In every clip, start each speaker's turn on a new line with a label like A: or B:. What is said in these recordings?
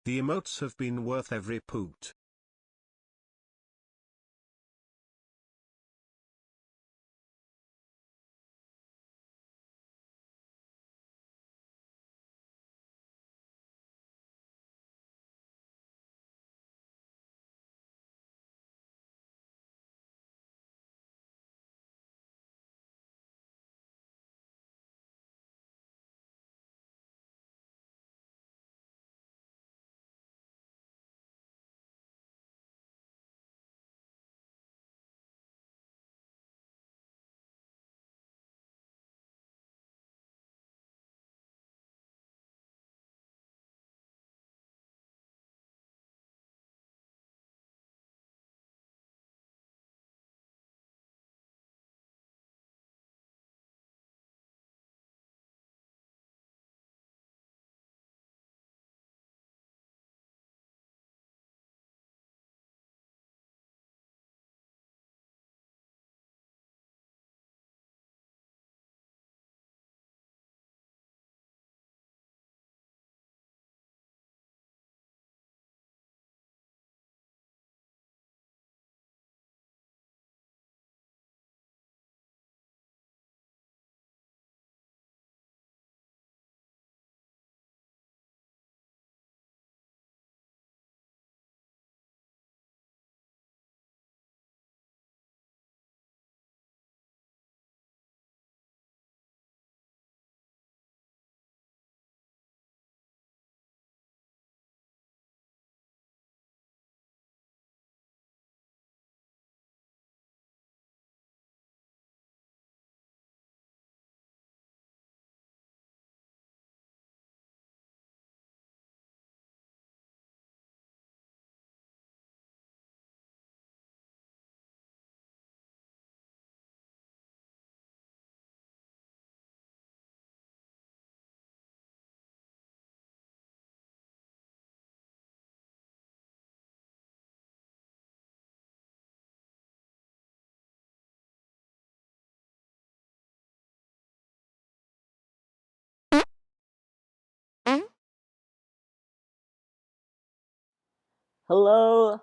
A: The emotes have been worth every poot.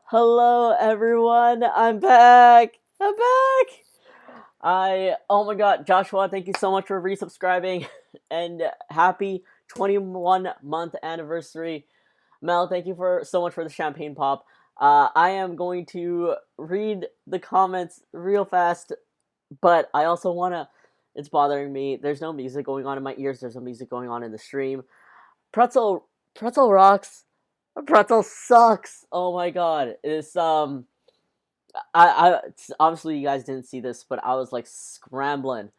B: Hello everyone. I'm back. Oh my god, Joshua, thank you so much for resubscribing and happy 21-month anniversary. Mel, thank you for so much for the champagne pop. I am going to read the comments real fast, but I also want to it's bothering me. There's no music going on in my ears. There's no music going on in the stream. Pretzel Pretzel rocks. Pretzel sucks. Oh my god. It's obviously you guys didn't see this, but I was like scrambling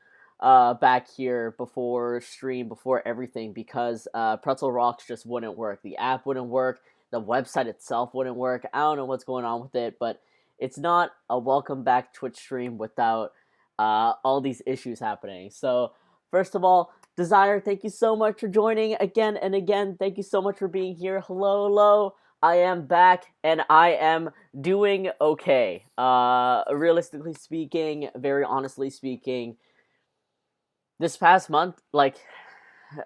B: back here before stream, before everything, because Pretzel Rocks just wouldn't work. The app wouldn't work. The website itself wouldn't work. I don't know what's going on with it, but it's not a welcome back Twitch stream without all these issues happening. So first of all, Desire, thank you so much for joining again and again. Thank you so much for being here. Hello. I am back and I am doing okay. Realistically speaking, very honestly speaking, this past month, like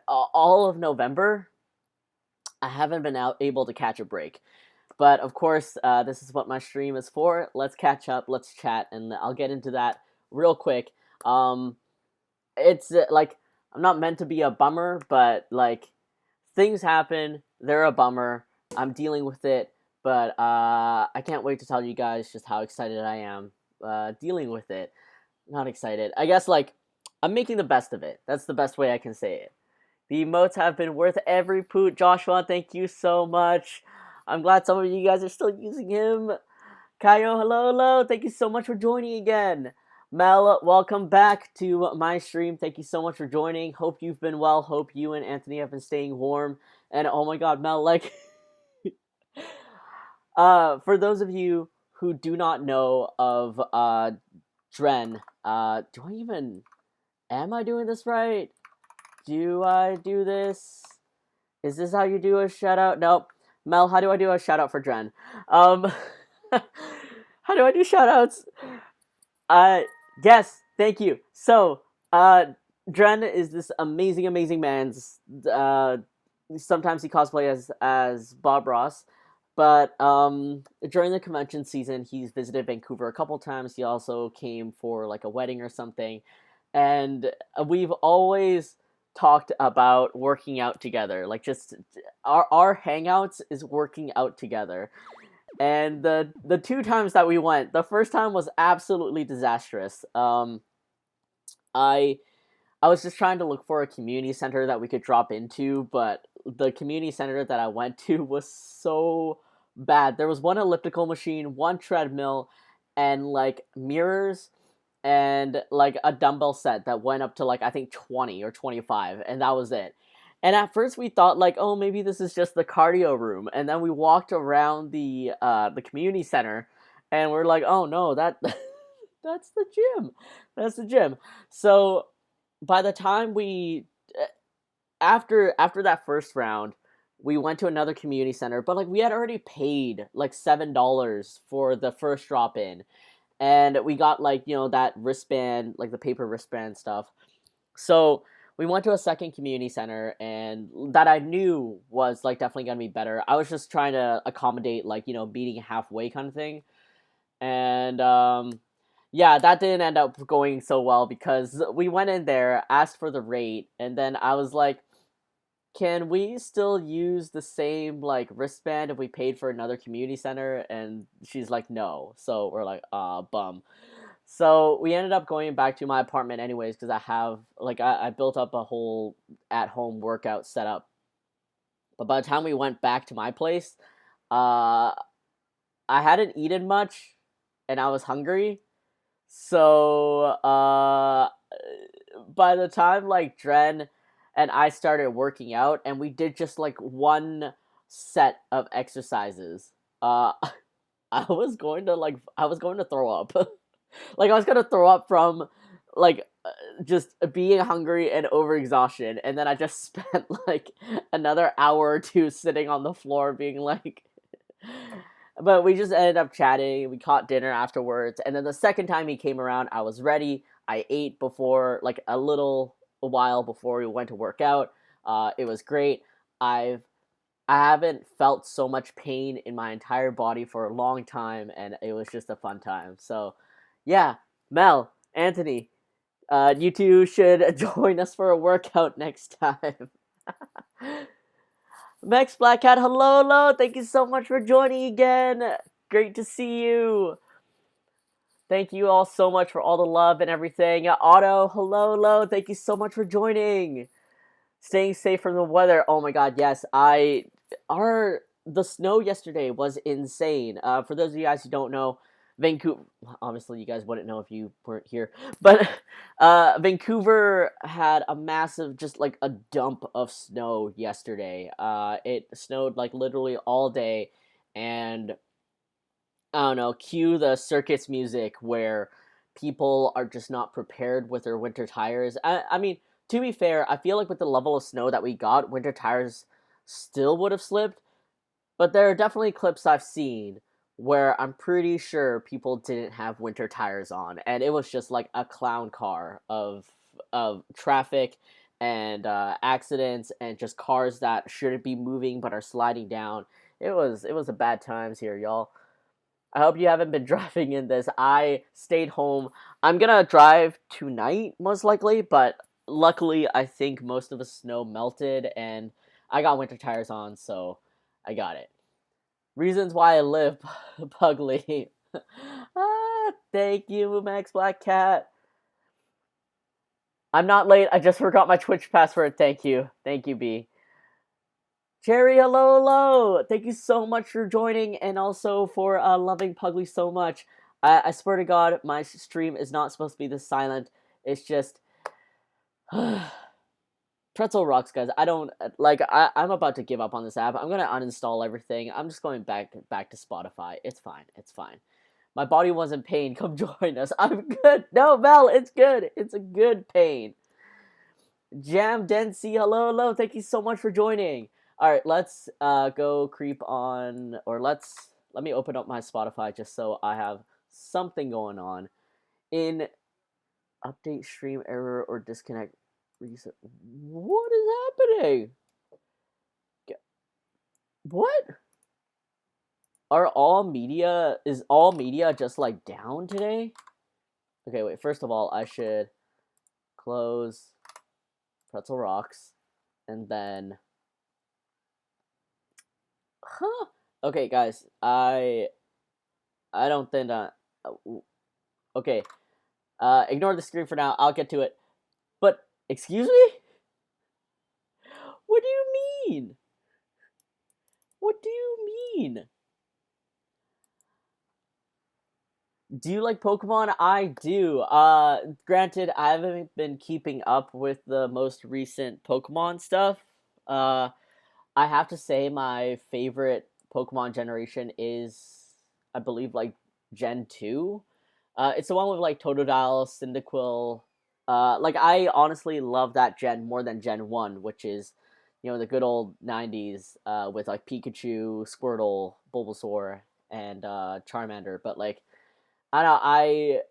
B: all of November, I haven't been able to catch a break. But of course, this is what my stream is for. Let's catch up, let's chat, and I'll get into that real quick. Um, it's like I'm not meant to be a bummer, but like things happen. They're a bummer. I'm dealing with it, but I can't wait to tell you guys just how excited I am dealing with it. Not excited. I guess like I'm making the best of it. That's the best way I can say it. The emotes have been worth every poot. Joshua, thank you so much. I'm glad some of you guys are still using him. Kaio, hello. Thank you so much for joining again. Mel, welcome back to my stream. Thank you so much for joining. Hope you've been well. Hope you and Anthony have been staying warm. And oh my god, Mel, like for those of you who do not know of Dren, do I even am I doing this right? Do I do this? Is this how you do a shout out? Nope. Mel, how do I do a shout out for Dren? Um how do I do shout outs? Uh, yes, thank you. So, Dren is this amazing man's sometimes he cosplay as Bob Ross. But during the convention season, he's visited Vancouver a couple times. He also came for like a wedding or something, and we've always talked about working out together. Like just our hangouts is working out together. And the two times that we went, the first time was absolutely disastrous. I I was just trying to look for a community center that we could drop into, but the community center that I went to was so bad. There was one elliptical machine, one treadmill, and like mirrors and like a dumbbell set that went up to like I think 20 or 25, and that was it. And at first we thought like, oh, maybe this is just the cardio room, and then we walked around the community center, and we're like, oh no, that that's the gym, that's the gym. So by the time we after that first round, we went to another community center, but like we had already paid like $7 for the first drop in, and we got like that wristband, like the paper wristband stuff. So we went to a second community center, and that I knew was like definitely gonna be better. I was just trying to accommodate like meeting halfway kind of thing, and yeah, that didn't end up going so well because we went in there, asked for the rate, and then I was like, can we still use the same like wristband if we paid for another community center? And she's like, no. So we're like, bum. So we ended up going back to my apartment anyways because I have like I built up a whole at home workout setup. But by the time we went back to my place, uh I hadn't eaten much and I was hungry. So by the time like Dren and I started working out and we did just like one set of exercises, I was going to throw up. Like I was gonna throw up from like just being hungry and overexhaustion, and then I just spent like another hour or two sitting on the floor being like but we just ended up chatting. We caught dinner afterwards, and then the second time he came around, I was ready. I ate before, like a while before we went to work out. It was great. I've I haven't felt so much pain in my entire body for a long time, and it was just a fun time. So, yeah, Mel, Anthony, you two should join us for a workout next time. Max Black Cat, hello, hello. Thank you so much for joining again. Great to see you. Thank you all so much for all the love and everything. Otto, hello, hello. Thank you so much for joining. Staying safe from the weather. Oh my god, yes. The snow yesterday was insane. For those of you guys who don't know, Vancouver, obviously you guys wouldn't know if you weren't here, but Vancouver had a massive, just like a dump of snow yesterday. It snowed like literally all day, and I don't know, cue the circus music where people are just not prepared with their winter tires. I mean, to be fair, I feel like with the level of snow that we got, winter tires still would have slipped, but there are definitely clips I've seen where I'm pretty sure people didn't have winter tires on, and it was just like a clown car of traffic and accidents and just cars that shouldn't be moving but are sliding down. It was a bad times here, y'all. I hope you haven't been driving in this. I stayed home. I'm gonna drive tonight, most likely, but luckily, I think most of the snow melted and I got winter tires on, so I got it. Reasons why I live, Puglie. Thank you, Max Black Cat. I'm not late. I just forgot my Twitch password. Thank you. Thank you, B. Jerry, hello, hello. Thank you so much for joining and also for loving Pugly so much. I swear to God, my stream is not supposed to be this silent. It's just pretzel rocks, guys. I don't like. I'm about to give up on this app. I'm gonna uninstall everything. I'm just going back to Spotify. It's fine. It's fine. My body was in pain. Come join us. I'm good. No, Mel, it's good. It's a good pain. Jam Densi, hello, hello. Thank you so much for joining. All right, let's go creep on, or let me open up my Spotify just so I have something going on. In update stream error or disconnect reset. What is happening? What? Is all media just like down today? Okay, wait, first of all, I should close Pretzel Rocks and then okay, guys, I don't think okay. Ignore the screen for now. I'll get to it. But excuse me? What do you mean? What do you mean? Do you like Pokemon? I do. Granted, I haven't been keeping up with the most recent Pokemon stuff. Uh, I have to say my favorite Pokemon generation is, I believe, like Gen 2. It's the one with like Totodile, Cyndaquil. Like I honestly love that gen more than Gen 1, which is, the good old 90s with like Pikachu, Squirtle, Bulbasaur, and Charmander. But like I don't know,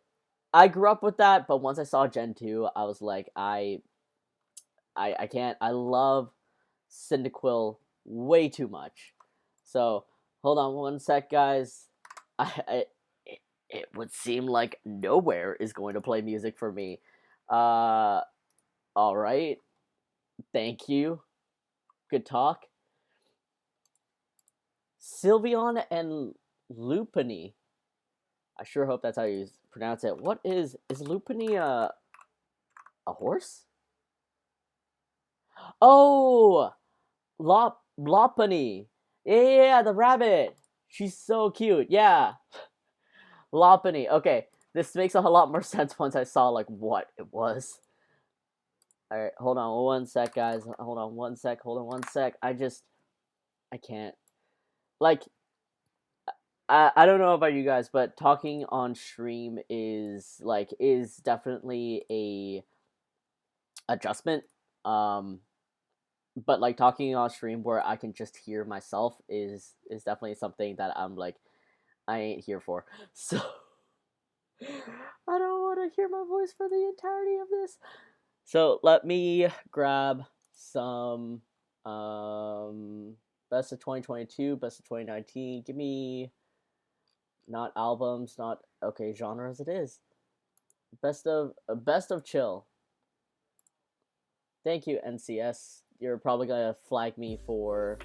B: I grew up with that, but once I saw Gen 2, I was like I can't. I love Cyndaquil way too much. So hold on one sec, guys. I it would seem like nowhere is going to play music for me. Uh, all right. Thank you. Good talk. Sylveon and Lupini. I sure hope that's how you pronounce it. What is Lupini a horse? Oh, Lopunny. Yeah, the rabbit. She's so cute. Yeah, Lopunny. Okay, this makes a lot more sense once I saw like what it was. All right, hold on one sec, guys. Hold on one sec. Hold on one sec. I can't. Like, I don't know about you guys, but talking on stream is definitely a adjustment. Um, but like talking on stream where I can just hear myself is definitely something that I'm like I ain't here for. So I don't want to hear my voice for the entirety of this. So let me grab some best of 2022, best of 2019. Give me not albums, not okay, genres it is. Best of chill. Thank you, NCS. You're probably gonna flag me for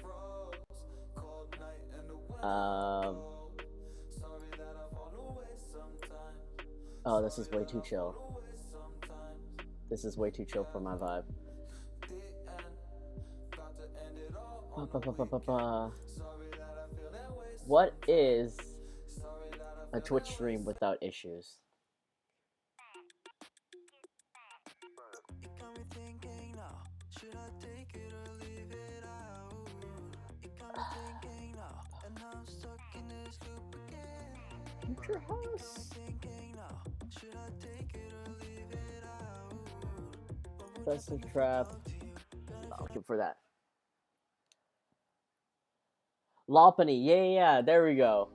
B: um oh, this is way too chill. This is way too chill for my vibe. What is a Twitch stream without issues? Future House. Festive Trap. I'm looking for that. Lopunny. Yeah. There we go.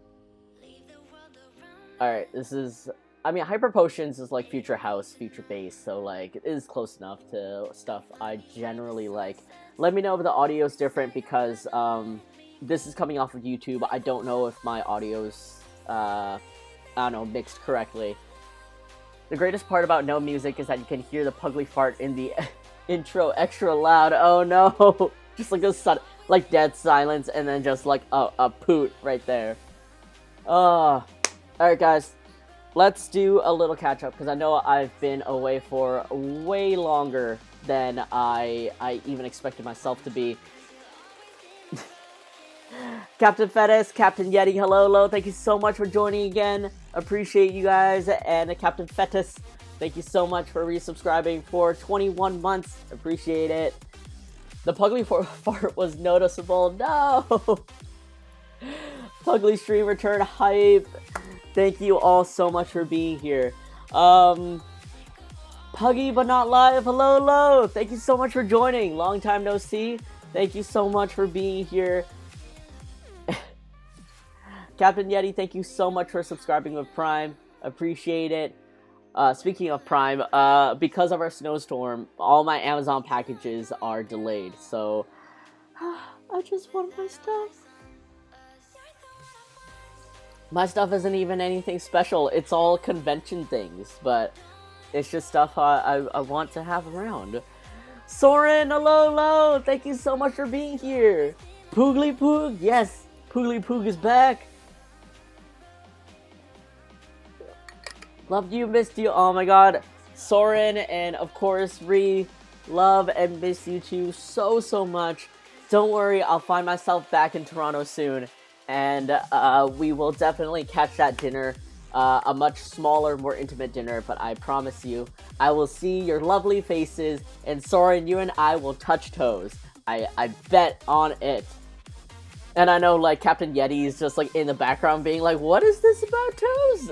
B: Alright, this is... I mean, Hyper Potions is like Future House, Future Bass, so like, it is close enough to stuff I generally like. Let me know if the audio is different because this is coming off of YouTube. I don't know if my audio's, I don't know, mixed correctly. The greatest part about no music is that you can hear the Puglie fart in the intro extra loud. Oh no! Just like a like dead silence and then just like a poot right there. Alright guys, let's do a little catch up because I know I've been away for way longer than I even expected myself to be. Captain Fetus, Captain Yeti, hello, thank you so much for joining again. Appreciate you guys. And Captain Fetus, thank you so much for resubscribing for 21 months. Appreciate it. The Puglie fart was noticeable. No! Puglie stream return hype. Thank you all so much for being here. Puggy but not live, hello. Thank you so much for joining. Long time no see. Thank you so much for being here. Captain Yeti, thank you so much for subscribing with Prime. Appreciate it. Speaking of Prime, because of our snowstorm, all my Amazon packages are delayed. So, I just want my stuff. My stuff isn't even anything special. It's all convention things, but it's just stuff I want to have around. Soren, hello, hello! Thank you so much for being here! Puglie Poog, yes! Puglie Poog is back! Loved you, missed you, oh my god. Soren and of course Ree, love and miss you two so much. Don't worry, I'll find myself back in Toronto soon, and we will definitely catch that dinner. A much smaller, more intimate dinner, but I promise you, I will see your lovely faces, and Soren, you and I will touch toes. I bet on it. And I know, like, Captain Yeti is just, like, in the background being like, what is this about toes?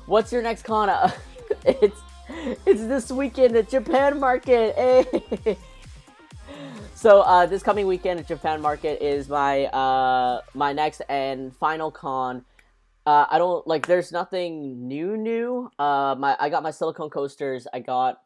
B: What's your next con? It's this weekend at Japan Market. Hey. So this coming weekend at Japan Market is my my next and final con. I don't like. There's nothing new. I got my silicone coasters. I got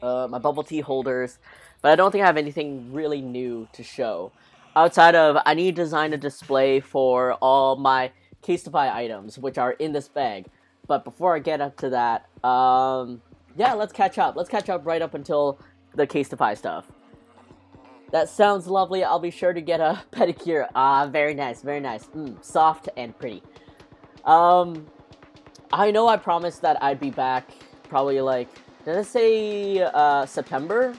B: my bubble tea holders, but I don't think I have anything really new to show. Outside of I need to design a display for all my Casetify items, which are in this bag. But before I get up to that, yeah, let's catch up. Let's catch up right up until the Casetify stuff. That sounds lovely. I'll be sure to get a pedicure. Ah, very nice, very nice. Soft and pretty. I know I promised that I'd be back probably like, did I say September?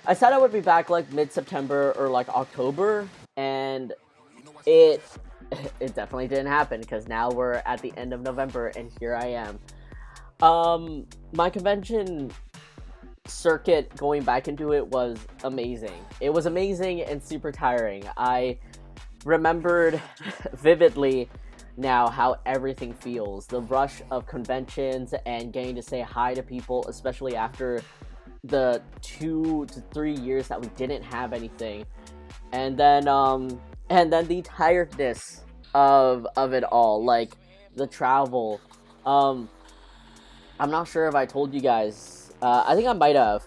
B: I said I would be back like mid-September or like October, and it definitely didn't happen because now we're at the end of November and here I am. My convention circuit, going back into it, was amazing. It was amazing and super tiring. I remembered vividly now how everything feels. The rush of conventions and getting to say hi to people, especially after the 2 to 3 years that we didn't have anything. And then the tiredness of it all, like the travel. I'm not sure if I told you guys. I think I might have,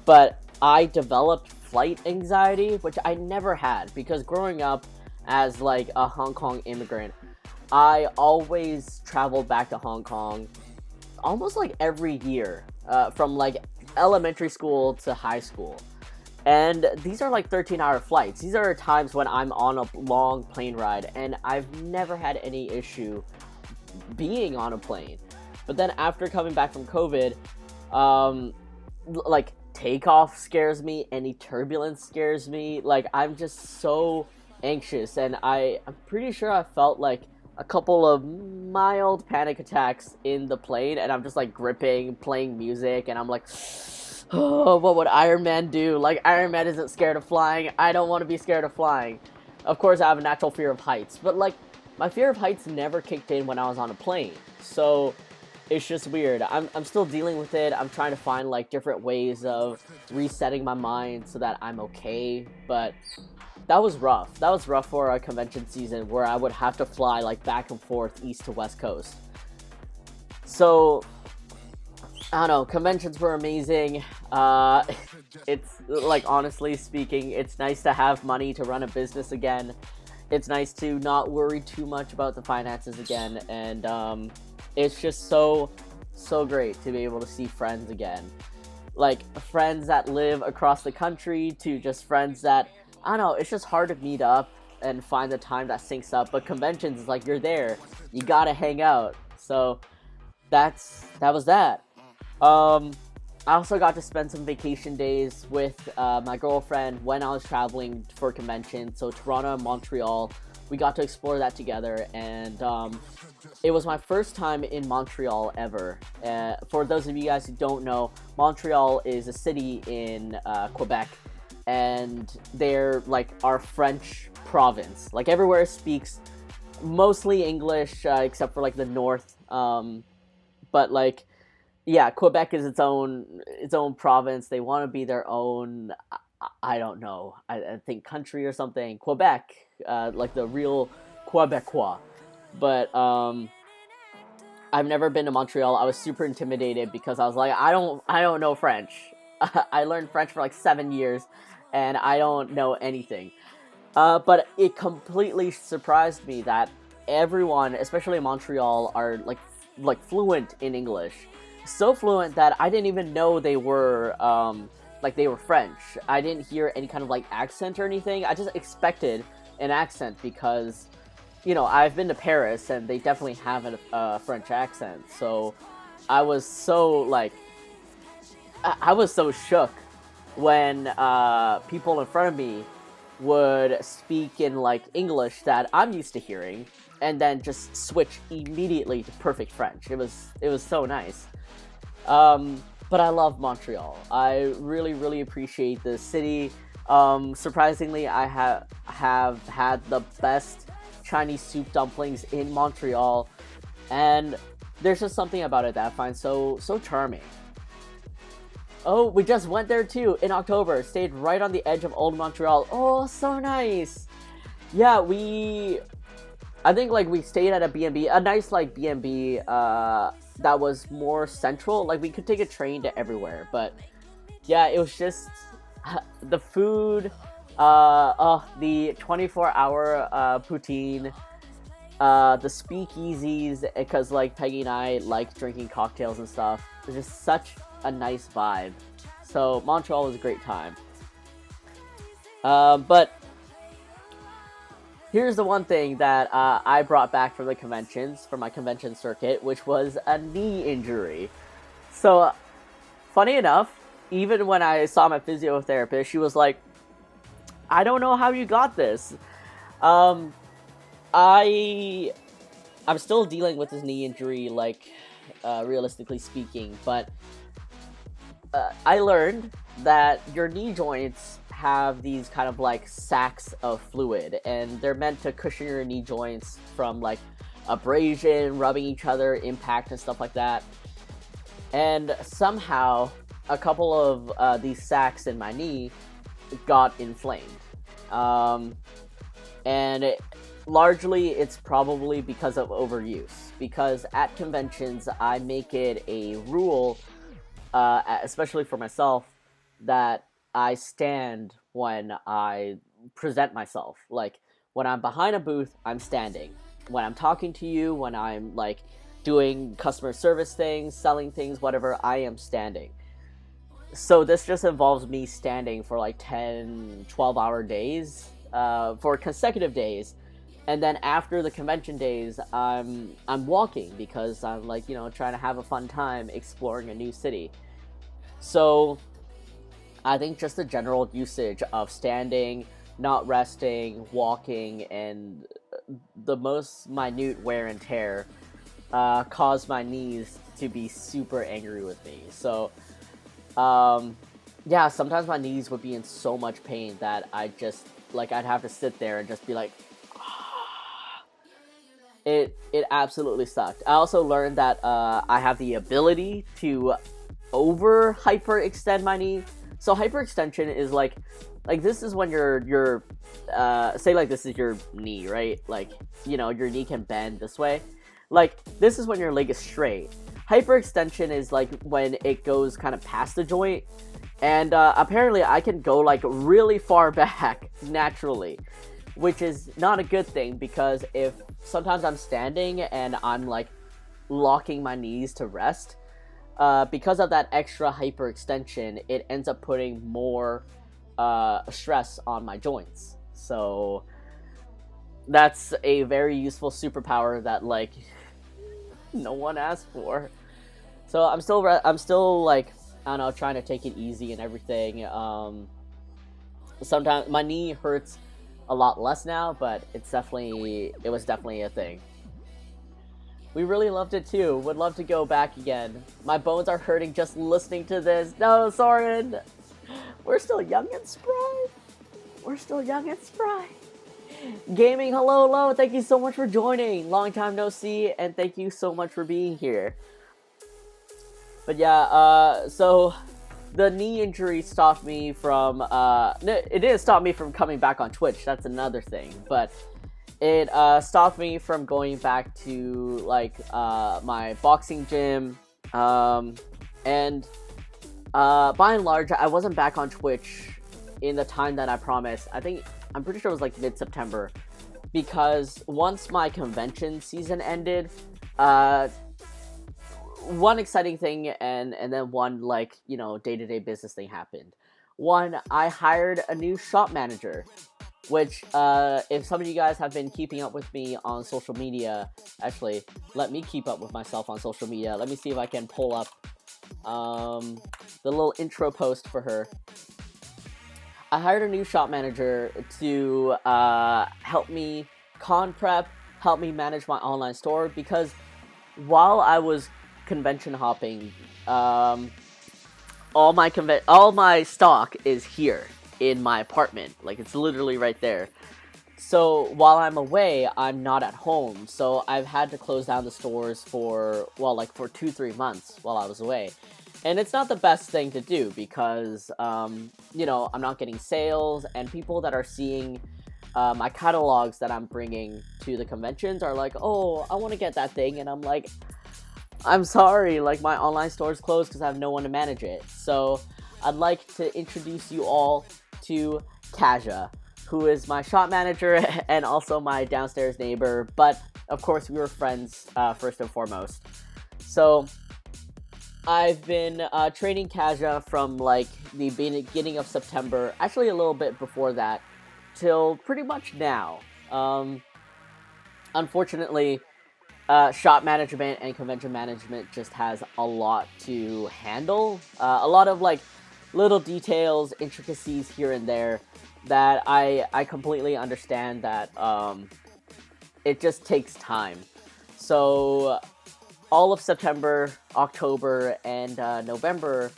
B: but I developed flight anxiety, which I never had because growing up as like a Hong Kong immigrant, I always traveled back to Hong Kong almost like every year, from like elementary school to high school. And these are like 13-hour flights. These are times when I'm on a long plane ride, and I've never had any issue being on a plane. But then after coming back from COVID, like takeoff scares me, any turbulence scares me. Like I'm just so anxious, and I'm pretty sure I felt like a couple of mild panic attacks in the plane, and I'm just like gripping, playing music, and I'm like, oh, what would Iron Man do? Like, Iron Man isn't scared of flying. I don't want to be scared of flying. Of course, I have a natural fear of heights, but like, my fear of heights never kicked in when I was on a plane. So it's just weird. I'm still dealing with it. I'm trying to find like different ways of resetting my mind so that I'm okay, but that was rough. That was rough for a convention season where I would have to fly like back and forth east to west coast. So I don't know, conventions were amazing. It's like, honestly speaking, it's nice to have money to run a business again. It's nice to not worry too much about the finances again, and it's just so great to be able to see friends again. Like friends that live across the country to just friends that, I don't know, it's just hard to meet up and find the time that syncs up, but conventions is like, you're there, you gotta hang out. So that was that. I also got to spend some vacation days with my girlfriend when I was traveling for convention. So Toronto and Montreal, we got to explore that together, and it was my first time in Montreal ever. For those of you guys who don't know, Montreal is a city in Quebec, and they're like our French province. Like everywhere speaks mostly English, except for like the north. But like, yeah, Quebec is its own province. They want to be their own, I don't know, I think country or something. Quebec, like the real Quebecois. But I've never been to Montreal. I was super intimidated because I was like, I don't know French. I learned French for like 7 years, and I don't know anything. But it completely surprised me that everyone, especially in Montreal, are like fluent in English, so fluent that I didn't even know they were like they were French. I didn't hear any kind of like accent or anything. I just expected an accent because, you know, I've been to Paris and they definitely have a French accent. So I was so like I was so shook when people in front of me would speak in like English that I'm used to hearing, and then just switch immediately to perfect French. It was so nice. But I love Montreal. I really appreciate the city. Surprisingly, I have had the best Chinese soup dumplings in Montreal, and there's just something about it that I find so charming. Oh, we just went there too in October. Stayed right on the edge of Old Montreal. Oh, so nice. Yeah, I think like we stayed at a B&B, a nice like B&B that was more central. Like we could take a train to everywhere, but yeah, it was just the food, the 24-hour poutine, the speakeasies, because like Peggy and I like drinking cocktails and stuff. It's just such a nice vibe. So Montreal was a great time. But here's the one thing that I brought back from the conventions, from my convention circuit, which was a knee injury. So, funny enough, even when I saw my physiotherapist, she was like, I don't know how you got this. I'm still dealing with this knee injury, like, realistically speaking, but I learned that your knee joints have these kind of like sacs of fluid, and they're meant to cushion your knee joints from like abrasion, rubbing each other, impact, and stuff like that. And somehow, a couple of these sacs in my knee got inflamed. And largely, it's probably because of overuse. Because at conventions, I make it a rule, especially for myself, that I stand when I present myself. Like, when I'm behind a booth, I'm standing. When I'm talking to you, when I'm, like, doing customer service things, selling things, whatever, I am standing. So this just involves me standing for, like, 10, 12-hour days, for consecutive days. And then after the convention days, I'm walking because I'm, like, you know, trying to have a fun time exploring a new city. So I think just the general usage of standing, not resting, walking, and the most minute wear and tear caused my knees to be super angry with me. So, yeah, sometimes my knees would be in so much pain that I'd have to sit there and just be like, It absolutely sucked. I also learned that I have the ability to over hyperextend my knee. So hyperextension is like this is when you're say like this is your knee, right? Like, you know, your knee can bend this way. Like, this is when your leg is straight. Hyperextension is like when it goes kind of past the joint. And apparently I can go like really far back naturally, which is not a good thing, because if sometimes I'm standing and I'm like locking my knees to rest, because of that extra hyperextension, it ends up putting more stress on my joints. So that's a very useful superpower that like no one asked for. So I'm still like, I don't know, trying to take it easy and everything. Sometimes my knee hurts a lot less now, but it was definitely a thing. We really loved it too. Would love to go back again. My bones are hurting just listening to this. No, Soren. We're still young and spry. We're still young and spry. Gaming, hello. Thank you so much for joining. Long time no see, and thank you so much for being here. But yeah, so the knee injury stopped me from, it didn't stop me from coming back on Twitch. That's another thing. But it stopped me from going back to like my boxing gym, and by and large, I wasn't back on Twitch in the time that I promised. I think I'm pretty sure it was like mid-September, because once my convention season ended, one exciting thing and then one, like, you know, day-to-day business thing happened. One, I hired a new shop manager, which, if some of you guys have been keeping up with me on social media, actually, let me keep up with myself on social media. Let me see if I can pull up the little intro post for her. I hired a new shop manager to help me con prep, help me manage my online store, because while I was convention hopping, all my stock is here in my apartment. Like, it's literally right there. So while I'm away, I'm not at home. So I've had to close down the stores for 2-3 months while I was away. And it's not the best thing to do because, you know, I'm not getting sales, and people that are seeing my catalogs that I'm bringing to the conventions are like, oh, I want to get that thing. And I'm like, I'm sorry, like, my online store is closed because I have no one to manage it. So I'd like to introduce you all to Kaja, who is my shop manager and also my downstairs neighbor. But of course, we were friends first and foremost. So I've been training Kaja from like the beginning of September, actually a little bit before that, till pretty much now. Unfortunately, shop management and convention management just has a lot to handle. A lot of like little details, intricacies here and there that I completely understand that it just takes time. So all of September, October, and November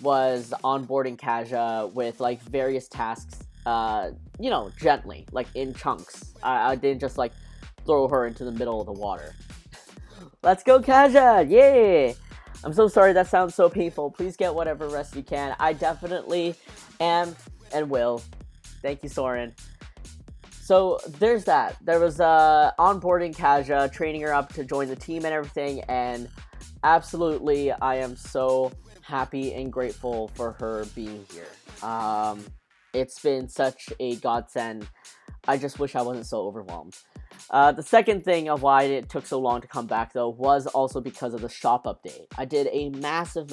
B: was onboarding Kaja with like various tasks, you know, gently, like in chunks. I didn't just like throw her into the middle of the water. Let's go, Kaja! Yeah! I'm so sorry that sounds so painful. Please get whatever rest you can. I definitely am and will. Thank you, Soren. So there's that. There was onboarding Kaja, training her up to join the team and everything, and absolutely I am so happy and grateful for her being here. It's been such a godsend. I just wish I wasn't so overwhelmed. The second thing of why it took so long to come back, though, was also because of the shop update. I did a massive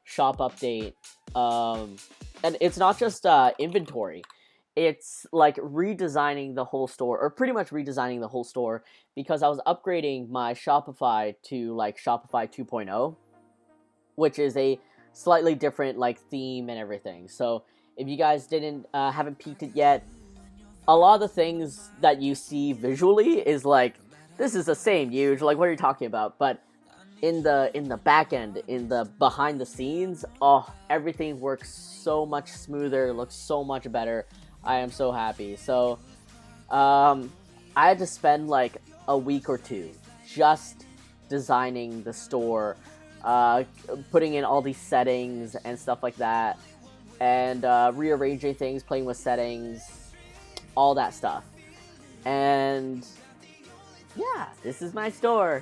B: shop update, and it's not just inventory. It's like redesigning the whole store, or pretty much redesigning the whole store, because I was upgrading my Shopify to like Shopify 2.0, which is a slightly different like theme and everything. So if you guys haven't peeked it yet, a lot of the things that you see visually is like, this is the same, huge, like, what are you talking about? But in the back end, in the behind the scenes, everything works so much smoother, looks so much better. I am so happy. So I had to spend like a week or two just designing the store, putting in all these settings and stuff like that, and rearranging things, playing with settings, all that stuff. And yeah, this is my store.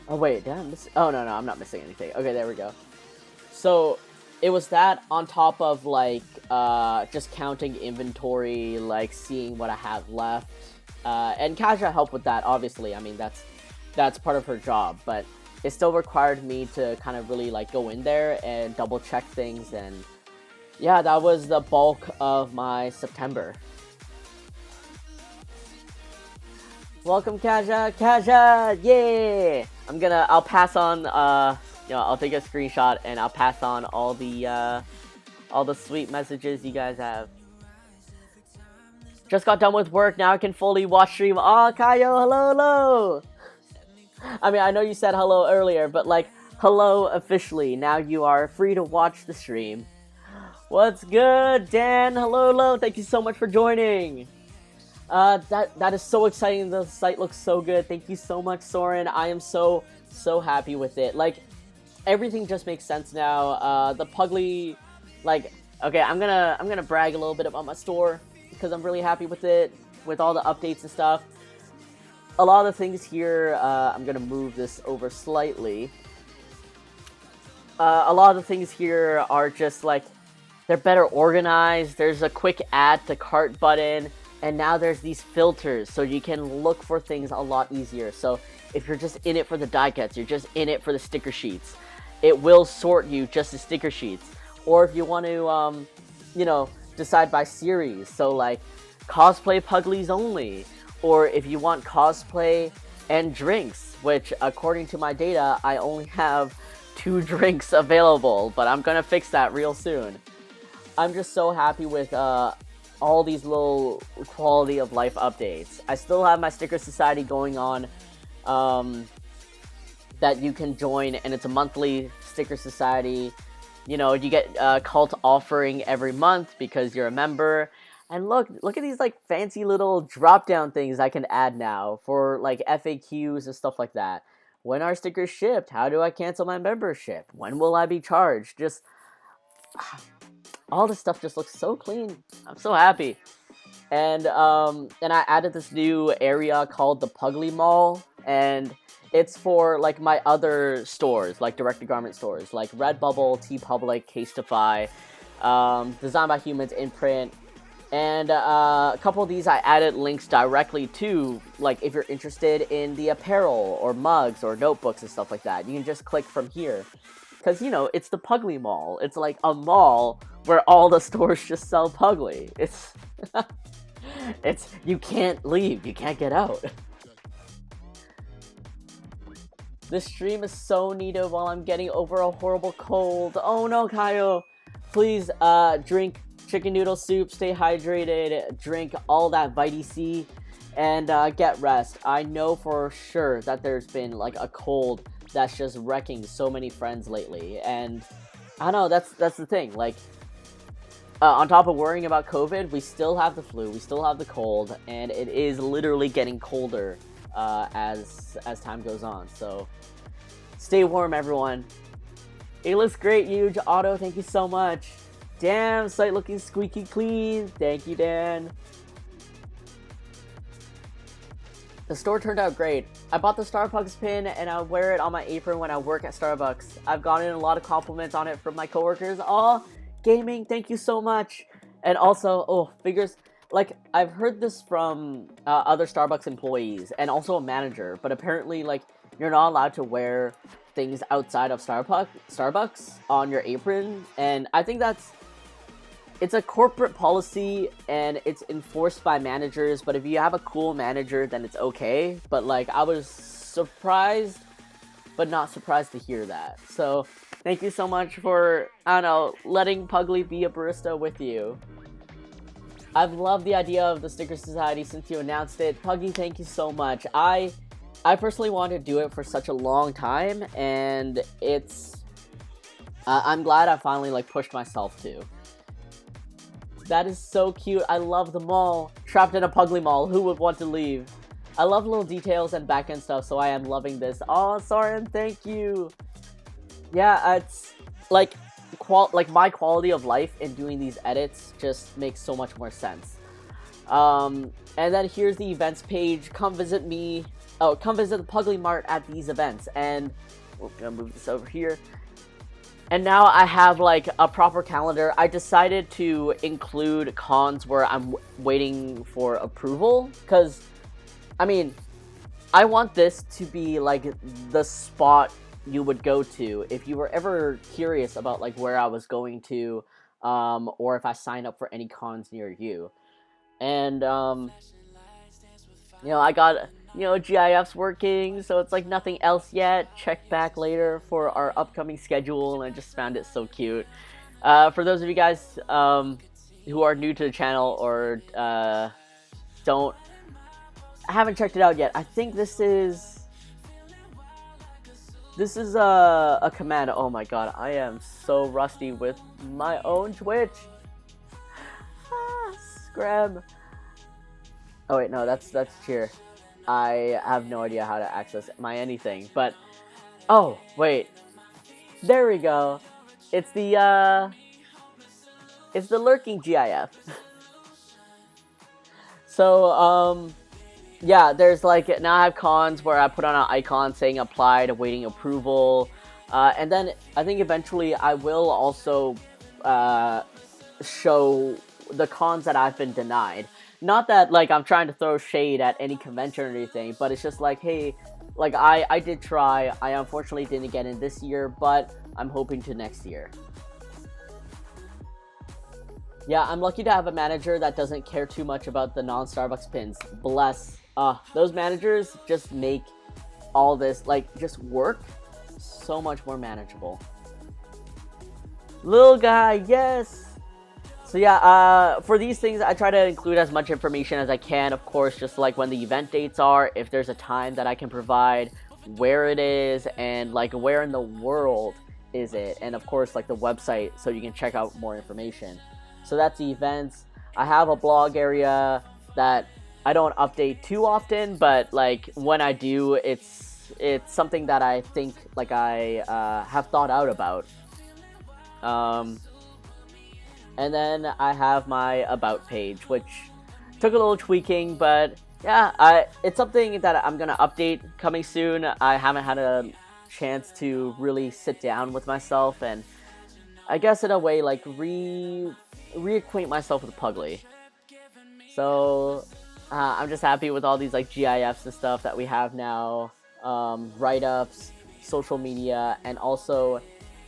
B: Oh wait, did I miss? Oh no, I'm not missing anything. Okay, there we go. So it was that on top of like just counting inventory, like seeing what I have left, and Kaja helped with that. Obviously, I mean that's part of her job, but it still required me to kind of really like go in there and double check things. And yeah, that was the bulk of my September. Welcome, Kaja! Kaja! Yeah! I'll pass on, I'll take a screenshot and I'll pass on all the sweet messages you guys have. Just got done with work, now I can fully watch stream. Aw, Kayo, hello! I mean, I know you said hello earlier, but like, hello officially. Now you are free to watch the stream. What's good, Dan? Hello, thank you so much for joining. That is so exciting. The site looks so good. Thank you so much, Soren. I am so happy with it. Like, everything just makes sense now. The Puglie, like, okay, I'm gonna brag a little bit about my store because I'm really happy with it, with all the updates and stuff. A lot of the things here, I'm gonna move this over slightly. A lot of the things here are just like, they're better organized. There's a quick add to cart button, and now there's these filters so you can look for things a lot easier. So if you're just in it for the die cuts, you're just in it for the sticker sheets, it will sort you just to sticker sheets. Or if you want to, decide by series, so like cosplay Puglies only, or if you want cosplay and drinks, which according to my data, I only have 2 drinks available, but I'm gonna fix that real soon. I'm just so happy with all these little quality of life updates. I still have my Sticker Society going on that you can join, and it's a monthly Sticker Society. You get a cult offering every month because you're a member. And look at these like fancy little drop down things I can add now for like FAQs and stuff like that. When are stickers shipped? How do I cancel my membership? When will I be charged? Just all this stuff just looks so clean. I'm so happy. And I added this new area called the Puglie Mall, and it's for like my other stores, like direct-to-garment stores, like Redbubble, TeePublic, Casetify, Designed by Humans, Imprint, and a couple of these I added links directly to, like if you're interested in the apparel or mugs or notebooks and stuff like that, you can just click from here. Because, it's the Puglie Mall. It's like a mall where all the stores just sell Puglie. You can't leave. You can't get out. This stream is so needed while I'm getting over a horrible cold. Oh no, Kaio. Please, drink chicken noodle soup, stay hydrated, drink all that Vitamin C, and get rest. I know for sure that there's been like a cold that's just wrecking so many friends lately, and I don't know, that's the thing. Like, on top of worrying about COVID, we still have the flu, we still have the cold, and it is literally getting colder as time goes on. So stay warm, everyone. It looks great, Huge. Otto, thank you so much. Damn, site looking squeaky clean. Thank you, Dan. The store turned out great. I bought the Starbucks pin and I wear it on my apron when I work at Starbucks. I've gotten a lot of compliments on it from my coworkers. Oh, gaming, thank you so much. And also, figures. Like, I've heard this from other Starbucks employees and also a manager, but apparently, like, you're not allowed to wear things outside of Starbucks on your apron, and I think it's a corporate policy and it's enforced by managers, but if you have a cool manager, then it's okay. But like, I was surprised, but not surprised to hear that. So thank you so much for, letting Puglie be a barista with you. I've loved the idea of the Sticker Society since you announced it. Puglie, thank you so much. I personally wanted to do it for such a long time, and I'm glad I finally like pushed myself to. That is so cute. I love the mall. Trapped in a Puglie Mall. Who would want to leave? I love little details and back-end stuff, so I am loving this. Oh, Soren, thank you. Yeah, it's like my quality of life in doing these edits just makes so much more sense. And then here's the events page. Come visit me. Oh, come visit the Puglie Mart at these events. And we're gonna move this over here. And now I have like a proper calendar. I decided to include cons where I'm waiting for approval, because I want this to be like the spot you would go to if you were ever curious about like where I was going to, or if I signed up for any cons near you. And I got GIF's working, so it's like nothing else yet. Check back later for our upcoming schedule, and I just found it so cute. For those of you guys who are new to the channel or haven't checked it out yet, I think this is a command. Oh my god, I am so rusty with my own Twitch. Scram. Oh wait, no, that's cheer. I have no idea how to access my anything, but oh wait, there we go. It's the lurking GIF. So yeah, there's like, now I have cons where I put on an icon saying applied, awaiting approval, and then I think eventually I will also show the cons that I've been denied. Not that like I'm trying to throw shade at any convention or anything, but it's just like, hey, like I did try. I unfortunately didn't get in this year, but I'm hoping to next year. Yeah, I'm lucky to have a manager that doesn't care too much about the non-Starbucks pins. Bless. Those managers just make all this, like, just work so much more manageable. Little guy, yes! So yeah, for these things, I try to include as much information as I can, of course, just like when the event dates are, if there's a time that I can provide, where it is, and like where in the world is it, and of course like the website so you can check out more information. So that's the events. I have a blog area that I don't update too often, but like when I do, it's something that I think like I have thought out about. And then I have my about page, which took a little tweaking, but yeah, it's something that I'm gonna update coming soon. I haven't had a chance to really sit down with myself and I guess in a way like reacquaint myself with Puglie. So I'm just happy with all these like GIFs and stuff that we have now, write-ups, social media, and also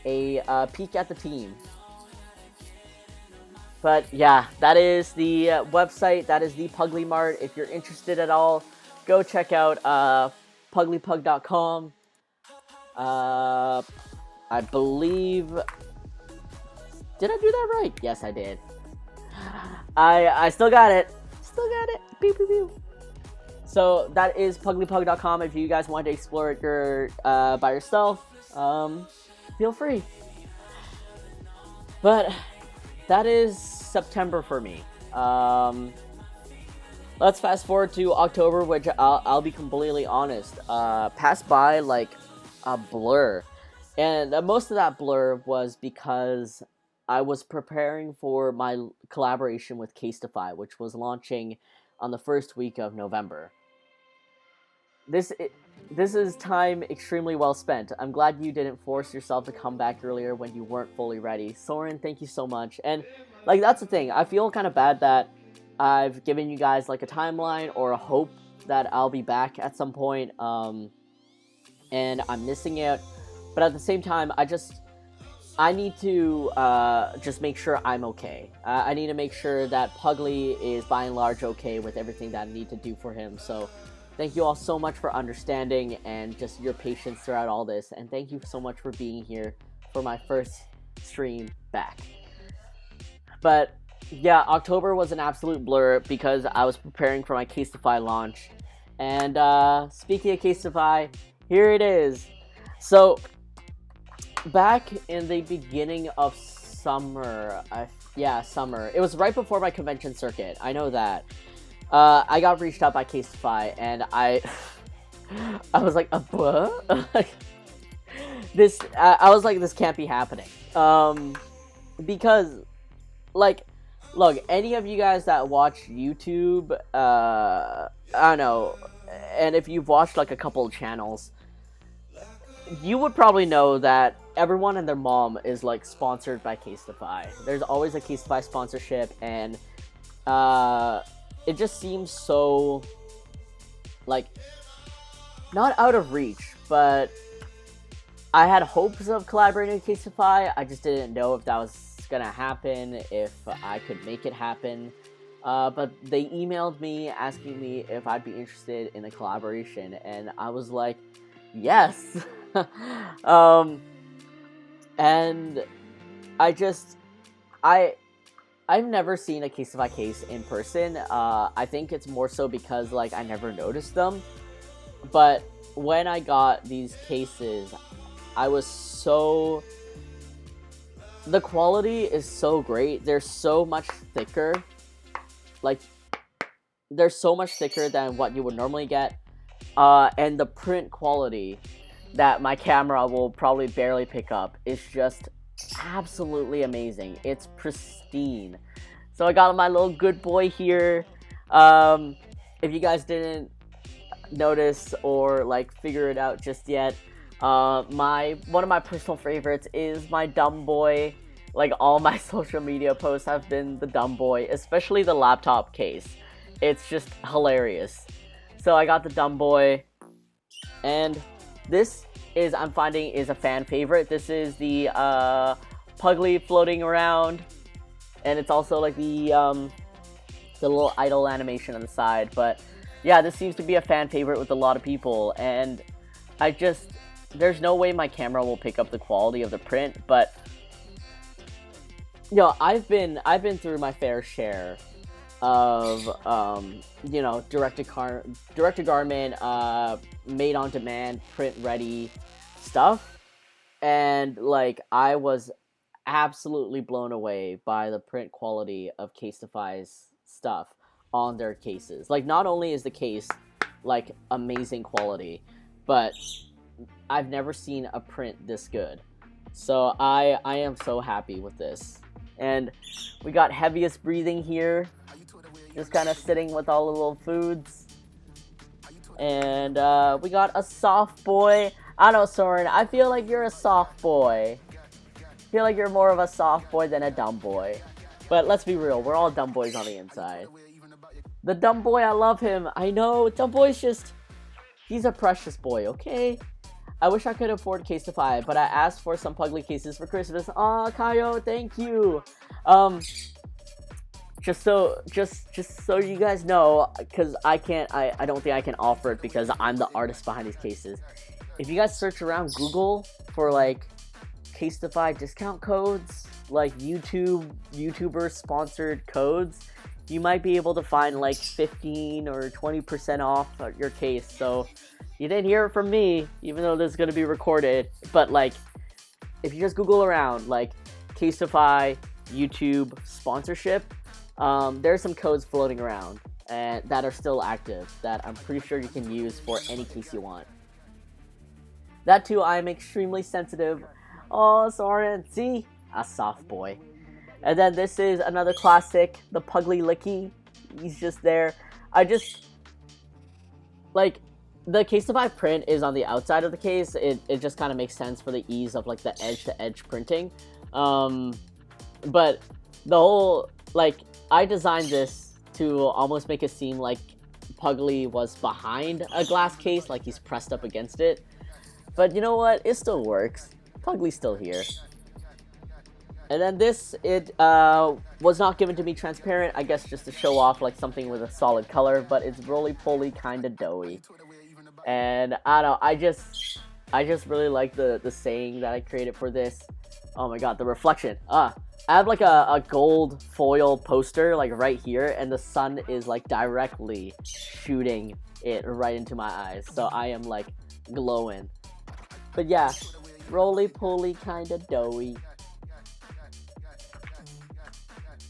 B: a peek at the team. But yeah, that is the website. That is the Puglie Mart. If you're interested at all, go check out pugliepug.com. I believe... Did I do that right? Yes, I did. I still got it. Still got it. Pew, pew, pew. So that is pugliepug.com. If you guys want to explore it by yourself, feel free. But that is September for me. Let's fast forward to October, which I'll be completely honest, passed by like a blur. And most of that blur was because I was preparing for my collaboration with Casetify, which was launching on the first week of November. This is time extremely well spent. I'm glad you didn't force yourself to come back earlier when you weren't fully ready. Soren, thank you so much. And like that's the thing. I feel kind of bad that I've given you guys like a timeline or a hope that I'll be back at some point. And I'm missing it. But at the same time, I need to just make sure I'm okay. I need to make sure that Puglie is by and large okay with everything that I need to do for him. So thank you all so much for understanding and just your patience throughout all this. And thank you so much for being here for my first stream back. But yeah, October was an absolute blur because I was preparing for my Casetify launch. And speaking of Casetify, here it is. So back in the beginning of summer, summer. It was right before my convention circuit. I know that. I got reached out by Casetify, and I was like, what? I was like, this can't be happening. Because, like, look, any of you guys that watch YouTube, I don't know, and if you've watched like a couple of channels, you would probably know that everyone and their mom is like sponsored by Casetify. There's always a Casetify sponsorship, and it just seems so like not out of reach, but I had hopes of collaborating with Casetify. I just didn't know if that was gonna happen, if I could make it happen. But they emailed me asking me if I'd be interested in a collaboration, and I was like, yes. And I've never seen a Casetify case in person. I think it's more so because like I never noticed them. But when I got these cases, I was so... The quality is so great. They're so much thicker. Like, they're so much thicker than what you would normally get. And the print quality that my camera will probably barely pick up is just absolutely amazing. It's pristine. So I got my little good boy here. If you guys didn't notice or like figure it out just yet, one of my personal favorites is my dumb boy. like all my social media posts have been the dumb boy, especially the laptop case. It's just hilarious. So I got the dumb boy, and this is, I'm finding, is a fan favorite. This is the Puglie floating around, and it's also like the little idle animation on the side. But yeah, this seems to be a fan favorite with a lot of people, and there's no way my camera will pick up the quality of the print, but I've been through my fair share of direct to garment, made on demand, print ready stuff, and like I was absolutely blown away by the print quality of Casetify's stuff on their cases. Like, not only is the case like amazing quality, but I've never seen a print this good. So I am so happy with this. And we got heaviest breathing here, just kind of sitting with all the little foods. And we got a soft boy. I don't know, Soren, I feel like you're a soft boy. I feel like you're more of a soft boy than a dumb boy. But let's be real, we're all dumb boys on the inside. The dumb boy, I love him. I know, dumb boy's just, he's a precious boy, okay? I wish I could afford Casetify, but I asked for some Puglie cases for Christmas. Aw, Kaio, thank you. Just so you guys know, because I don't think I can offer it because I'm the artist behind these cases. If you guys search around Google for like Casetify discount codes, like YouTuber sponsored codes, you might be able to find like 15 or 20% off your case. So you didn't hear it from me, even though this is going to be recorded. But like, if you just Google around like Casetify YouTube sponsorship, there's some codes floating around and that are still active that I'm pretty sure you can use for any case you want. That too, I'm extremely sensitive. Oh, Soren, see? A soft boy. And then this is another classic, the Puglie Licky. He's just there. Like, the Casetify print is on the outside of the case. It just kind of makes sense for the ease of, like, the edge-to-edge printing. But the whole, like, I designed this to almost make it seem like Puglie was behind a glass case, like he's pressed up against it. But you know what? It still works. Puglie's still here. And then this, it was not given to me transparent, I guess just to show off like something with a solid color, but it's roly-poly, kind of doughy. And I don't know, I just really like the saying that I created for this. Oh my god, the reflection. I have like a gold foil poster like right here, and the sun is like directly shooting it right into my eyes. So I am like glowing. But yeah, roly-poly, kind of doughy.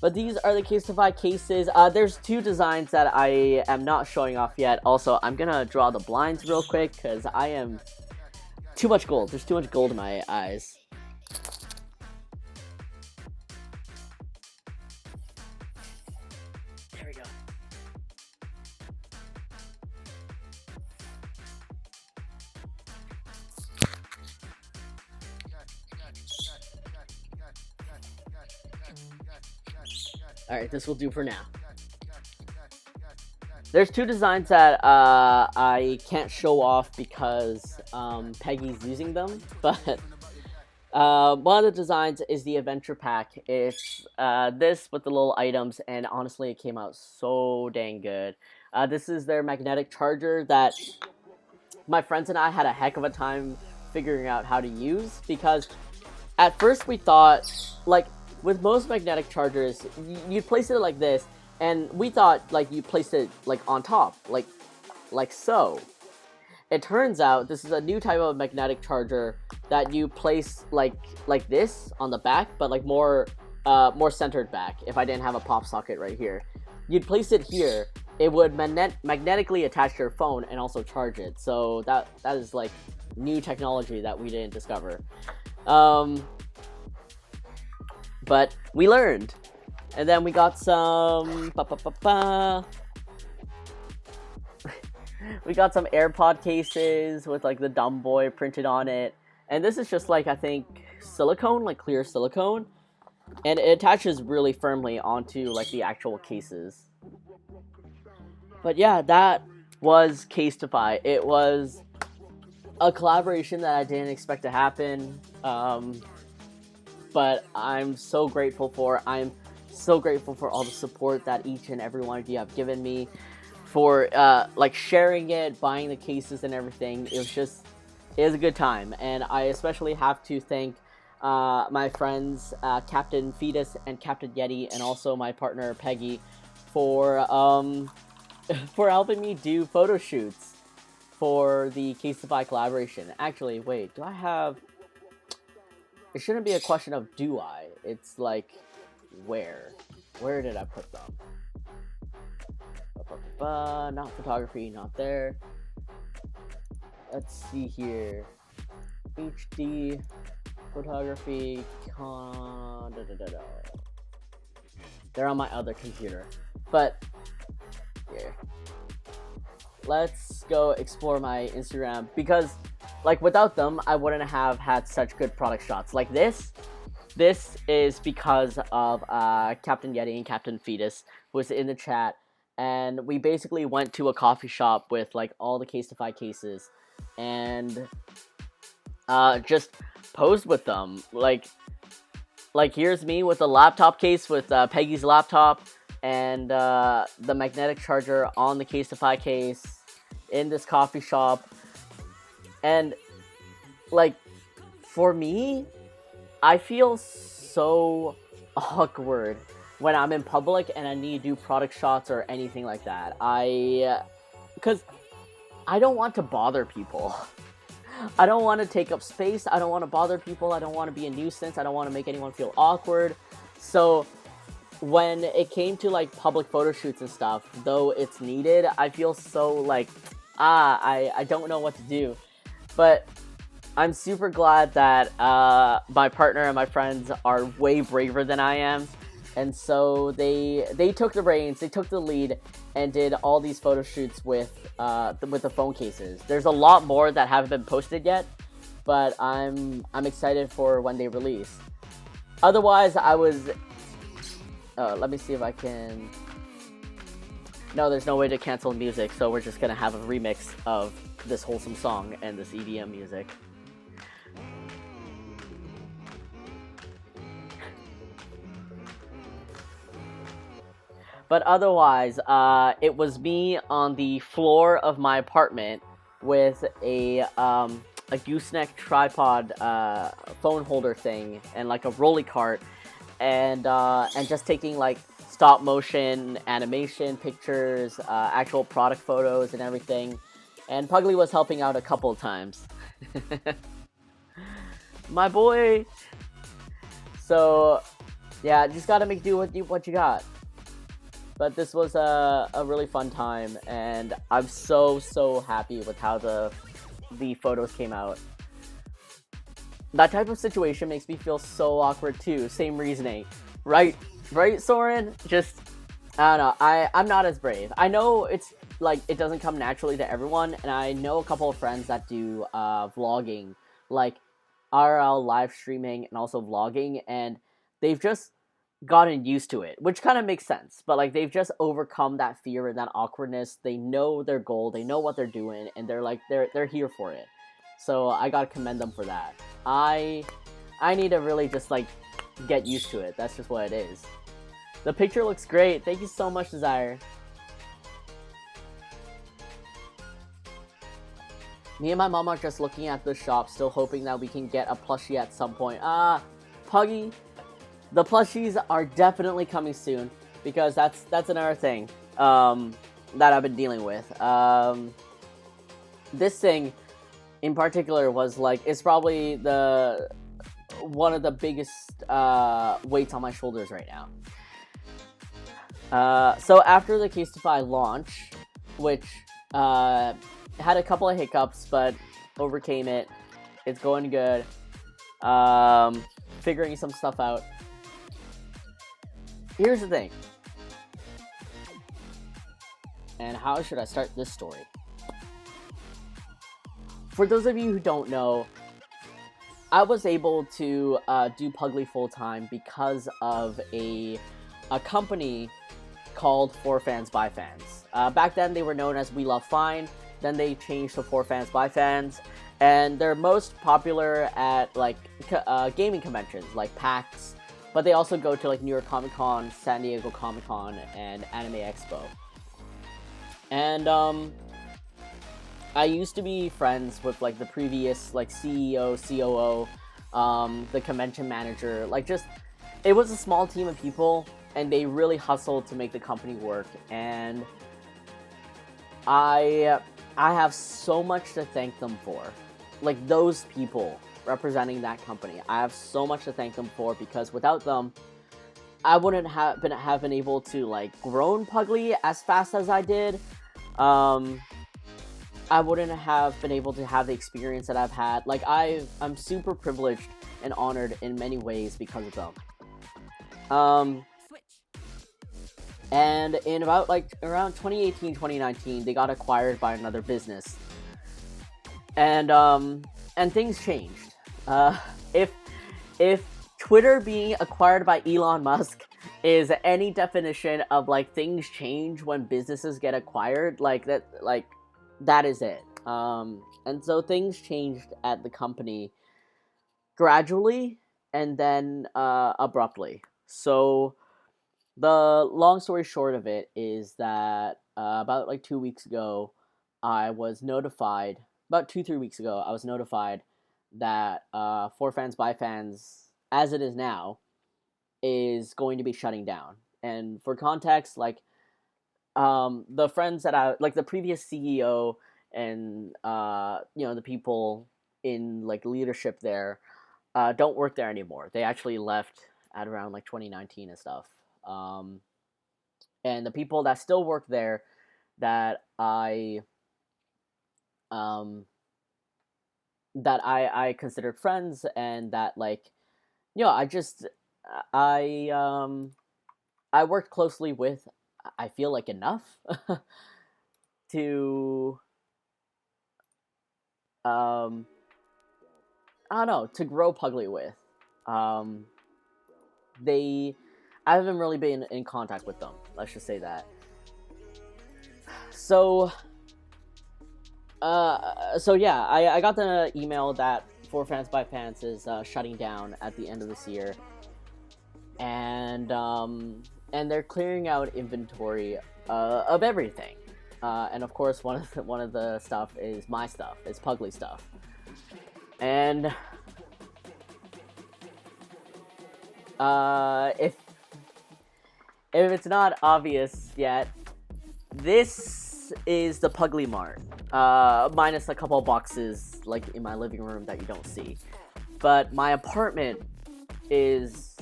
B: But these are the Casetify cases. There's two designs that I am not showing off yet. Also, I'm gonna draw the blinds real quick because I am too much gold. There's too much gold in my eyes. There we go. Alright, this will do for now. There's two designs that I can't show off because Peggy's using them, but one of the designs is the Adventure Pack. It's this with the little items, and honestly, it came out so dang good. This is their magnetic charger that my friends and I had a heck of a time figuring out how to use, because at first we thought, like, with most magnetic chargers, you'd place it like this, and we thought, like, you placed it, like, on top, like so. It turns out this is a new type of magnetic charger that you place, like this on the back, but, like, more centered back, if I didn't have a pop socket right here. You'd place it here, it would magnetically attach to your phone and also charge it, so that is, like, new technology that we didn't discover. But we learned. And then we got some we got some AirPod cases with like the dumb boy printed on it. And this is just like, I think, silicone, like clear silicone. and it attaches really firmly onto like the actual cases. But yeah, that was Casetify. It was a collaboration that I didn't expect to happen, but I'm so grateful for. I'm so grateful for all the support that each and every one of you have given me, for like sharing it, buying the cases and everything. It was a good time, and I especially have to thank my friends Captain Fetus and Captain Yeti, and also my partner Peggy for for helping me do photo shoots for the Casetify collaboration. Actually, wait, do I have? It shouldn't be a question of do I. It's like where? Where did I put them? Not photography, not there. Let's see here. HD photography They're on my other computer. But here. Let's go explore my Instagram, because like without them I wouldn't have had such good product shots. Like this is because of Captain Yeti and Captain Fetus, who was in the chat, and we basically went to a coffee shop with like all the Casetify cases and just posed with them. Like here's me with the laptop case with Peggy's laptop and the magnetic charger on the Casetify case in this coffee shop. And like for me, I feel so awkward when I'm in public and I need to do product shots or anything like that. Because I don't want to bother people. I don't want to take up space. I don't want to bother people. I don't want to be a nuisance. I don't want to make anyone feel awkward. So when it came to like public photo shoots and stuff, though it's needed, I feel so like, I don't know what to do. But I'm super glad that my partner and my friends are way braver than I am. And so they took the reins, they took the lead, and did all these photo shoots with the phone cases. There's a lot more that haven't been posted yet, but I'm excited for when they release. Otherwise, I was let me see if I can. No, there's no way to cancel music, so we're just gonna have a remix of this wholesome song and this EDM music. But otherwise, it was me on the floor of my apartment with a gooseneck tripod phone holder thing and like a rolly cart, and just taking like stop motion animation pictures, actual product photos and everything. And Puglie was helping out a couple of times. My boy! So, yeah, just gotta make do with what you got. But this was a really fun time, and I'm so happy with how the photos came out. That type of situation makes me feel so awkward too. Same reasoning. Right, Soren? Just, I don't know, I'm not as brave. I know it's, like, it doesn't come naturally to everyone, and I know a couple of friends that do vlogging, like IRL live streaming and also vlogging, and they've just gotten used to it, which kind of makes sense. But like they've just overcome that fear and that awkwardness. They know their goal, they know what they're doing, and they're like they're here for it. So I gotta commend them for that. I need to really just like get used to it. That's just what it is. The picture looks great. Thank you so much, Desire. Me and my mom are just looking at the shop, still hoping that we can get a plushie at some point. Puggy, the plushies are definitely coming soon, because that's another thing that I've been dealing with. This thing in particular was like, it's probably one of the biggest weights on my shoulders right now. So after the Casetify launch, which had a couple of hiccups, but overcame it. It's going good. Figuring some stuff out. Here's the thing. And how should I start this story? For those of you who don't know, I was able to do Puglie full time because of a company called For Fans by Fans. Back then, they were known as We Love Fine. Then they changed to For Fans by Fans, and they're most popular at like gaming conventions like PAX. But they also go to like New York Comic Con, San Diego Comic Con, and Anime Expo. And I used to be friends with like the previous like CEO, COO, the convention manager. Like just it was a small team of people, and they really hustled to make the company work. And I have so much to thank them for. Like those people representing that company, I have so much to thank them for, because without them, I wouldn't have been able to like grown Puglie as fast as I did. I wouldn't have been able to have the experience that I've had. Like I'm super privileged and honored in many ways because of them. And in about like around 2018, 2019, they got acquired by another business. And things changed. If Twitter being acquired by Elon Musk is any definition of like things change when businesses get acquired, like that is it. And so things changed at the company gradually and then abruptly. So the long story short of it is that about like 2 weeks ago, I was notified. About 2-3 weeks ago, I was notified that For Fans by Fans, as it is now, is going to be shutting down. And for context, like the friends that I like, the previous CEO and the people in like leadership there don't work there anymore. They actually left at around like 2019 and stuff. And the people that still work there that I considered friends, and that like I worked closely with, I feel like enough to I don't know, to grow Puglie with. I haven't really been in contact with them, let's just say that. So yeah, I got the email that For Fans by Fans is shutting down at the end of this year, and they're clearing out inventory of everything, and of course one of the stuff is my stuff, is Puglie stuff, and if it's not obvious yet, this is the Puglie Mart, minus a couple of boxes like in my living room that you don't see. But my apartment is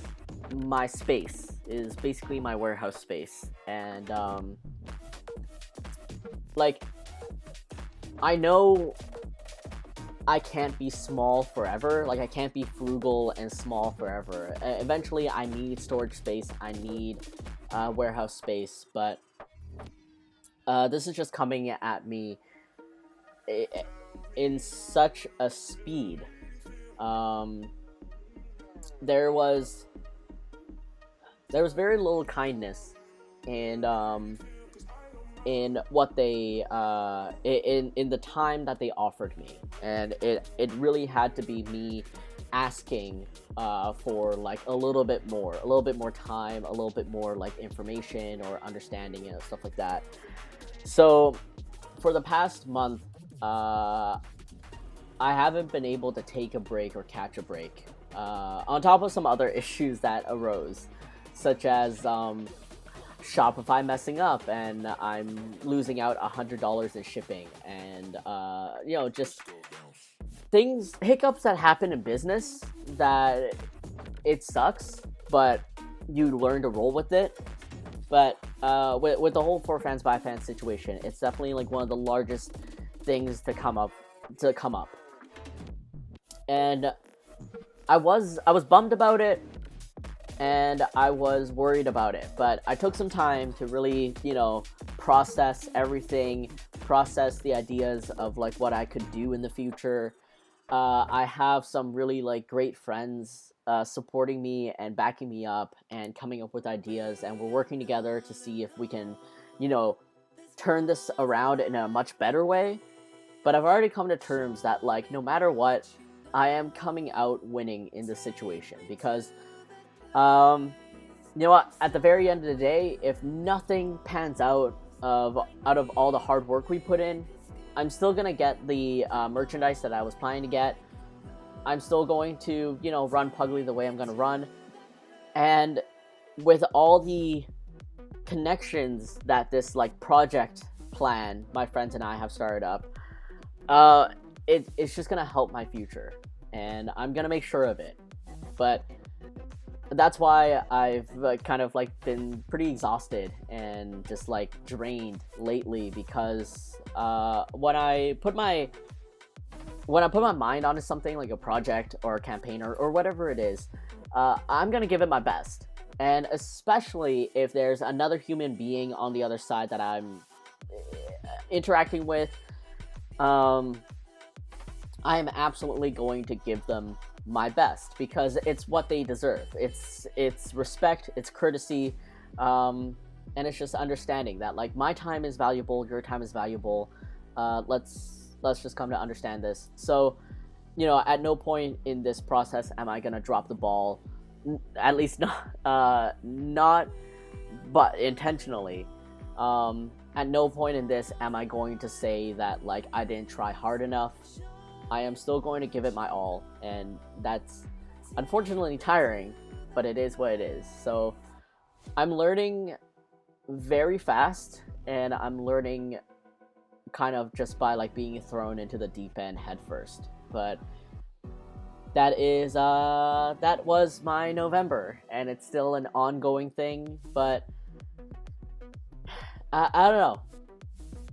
B: my space, is basically my warehouse space, and like I know I can't be small forever. Like I can't be frugal and small forever. Eventually, I need storage space. I need warehouse space, but this is just coming at me in such a speed. There was very little kindness in what they in the time that they offered me, and it really had to be me asking for like a little bit more time, a little bit more like information or understanding and stuff like that. So for the past month, I haven't been able to take a break or catch a break, on top of some other issues that arose, such as Shopify messing up and I'm losing out $100 in shipping, and just hiccups that happen in business that it sucks, but you learn to roll with it. But with the whole For Fans by Fans situation, it's definitely like one of the largest things to come up. And I was bummed about it, and I was worried about it, but I took some time to really, process everything, process the ideas of like what I could do in the future, I have some really like great friends supporting me and backing me up and coming up with ideas, and we're working together to see if we can, you know, turn this around in a much better way. But I've already come to terms that like no matter what, I am coming out winning in this situation because um you know what, at the very end of the day, if nothing pans out of all the hard work we put in, I'm still gonna get the merchandise that I was planning to get. I'm still going to, you know, run Puglie the way I'm gonna run. And with all the connections that this like project plan my friends and I have started up, it's just gonna help my future, and I'm gonna make sure of it. But that's why I've kind of like been pretty exhausted and just like drained lately because when I put my mind onto something like a project or a campaign or whatever it is, I'm gonna give it my best. And especially if there's another human being on the other side that I'm interacting with, I am absolutely going to give them my best because it's what they deserve. It's respect, it's courtesy, and it's just understanding that like my time is valuable, your time is valuable. Let's just come to understand this. So, you know, at no point in this process am I gonna drop the ball, at least not but intentionally. At no point in this am I going to say that like I didn't try hard enough. I am still going to give it my all, and that's unfortunately tiring, but it is what it is. So I'm learning very fast, and I'm learning kind of just by like being thrown into the deep end head first. But that was my November, and it's still an ongoing thing. But I don't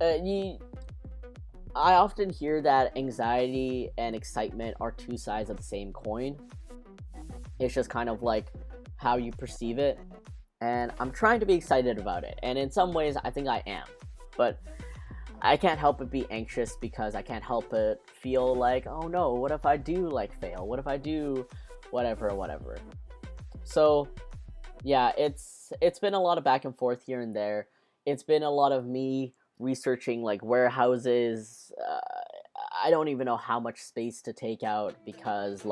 B: know. I often hear that anxiety and excitement are two sides of the same coin. It's just kind of like how you perceive it. And I'm trying to be excited about it. And in some ways, I think I am. But I can't help but be anxious because I can't help but feel like, oh no, what if I do like fail? What if I do whatever? So yeah, it's been a lot of back and forth here and there. It's been a lot of me researching like warehouses. I don't even know how much space to take out because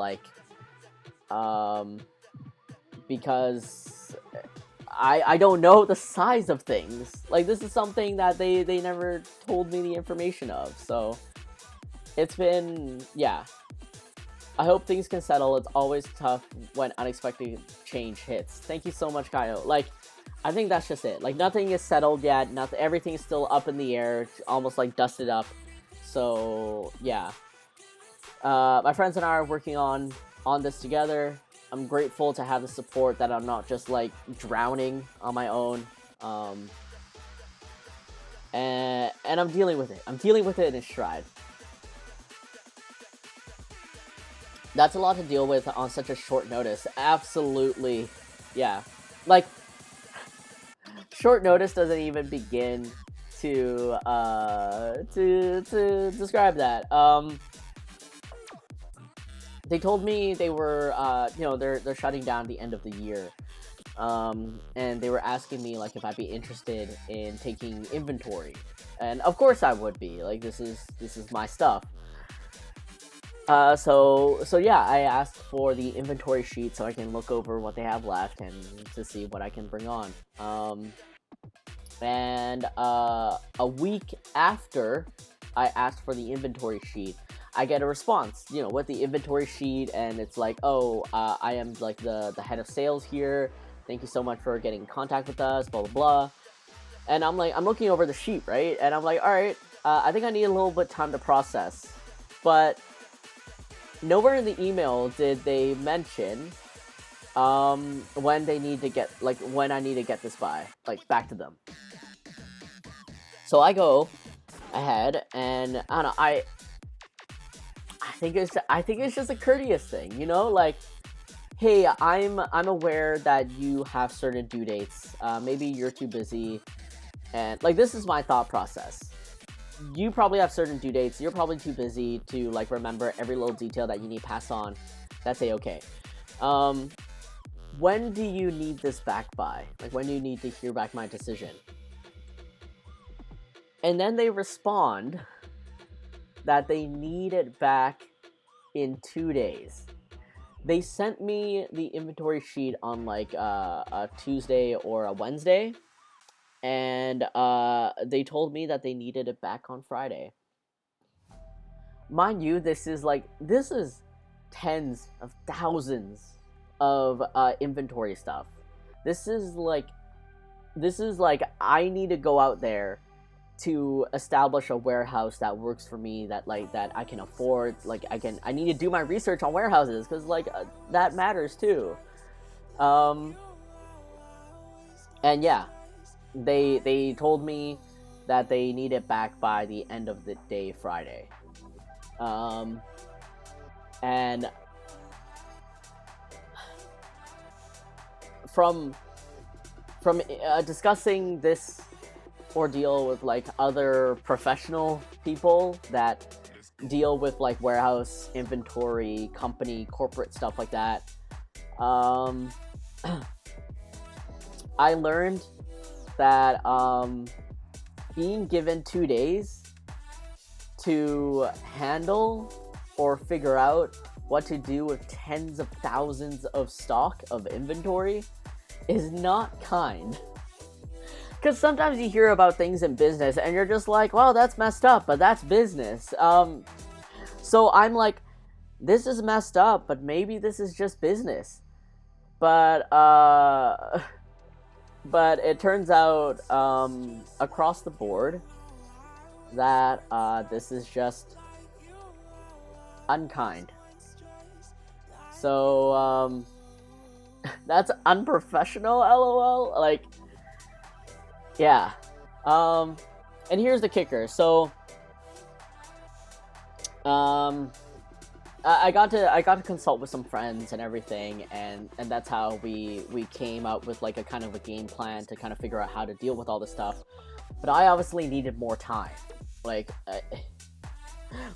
B: I don't know the size of things. Like this is something that they never told me the information of. So it's been, yeah. I hope things can settle. It's always tough when unexpected change hits. Thank you so much, Kaio. Like I think that's just it. Like nothing is settled yet. Nothing. Everything is still up in the air. It's almost like dusted up. So yeah, my friends and I are working on this together. I'm grateful to have the support that I'm not just like drowning on my own. And I'm dealing with it. I'm dealing with it in stride. That's a lot to deal with on such a short notice. Absolutely, yeah. Like. Short notice doesn't even begin to describe that. They told me they were they're shutting down the end of the year, and they were asking me like if I'd be interested in taking inventory, and of course I would be. Like this is my stuff. So yeah, I asked for the inventory sheet so I can look over what they have left and to see what I can bring on. And a week after I asked for the inventory sheet, I get a response, you know, with the inventory sheet, and it's like, oh, I am like the head of sales here. Thank you so much for getting in contact with us, blah, blah, blah. And I'm like, I'm looking over the sheet, right? And I'm like, all right, I think I need a little bit of time to process. But nowhere in the email did they mention when they need to get, like, when I need to get this by, like, back to them. So I go ahead, and I don't know, I think it's just a courteous thing, you know, like, hey, I'm aware that you have certain due dates. Maybe you're too busy, and like this is my thought process. you probably have certain due dates. You're probably too busy to like remember every little detail that you need to pass on. That's a-okay. When do you need this back by? Like, when do you need to hear back my decision? And then they respond that they need it back in 2 days. They sent me the inventory sheet on like a Tuesday or a Wednesday, and they told me that they needed it back on Friday. Mind you, this is tens of thousands of inventory stuff. This is like I need to go out there to establish a warehouse that works for me, that I can afford. Like, I need to do my research on warehouses, because that matters too. And yeah, they told me that they need it back by the end of the day Friday. And from discussing this ordeal with like other professional people that deal with like warehouse, inventory, company, corporate stuff like that, I learned that being given 2 days to handle or figure out what to do with tens of thousands of stock of inventory is not kind. Because sometimes you hear about things in business and you're just like, well, that's messed up, but that's business. So I'm like, this is messed up, but maybe this is just business. But it turns out across the board that this is just unkind. So that's unprofessional, lol. Like, yeah. And here's the kicker. So I got to consult with some friends and everything, and that's how we came out with like a kind of a game plan to kind of figure out how to deal with all this stuff. But I obviously needed more time. Like,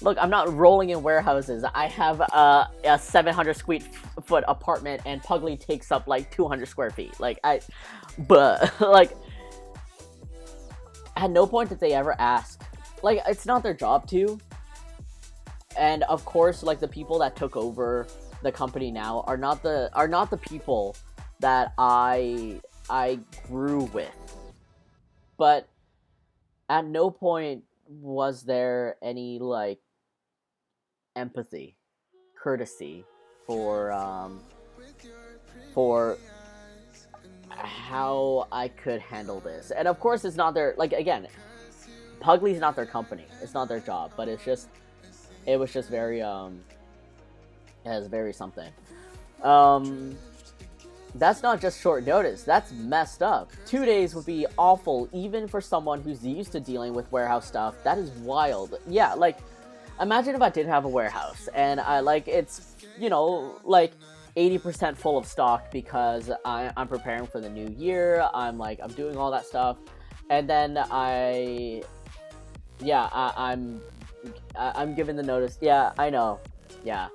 B: look, I'm not rolling in warehouses. I have a 700 square foot apartment, and Puglie takes up like 200 square feet. But like, at no point did they ever ask. Like, it's not their job to. And of course, like, the people that took over the company now are not the people that I grew with. But at no point was there any like empathy, courtesy for how I could handle this. And of course, it's not their, like, again, Puglie's not their company. It's not their job, but it was just very very something. That's not just short notice. That's messed up. 2 days would be awful, even for someone who's used to dealing with warehouse stuff. That is wild. Yeah, like, imagine if I did have a warehouse, and it's, like, 80% full of stock because I'm preparing for the new year. I'm doing all that stuff, and then I'm given the notice. Yeah, I know. Yeah.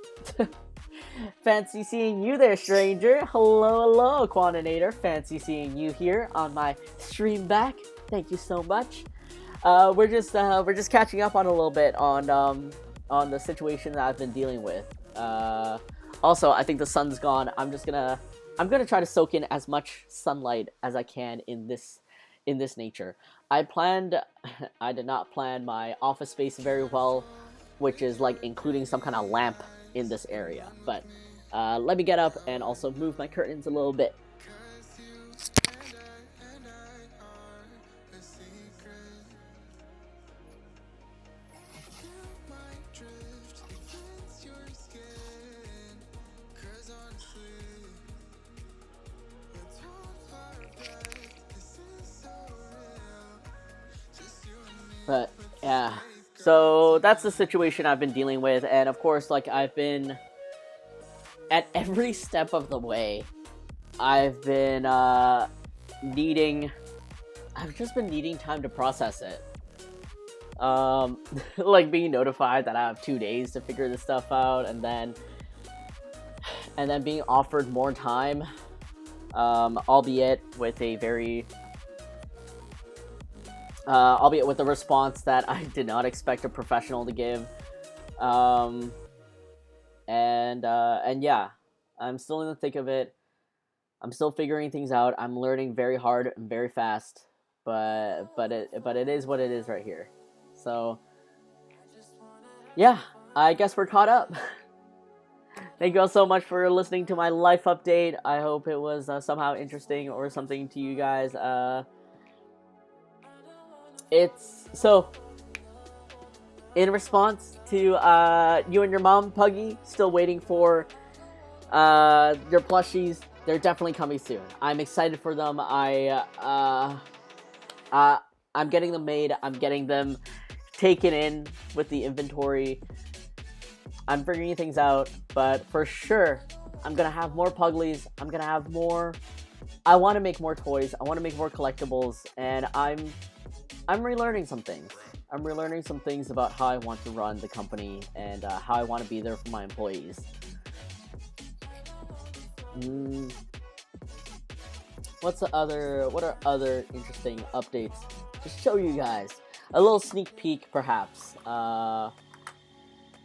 B: Fancy seeing you there, stranger. Hello, Quantinator. Fancy seeing you here on my stream back. Thank you so much. We're just catching up on a little bit on the situation that I've been dealing with. Also, I think the sun's gone. I'm gonna try to soak in as much sunlight as I can in this nature. I did not plan my office space very well, which is like including some kind of lamp in this area. But let me get up and also move my curtains a little bit. But yeah, so that's the situation I've been dealing with, and of course, like, I've been at every step of the way, I've just been needing time to process it. like being notified that I have 2 days to figure this stuff out, and then being offered more time, albeit with a response that I did not expect a professional to give. And yeah, I'm still in the thick of it. I'm still figuring things out. I'm learning very hard and very fast, but it is what it is right here. So yeah, I guess we're caught up. Thank you all so much for listening to my life update. I hope it was somehow interesting or something to you guys. It's so, in response to you and your mom, Puggie, still waiting for your plushies. They're definitely coming soon. I'm excited for them. I'm getting them made. I'm getting them taken in with the inventory. I'm figuring things out, but for sure, I'm gonna have more Puglies. I'm gonna have more. I want to make more toys. I want to make more collectibles, and I'm relearning some things. I'm relearning some things about how I want to run the company and how I want to be there for my employees. What are other interesting updates to show you guys? A little sneak peek, perhaps. A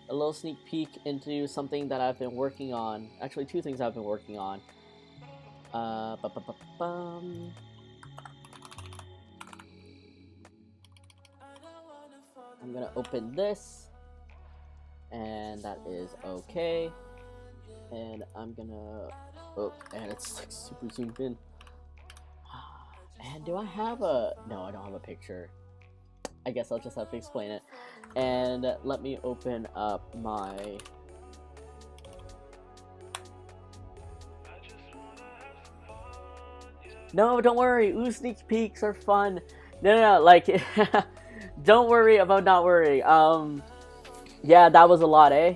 B: little sneak peek into something that I've been working on. Actually, two things I've been working on. I'm gonna open this, and that is okay. And I'm gonna, and it's like super zoomed in. And do I have a? No, I don't have a picture. I guess I'll just have to explain it. And let me open up my. No, don't worry. Ooh, sneak peeks are fun. No, like, don't worry about not worrying. Yeah, that was a lot, eh?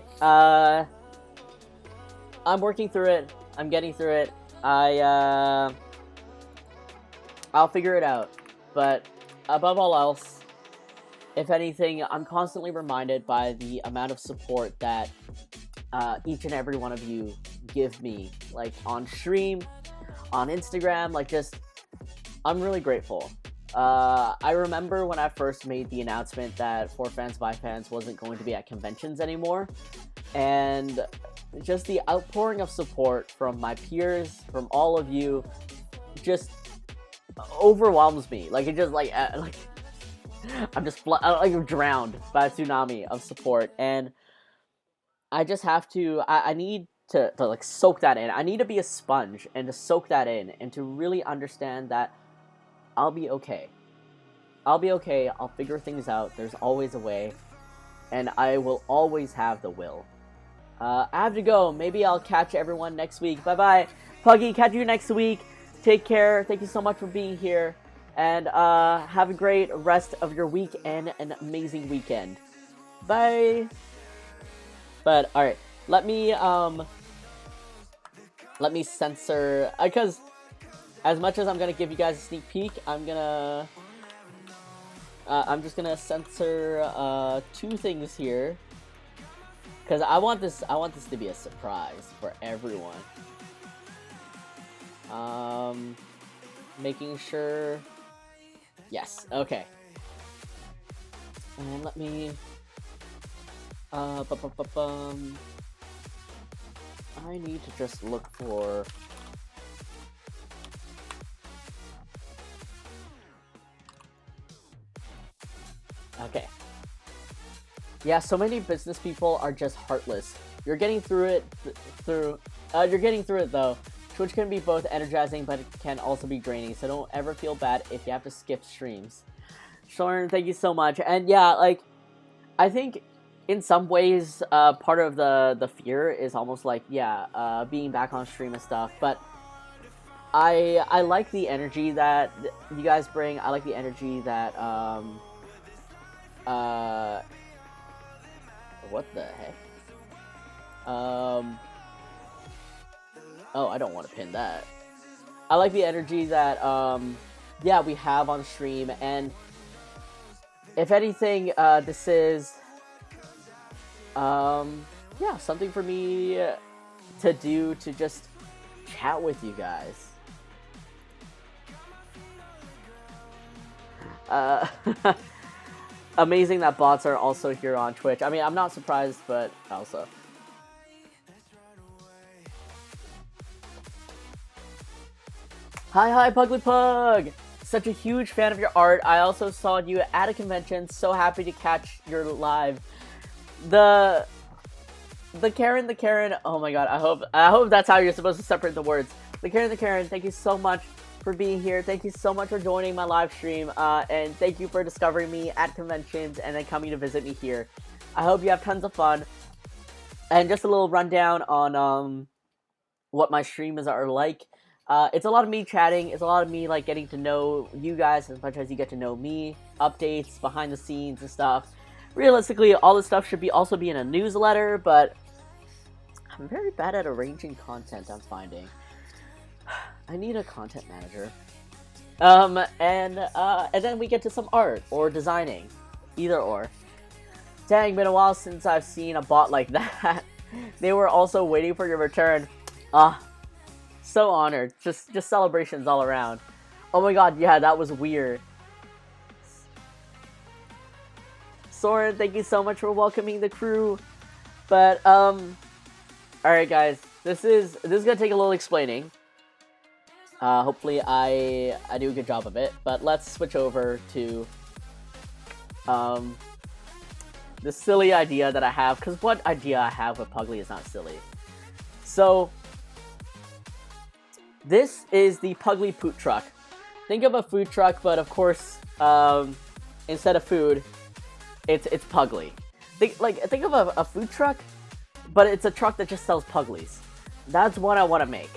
B: I'm working through it. I'm getting through it. I'll figure it out. But above all else, if anything, I'm constantly reminded by the amount of support that each and every one of you give me, like on stream, on Instagram, like just, I'm really grateful. I remember when I first made the announcement that For Fans by Fans wasn't going to be at conventions anymore, and just the outpouring of support from my peers, from all of you, just overwhelms me. Like, it just like I'm just like drowned by a tsunami of support, and I just have to. I need to like soak that in. I need to be a sponge and to soak that in and to really understand that I'll be okay. I'll be okay. I'll figure things out. There's always a way, and I will always have the will. I have to go. Maybe I'll catch everyone next week. Bye bye, Puggie. Catch you next week. Take care. Thank you so much for being here. And have a great rest of your week and an amazing weekend. Bye. But alright, let me censor, because as much as I'm gonna give you guys a sneak peek, I'm just gonna censor two things here, because I want this to be a surprise for everyone. Making sure. Yes, okay. And let me. I need to just look for. Okay. Yeah, so many business people are just heartless. You're getting through it. You're getting through it though. Twitch can be both energizing, but it can also be draining, so don't ever feel bad if you have to skip streams. Shorn, thank you so much. And yeah, like, I think in some ways, part of the fear is almost like, yeah, being back on stream and stuff, but I like the energy that you guys bring. I like the energy that, what the heck? Oh, I don't want to pin that. I like the energy that, yeah, we have on stream, and if anything, this is, yeah, something for me to do to just chat with you guys. Amazing that bots are also here on Twitch. I mean, I'm not surprised, but also. Hi, Pugly Pug! Such a huge fan of your art. I also saw you at a convention. So happy to catch your live. The Karen. Oh my god! I hope that's how you're supposed to separate the words. The Karen. Thank you so much for being here. Thank you so much for joining my live stream. And thank you for discovering me at conventions and then coming to visit me here. I hope you have tons of fun. And just a little rundown on what my streams are like. It's a lot of me chatting. It's a lot of me like getting to know you guys as much as you get to know me. Updates, behind the scenes and stuff. Realistically, all this stuff should also be in a newsletter, but I'm very bad at arranging content, I'm finding. I need a content manager. And then we get to some art or designing. Either or. Dang, been a while since I've seen a bot like that. They were also waiting for your return. So honored. Just celebrations all around. Oh my god, yeah, that was weird. Soren, thank you so much for welcoming the crew. But, alright guys, this is gonna take a little explaining. Hopefully I do a good job of it, but let's switch over to, the silly idea that I have, because what idea I have with Puglie is not silly. So, this is the Puglie Poot Truck. Think of a food truck, but of course, instead of food, it's Puglie. Think of a food truck, but it's a truck that just sells Puglies. That's what I want to make.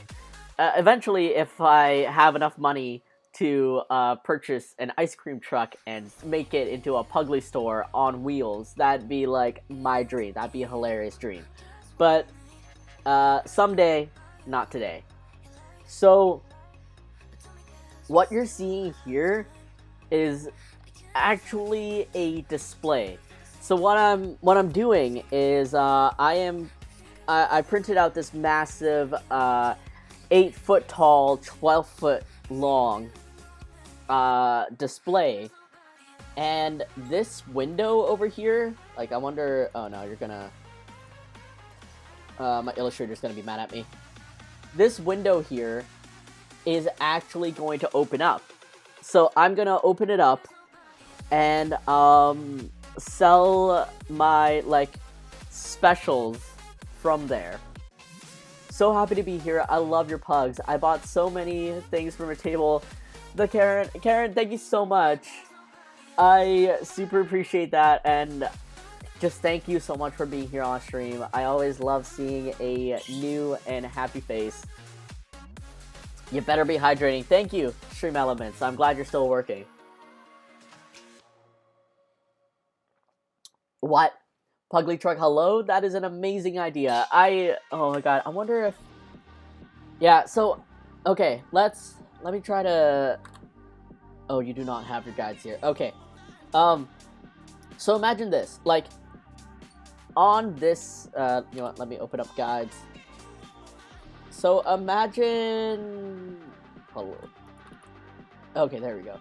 B: Eventually, if I have enough money to purchase an ice cream truck and make it into a Puglie store on wheels, that'd be like my dream. That'd be a hilarious dream. But someday, not today. So, what you're seeing here is actually a display. So what I'm doing is I printed out this massive 8-foot tall, 12-foot long display, and this window over here, like I wonder, oh no, you're gonna, my illustrator's gonna be mad at me. This window here is actually going to open up. So I'm gonna open it up and sell my like specials from there. So happy to be here. I love your pugs. I bought so many things from your table. The Karen, thank you so much. I super appreciate that, and just thank you so much for being here on stream. I always love seeing a new and happy face. You better be hydrating. Thank you, Stream Elements. I'm glad you're still working. What? Puglie Truck, hello? That is an amazing idea. Oh my god, I wonder if... Yeah, so, okay, let me try to... Oh, you do not have your guides here. Okay, so imagine this, like, on this, you know what, let me open up guides. So imagine... Hello. Okay, there we go.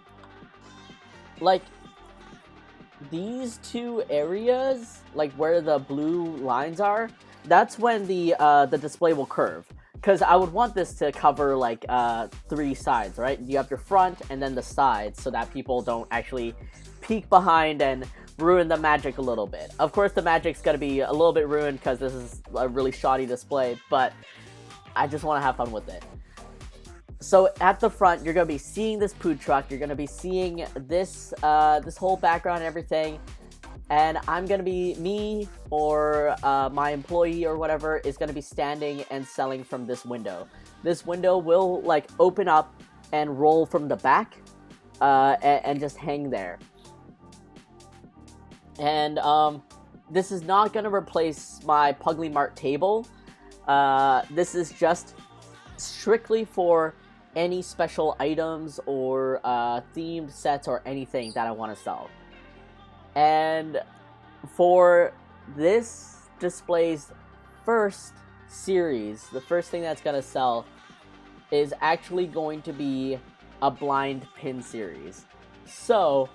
B: Like, these two areas, like where the blue lines are, that's when the display will curve. Because I would want this to cover like 3 sides, right? You have your front and then the sides, so that people don't actually peek behind and ruin the magic a little bit. Of course, the magic's gonna be a little bit ruined because this is a really shoddy display, but I just want to have fun with it. So at the front, you're gonna be seeing this food truck. You're gonna be seeing this this whole background and everything. And I'm gonna be, me or my employee or whatever is gonna be standing and selling from this window. This window will like open up and roll from the back and just hang there. And this is not gonna replace my Puglie Mart table. This is just strictly for any special items or themed sets or anything that I want to sell. And for this display's first series, the first thing that's gonna sell is actually going to be a blind pin series. So,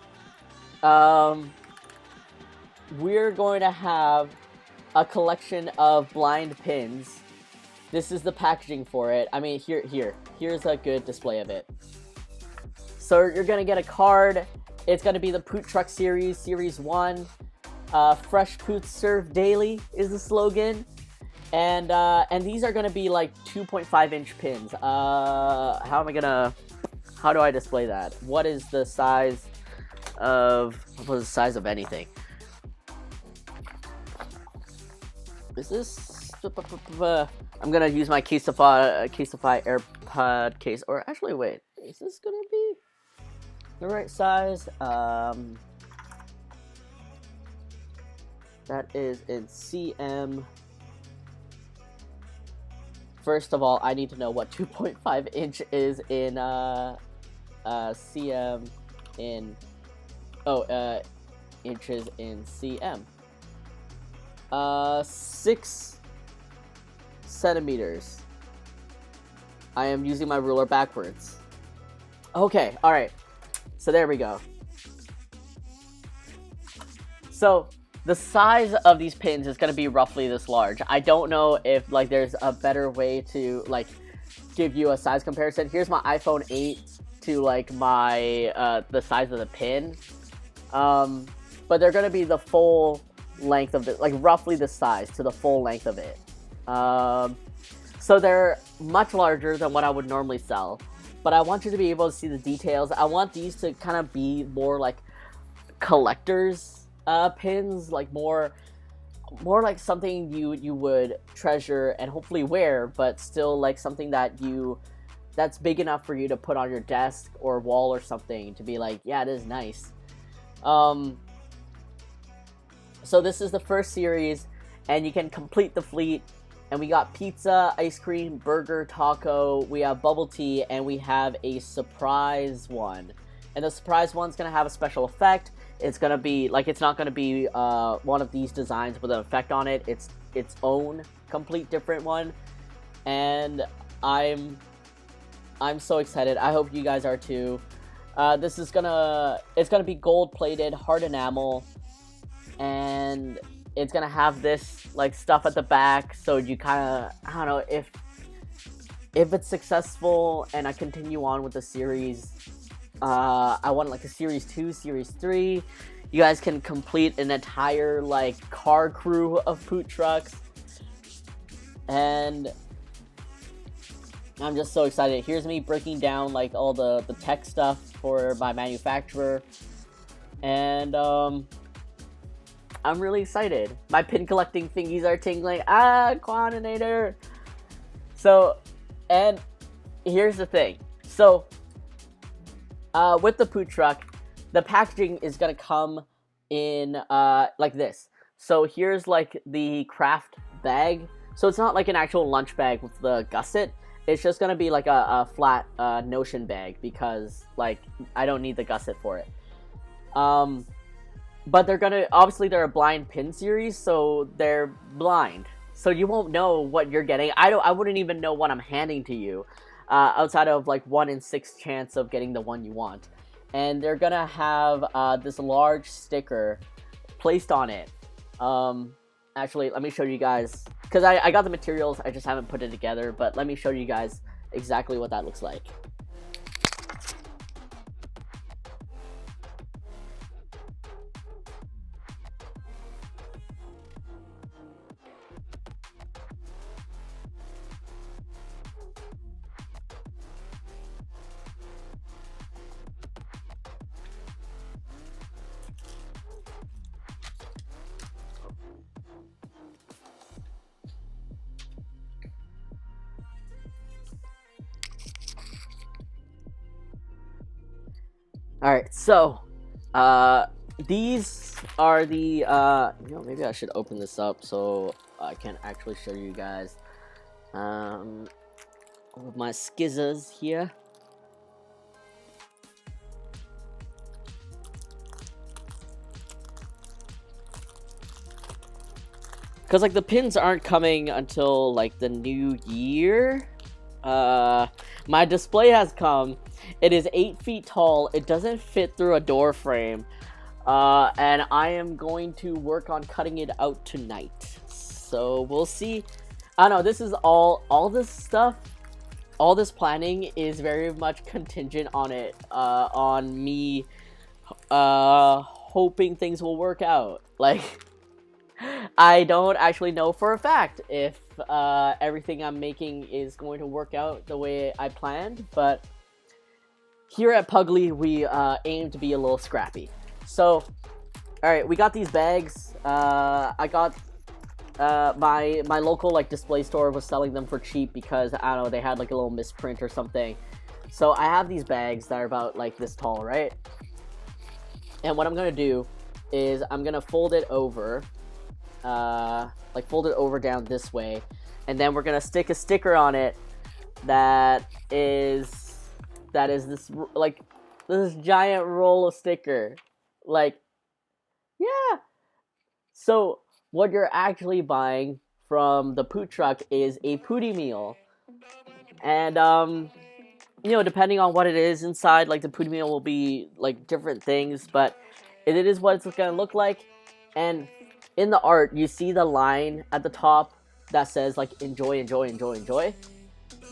B: we're going to have a collection of blind pins. This is the packaging for it. I mean, here's a good display of it. So you're gonna get a card. It's gonna be the Poot Truck series, Series 1. Fresh Poots served daily is the slogan. And these are gonna be like 2.5-inch pins. How do I display that? What is the size of anything? Is this? I'm gonna use my Casetify AirPod case, or actually, wait, is this gonna be the right size? That is in CM. First of all, I need to know what 2.5 inch is in CM in inches in CM. 6 centimeters. I am using my ruler backwards. Okay, alright. So there we go. So the size of these pins is going to be roughly this large. I don't know if like there's a better way to like give you a size comparison. Here's my iPhone 8 to like my the size of the pin. But they're going to be the full length of it, like roughly the size to the full length of it. So they're much larger than what I would normally sell, but I want you to be able to see the details. I want these to kind of be more like collectors pins, like more like something you would treasure and hopefully wear, but still like something that's big enough for you to put on your desk or wall or something to be like, yeah, it is nice. So this is the first series, and you can complete the fleet. And we got pizza, ice cream, burger, taco, we have bubble tea, and we have a surprise one. And the surprise one's gonna have a special effect. It's gonna be, like, it's not gonna be one of these designs with an effect on it. It's its own complete different one. And I'm so excited. I hope you guys are too. It's gonna be gold plated, hard enamel, and it's gonna have this like stuff at the back, so you kind of, I don't know, if it's successful and I continue on with the series, I want like a series 2, series 3. You guys can complete an entire like car crew of Poot Trucks, and I'm just so excited. Here's me breaking down like all the tech stuff for my manufacturer, and I'm really excited. My pin collecting thingies are tingling. Quantinator! So, and here's the thing. So, with the Poot Truck, the packaging is gonna come in like this. So here's like the craft bag. So it's not like an actual lunch bag with the gusset. It's just gonna be like a flat Notion bag, because like I don't need the gusset for it. But obviously they're a blind pin series, so they're blind. So you won't know what you're getting. I wouldn't even know what I'm handing to you, outside of like 1 in 6 chance of getting the one you want. And they're gonna have this large sticker placed on it. Actually, let me show you guys, because I got the materials, I just haven't put it together, but let me show you guys exactly what that looks like. Alright, so, these are the, maybe I should open this up so I can actually show you guys, all of my skizzers here. because like the pins aren't coming until like the new year. My display has come. It is 8 feet tall. It doesn't fit through a door frame. And I am going to work on cutting it out tonight. So we'll see. I don't know, this is all this stuff, all this planning is very much contingent on it, on me, hoping things will work out. Like, I don't actually know for a fact if, everything I'm making is going to work out the way I planned, but here at Puglie, we, aim to be a little scrappy. So, alright, we got these bags. I got my local like display store was selling them for cheap because I don't know, they had like a little misprint or something. So I have these bags that are about like this tall, right? And what I'm gonna do is I'm gonna fold it over, like fold it over down this way, and then we're gonna stick a sticker on it that is this like this giant roll of sticker. Like, yeah. So what you're actually buying from the Poot Truck is a Puglie meal. And, you know, depending on what it is inside, like, the Puglie meal will be, like, different things, but it is what it's gonna look like. And in the art, you see the line at the top that says, like, enjoy, enjoy, enjoy, enjoy.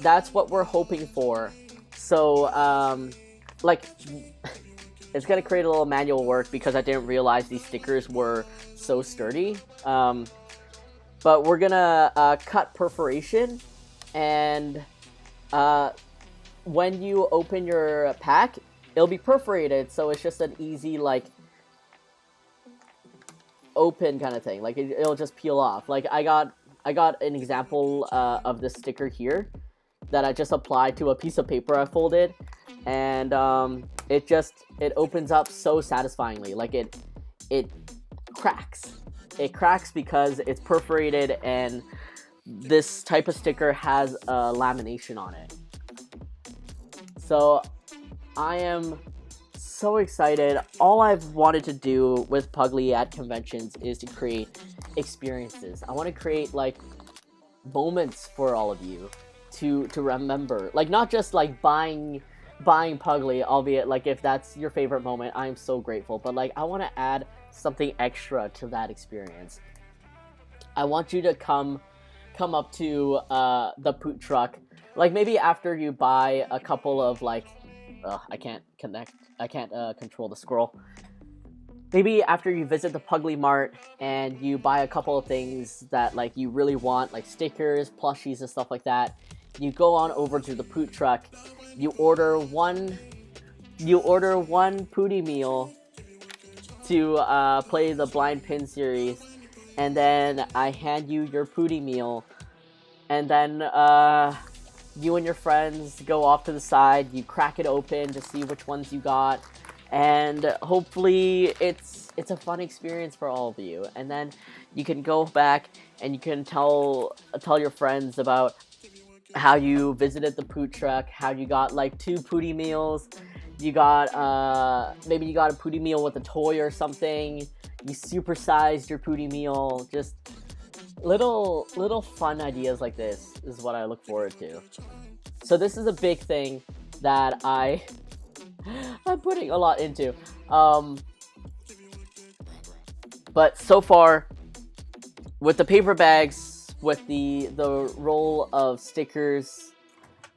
B: That's what we're hoping for. So, like, it's gonna create a little manual work because I didn't realize these stickers were so sturdy. But we're gonna cut perforation, and when you open your pack, it'll be perforated, so it's just an easy like open kind of thing. Like it'll just peel off. Like I got an example of this sticker here that I just applied to a piece of paper I folded, and it opens up so satisfyingly. Like it cracks. It cracks because it's perforated, and this type of sticker has lamination on it. So I am so excited. All I've wanted to do with Puglie at conventions is to create experiences. I want to create like moments for all of you to remember. Like not just like buying Puglie, albeit like if that's your favorite moment, I'm so grateful. But like I want to add something extra to that experience. I want you to come up to the Poot Truck, like maybe after you buy a couple of like I can't control the squirrel. Maybe after you visit the Puglie Mart and you buy a couple of things that like you really want, like stickers, plushies, and stuff like that, you go on over to the Poot Truck, you order one Puglie meal to play the blind pin series, and then I hand you your Puglie meal, and then you and your friends go off to the side, you crack it open to see which ones you got, and hopefully it's a fun experience for all of you. And then you can go back and you can tell your friends about how you visited the Poot Truck, how you got like 2 Puglie meals, you got maybe you got a Puglie meal with a toy or something, you supersized your Puglie meal. Just little fun ideas like this is what I look forward to. So this is a big thing that I'm putting a lot into. But so far, with the paper bags, with the roll of stickers,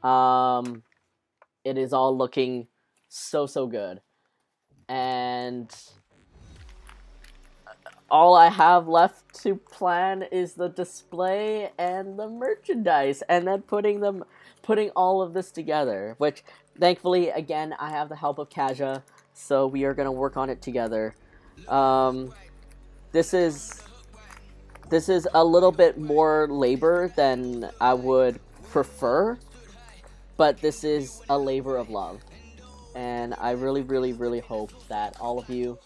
B: it is all looking so good. And all I have left to plan is the display and the merchandise, and then putting all of this together, which thankfully again I have the help of Kaja, so we are going to work on it together. This is a little bit more labor than I would prefer, but this is a labor of love, and I really hope that all of you,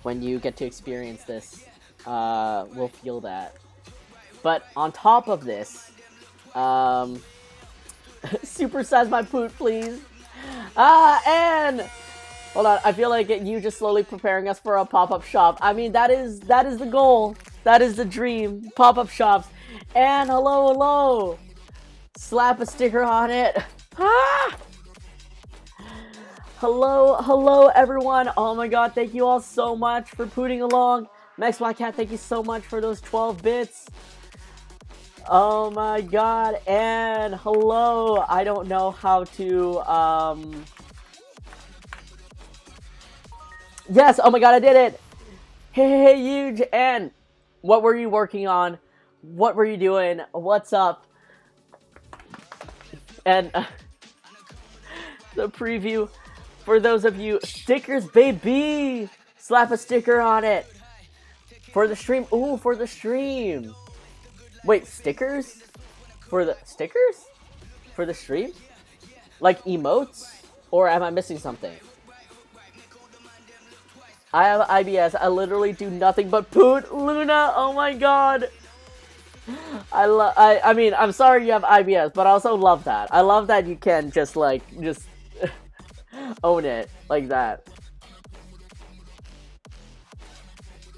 B: when you get to experience this, will feel that. But on top of this, supersize my Poot, please. And hold on, I feel like you just slowly preparing us for a pop-up shop. I mean, that is the goal. That is the dream. Pop-up shops. And hello. Slap a sticker on it. Ah! Hello, everyone. Oh my god, thank you all so much for putting along. Max Black Cat, thank you so much for those 12 bits. Oh my god, and hello. I don't know how to, Yes, oh my god, I did it. Hey, huge. And what were you working on? What were you doing? What's up? And the preview for those of you, stickers, baby. Slap a sticker on it for the stream. Ooh, for the stream. Wait, stickers? For the stickers? For the stream? Like emotes? Or am I missing something? I have IBS. I literally do nothing but poot. Luna, oh my god. I mean, I'm sorry you have IBS, but I also love that. I love that you can just own it like that.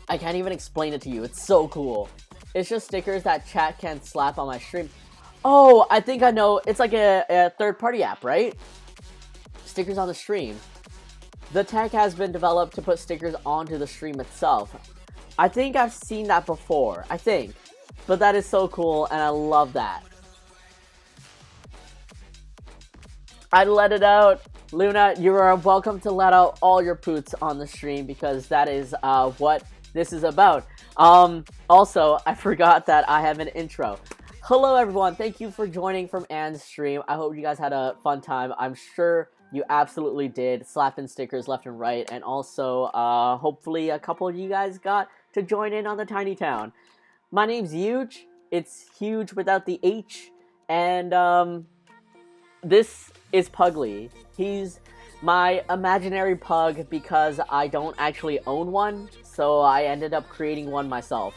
B: I can't even explain it to you. It's so cool. It's just stickers that chat can slap on my stream. Oh, I think I know. It's like a third-party app, right? Stickers on the stream. The tech has been developed to put stickers onto the stream itself. I think I've seen that before. I think. But that is so cool, and I love that. I let it out. Luna, you are welcome to let out all your poots on the stream, because that is what this is about. Also, I forgot that I have an intro. Hello, everyone. Thank you for joining from Anne's stream. I hope you guys had a fun time. I'm sure you absolutely did. Slapping stickers left and right. And also, hopefully a couple of you guys got to join in on the Tiny Town. My name's Huge. It's Huge without the H. And, this is Puglie. He's my imaginary pug because I don't actually own one. So I ended up creating one myself.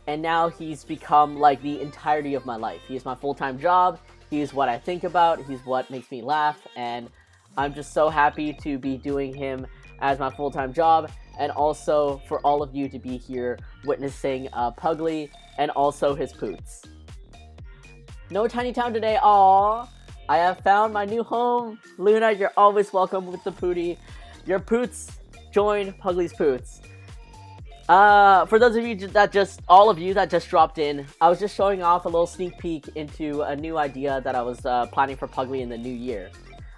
B: And now he's become like the entirety of my life. He's my full-time job. He's what I think about. He's what makes me laugh. And I'm just so happy to be doing him as my full-time job. And also for all of you to be here witnessing Puglie and also his poots. No Tiny Town today. Aww. I have found my new home. Luna, you're always welcome with the pootie. Your poots join Puglie's poots. For those of you all of you that just dropped in, I was just showing off a little sneak peek into a new idea that I was planning for Puglie in the new year.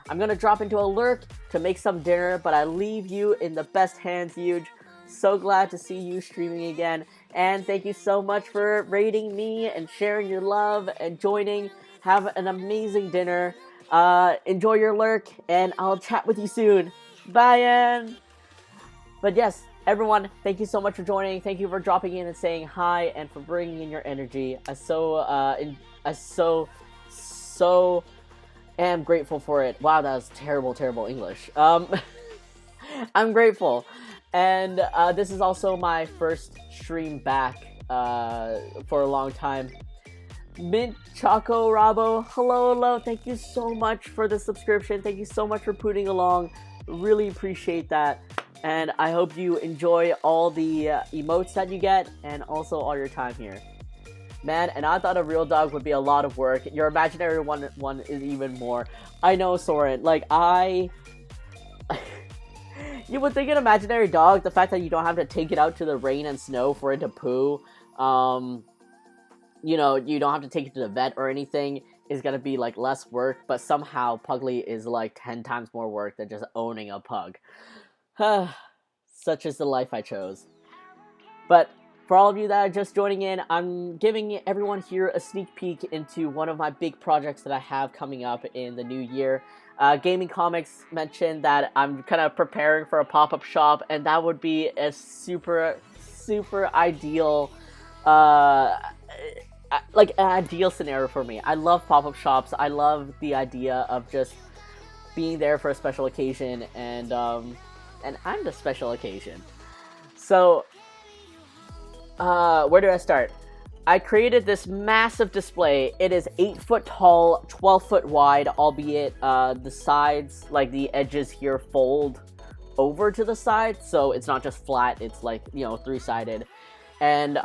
B: I'm gonna drop into a lurk to make some dinner, but I leave you in the best hands, Huge. So glad to see you streaming again, and thank you so much for rating me and sharing your love and joining. Have an amazing dinner. Enjoy your lurk, and I'll chat with you soon. Bye, Ann. But yes, everyone, thank you so much for joining. Thank you for dropping in and saying hi, and for bringing in your energy. I so am grateful for it. Wow, that was terrible English. I'm grateful, and this is also my first stream back for a long time. Mint Choco Rabo, hello, thank you so much for the subscription. Thank you so much for putting along. Really appreciate that. And I hope you enjoy all the emotes that you get, and also all your time here. Man, and I thought a real dog would be a lot of work. Your imaginary one is even more. I know, Soren. Like, you would think an imaginary dog, the fact that you don't have to take it out to the rain and snow for it to poo, you know, you don't have to take it to the vet or anything, is gonna be, like, less work, but somehow Puglie is, like, 10 times more work than just owning a pug. Such is the life I chose. But for all of you that are just joining in, I'm giving everyone here a sneak peek into one of my big projects that I have coming up in the new year. Gaming Comics mentioned that I'm kind of preparing for a pop-up shop, and that would be a super ideal, like an ideal scenario for me. I love pop-up shops. I love the idea of just being there for a special occasion, and I'm the special occasion. So, where do I start? I created this massive display. It is 8 foot tall, 12 foot wide, albeit the sides, like the edges here, fold over to the side, so it's not just flat, it's like, you know, 3-sided. And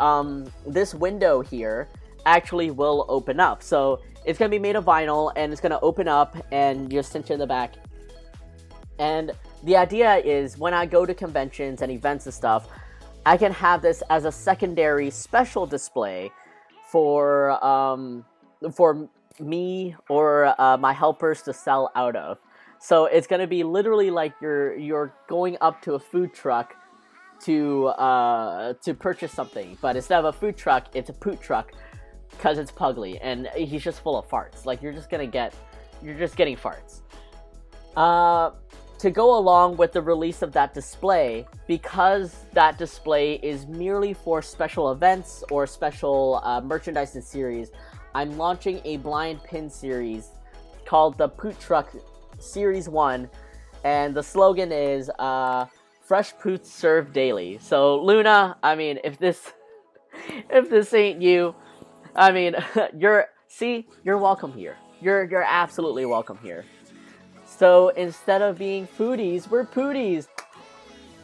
B: this window here actually will open up. So it's going to be made of vinyl, and it's going to open up, and you cinch it in the back. And the idea is when I go to conventions and events and stuff, I can have this as a secondary special display for me or my helpers to sell out of. So it's gonna be literally like you're going up to a food truck to purchase something, but instead of a food truck, it's a poot truck because it's Puglie, and he's just full of farts. Like you're just getting farts. To go along with the release of that display, because that display is merely for special events or special merchandise and series, I'm launching a blind pin series called the Poot Truck Series 1, and the slogan is Fresh Poots Served Daily. So Luna, I mean, if this ain't you, I mean, you're welcome here. You're absolutely welcome here. So instead of being foodies, we're pooties.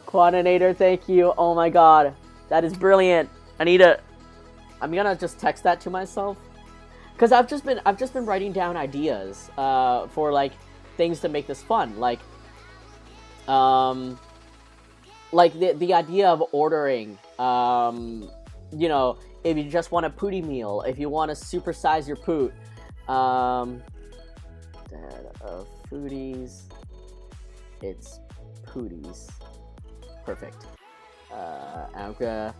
B: Quantinator, thank you. Oh my god, that is brilliant. I'm gonna just text that to myself, because I've just been writing down ideas for like things to make this fun, like the idea of ordering, you know, if you just want a pootie meal, if you want to supersize your poot, foodies, it's pooties. Perfect. I'm gonna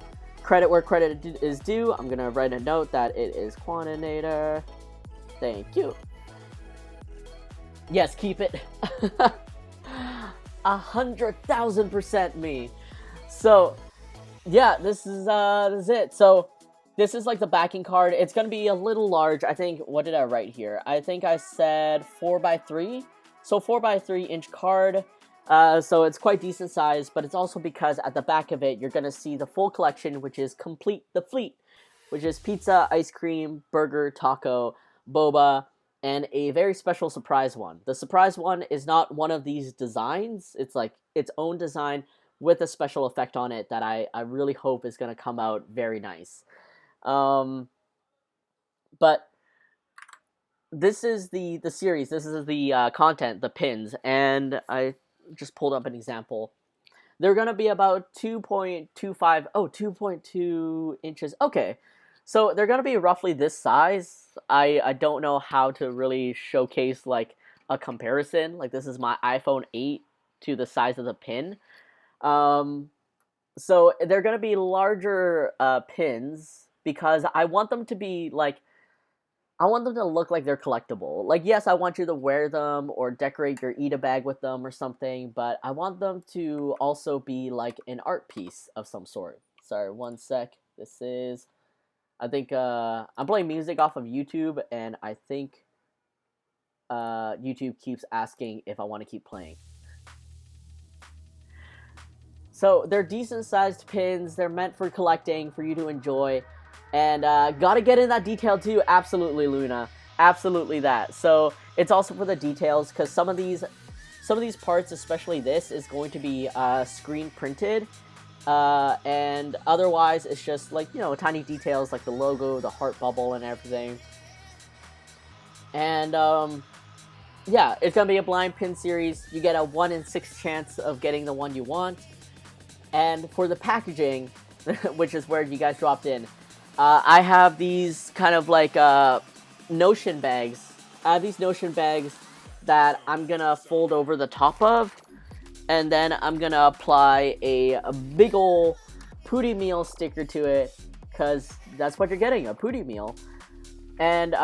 B: credit where credit is due. I'm gonna write a note that it is Quantinator. Thank you. Yes, keep it. 100,000% me. So yeah, this is it. So this is like the backing card. It's gonna be a little large. I think, what did I write here? I think I said 4x3. So 4x3 inch card. So it's quite decent size, but it's also because at the back of it, you're gonna see the full collection, which is Complete the Fleet, which is pizza, ice cream, burger, taco, boba, and a very special surprise one. The surprise one is not one of these designs. It's like its own design with a special effect on it that I really hope is gonna come out very nice. But this is the series. This is the content, the pins, and I just pulled up an example. They're gonna be about 2.2 inches. Okay, so they're gonna be roughly this size. I don't know how to really showcase like a comparison. Like, this is my iPhone 8 to the size of the pin. So they're gonna be larger pins because I want them to be like, I want them to look like they're collectible. Like, yes, I want you to wear them or decorate your eat-a-bag with them or something, but I want them to also be like an art piece of some sort. Sorry, one sec. This is, I think, I'm playing music off of YouTube, and I think YouTube keeps asking if I want to keep playing. So they're decent-sized pins. They're meant for collecting, for you to enjoy. And gotta get in that detail too. Absolutely, Luna. Absolutely that. So it's also for the details, because some of these parts, especially this, is going to be screen printed, and otherwise it's just like, you know, tiny details like the logo, the heart bubble, and everything. And yeah, it's gonna be a blind pin series. You get a 1 in 6 chance of getting the one you want. And for the packaging, which is where you guys dropped in, I have these kind of like Notion bags. I have these Notion bags that I'm gonna fold over the top of, and then I'm gonna apply a big ol' Pootie Meal sticker to it, because that's what you're getting, a Pootie Meal. And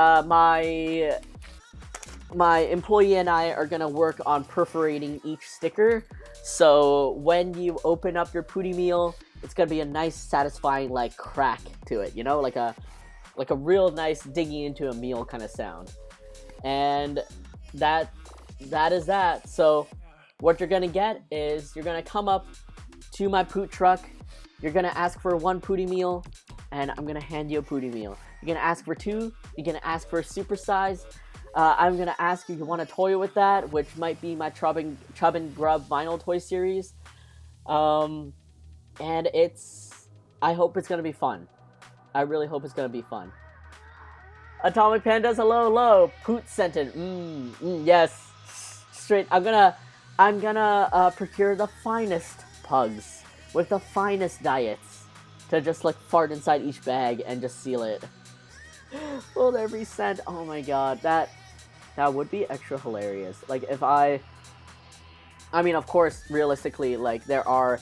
B: my employee and I are gonna work on perforating each sticker, so when you open up your Pootie Meal, it's gonna be a nice, satisfying like crack to it, you know, like a real nice digging into a meal kind of sound. And that is that. So what you're gonna get is, you're gonna come up to my poot truck, you're gonna ask for 1 Pootie Meal, and I'm gonna hand you a Pootie Meal. You're gonna ask for 2, you're gonna ask for a super size. I'm gonna ask if you want a toy with that, which might be my Chub and Grub vinyl toy series. And it's, I hope it's gonna be fun. I really hope it's gonna be fun. Atomic Pandas, hello, hello. Poot scented. Yes. Straight. I'm gonna procure the finest pugs with the finest diets to just like fart inside each bag and just seal it. Will every scent? Oh my god, that would be extra hilarious. Like if I mean, of course, realistically, like there are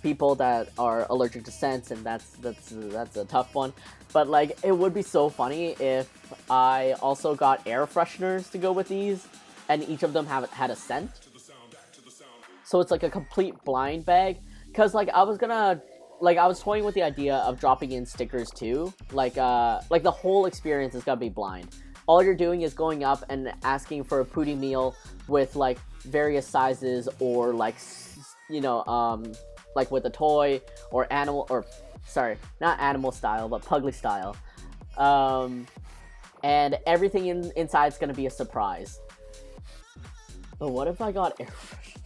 B: people that are allergic to scents, and that's a tough one. But like, it would be so funny if I also got air fresheners to go with these, and each of them had a scent. So it's like a complete blind bag. Cause like I was toying with the idea of dropping in stickers too. Like the whole experience is gonna be blind. All you're doing is going up and asking for a Puglie meal with like various sizes, or like, you know, like with a toy or animal, or sorry, not animal style, but Puglie style. And everything inside is gonna be a surprise. But what if I got air fresheners?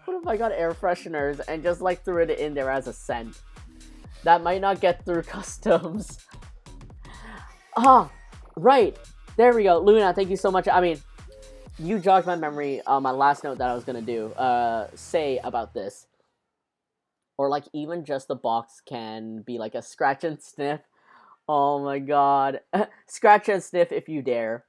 B: What if I got air fresheners and just like threw it in there as a scent? That might not get through customs. Ah, right. There we go. Luna, thank you so much. I mean, you jogged my memory on my last note that I was gonna say about this. Or like even just the box can be like a scratch and sniff. Oh my god. Scratch and sniff if you dare.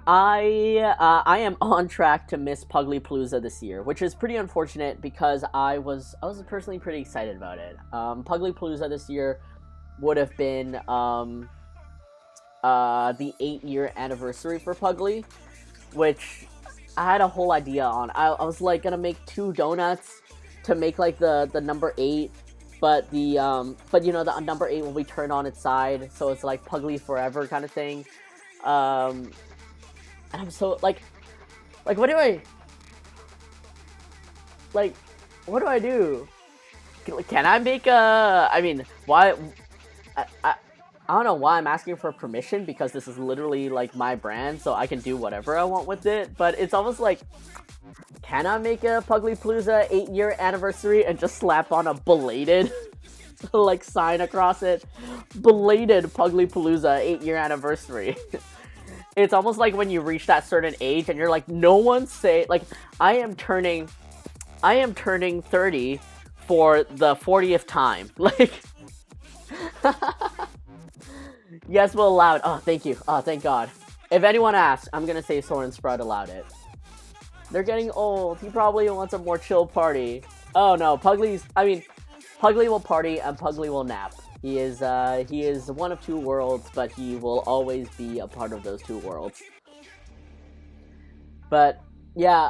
B: I am on track to miss Pugliepalooza this year, which is pretty unfortunate because I was personally pretty excited about it. Pugliepalooza this year would have been the 8-year anniversary for Puglie, which I had a whole idea on. I was like gonna make 2 donuts to make like the number 8, but the you know, the number 8 will be turned on its side, so it's like Puglie forever kind of thing. And I'm so like what do I do? Can I make a? I mean, why? I don't know why I'm asking for permission, because this is literally like my brand, so I can do whatever I want with it. But it's almost like, can I make a Pugliepalooza 8-year anniversary and just slap on a belated like sign across it? Belated Pugliepalooza 8-year anniversary. It's almost like when you reach that certain age and you're like, no one say, like, I am turning 30 for the 40th time. Like, yes, we'll allow it. Oh, thank you. Oh, thank God. If anyone asks, I'm gonna say Soren Sprout allowed it. They're getting old. He probably wants a more chill party. Oh no, Puglie will party and Puglie will nap. He is one of 2 worlds, but he will always be a part of those 2 worlds. But yeah,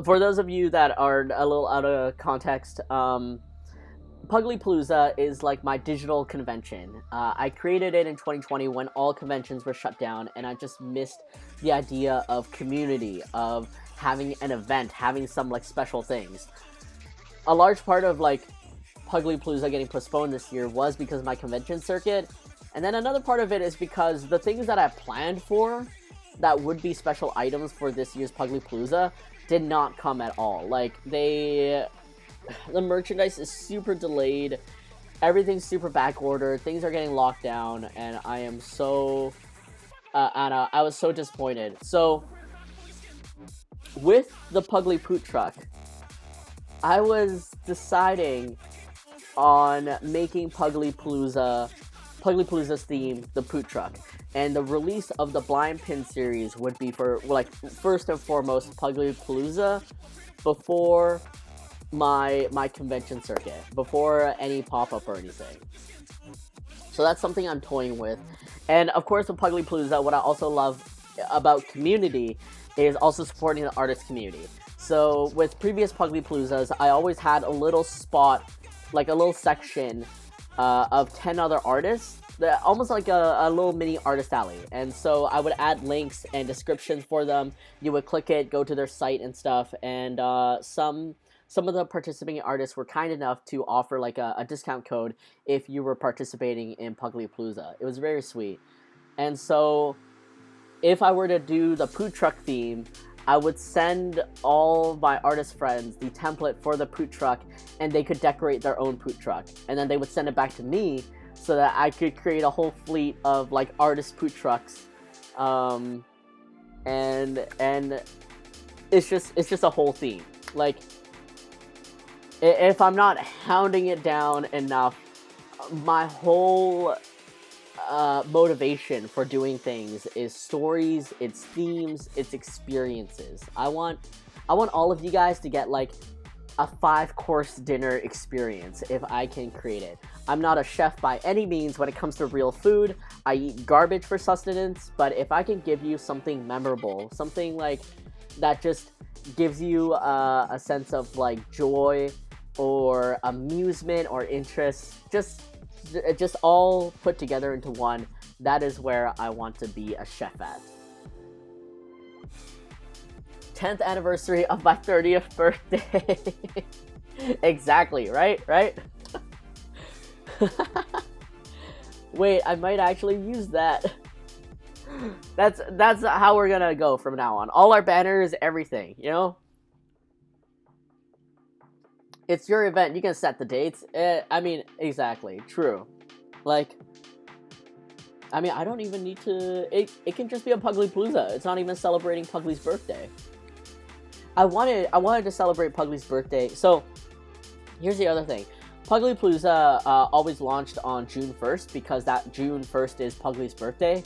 B: for those of you that are a little out of context, Pugliepalooza is like my digital convention. I created it in 2020 when all conventions were shut down, and I just missed the idea of community, of having an event, having some like special things. A large part of like Pugliepalooza getting postponed this year was because of my convention circuit, and then another part of it is because the things that I planned for that would be special items for this year's Pugliepalooza did not come at all. Like, the merchandise is super delayed, everything's super back ordered, things are getting locked down, and I am so I was so disappointed. So with the Puglie Poot Truck, I was deciding on making Pugliepalooza's theme the Poot Truck, and the release of the Blind Pin series would be for, like, first and foremost Pugliepalooza before my convention circuit, before any pop-up or anything. So that's something I'm toying with. And of course with Pugliepalooza, what I also love about community is also supporting the artist community. So with previous Pugliepaloozas, I always had a little spot, like a little section of 10 other artists, almost like a little mini artist alley. And so I would add links and descriptions for them. You would click it, go to their site and stuff, and some of the participating artists were kind enough to offer like a discount code if you were participating in Pugliepalooza. It was very sweet. And so if I were to do the Poot Truck theme, I would send all my artist friends the template for the poot truck, and they could decorate their own poot truck, and then they would send it back to me so that I could create a whole fleet of like artist poot trucks, and it's just a whole theme. Like, if I'm not hounding it down enough, my whole motivation for doing things is stories, it's themes, it's experiences. I want all of you guys to get like a 5-course dinner experience if I can create it. I'm not a chef by any means when it comes to real food. I eat garbage for sustenance, but if I can give you something memorable, something like that just gives you a sense of like joy or amusement or interest, just all put together into one, that is where I want to be a chef at. 10th anniversary of my 30th birthday. Exactly, right? Wait, I might actually use that. That's how we're gonna go from now on. All our banners, everything, you know? It's your event, you can set the dates. I mean, exactly, true. Like, I mean, I don't even need to... It can just be a Pugliepalooza. It's not even celebrating Puglie's birthday. I wanted to celebrate Puglie's birthday. So, here's the other thing. Pugliepalooza always launched on June 1st because that June 1st is Puglie's birthday.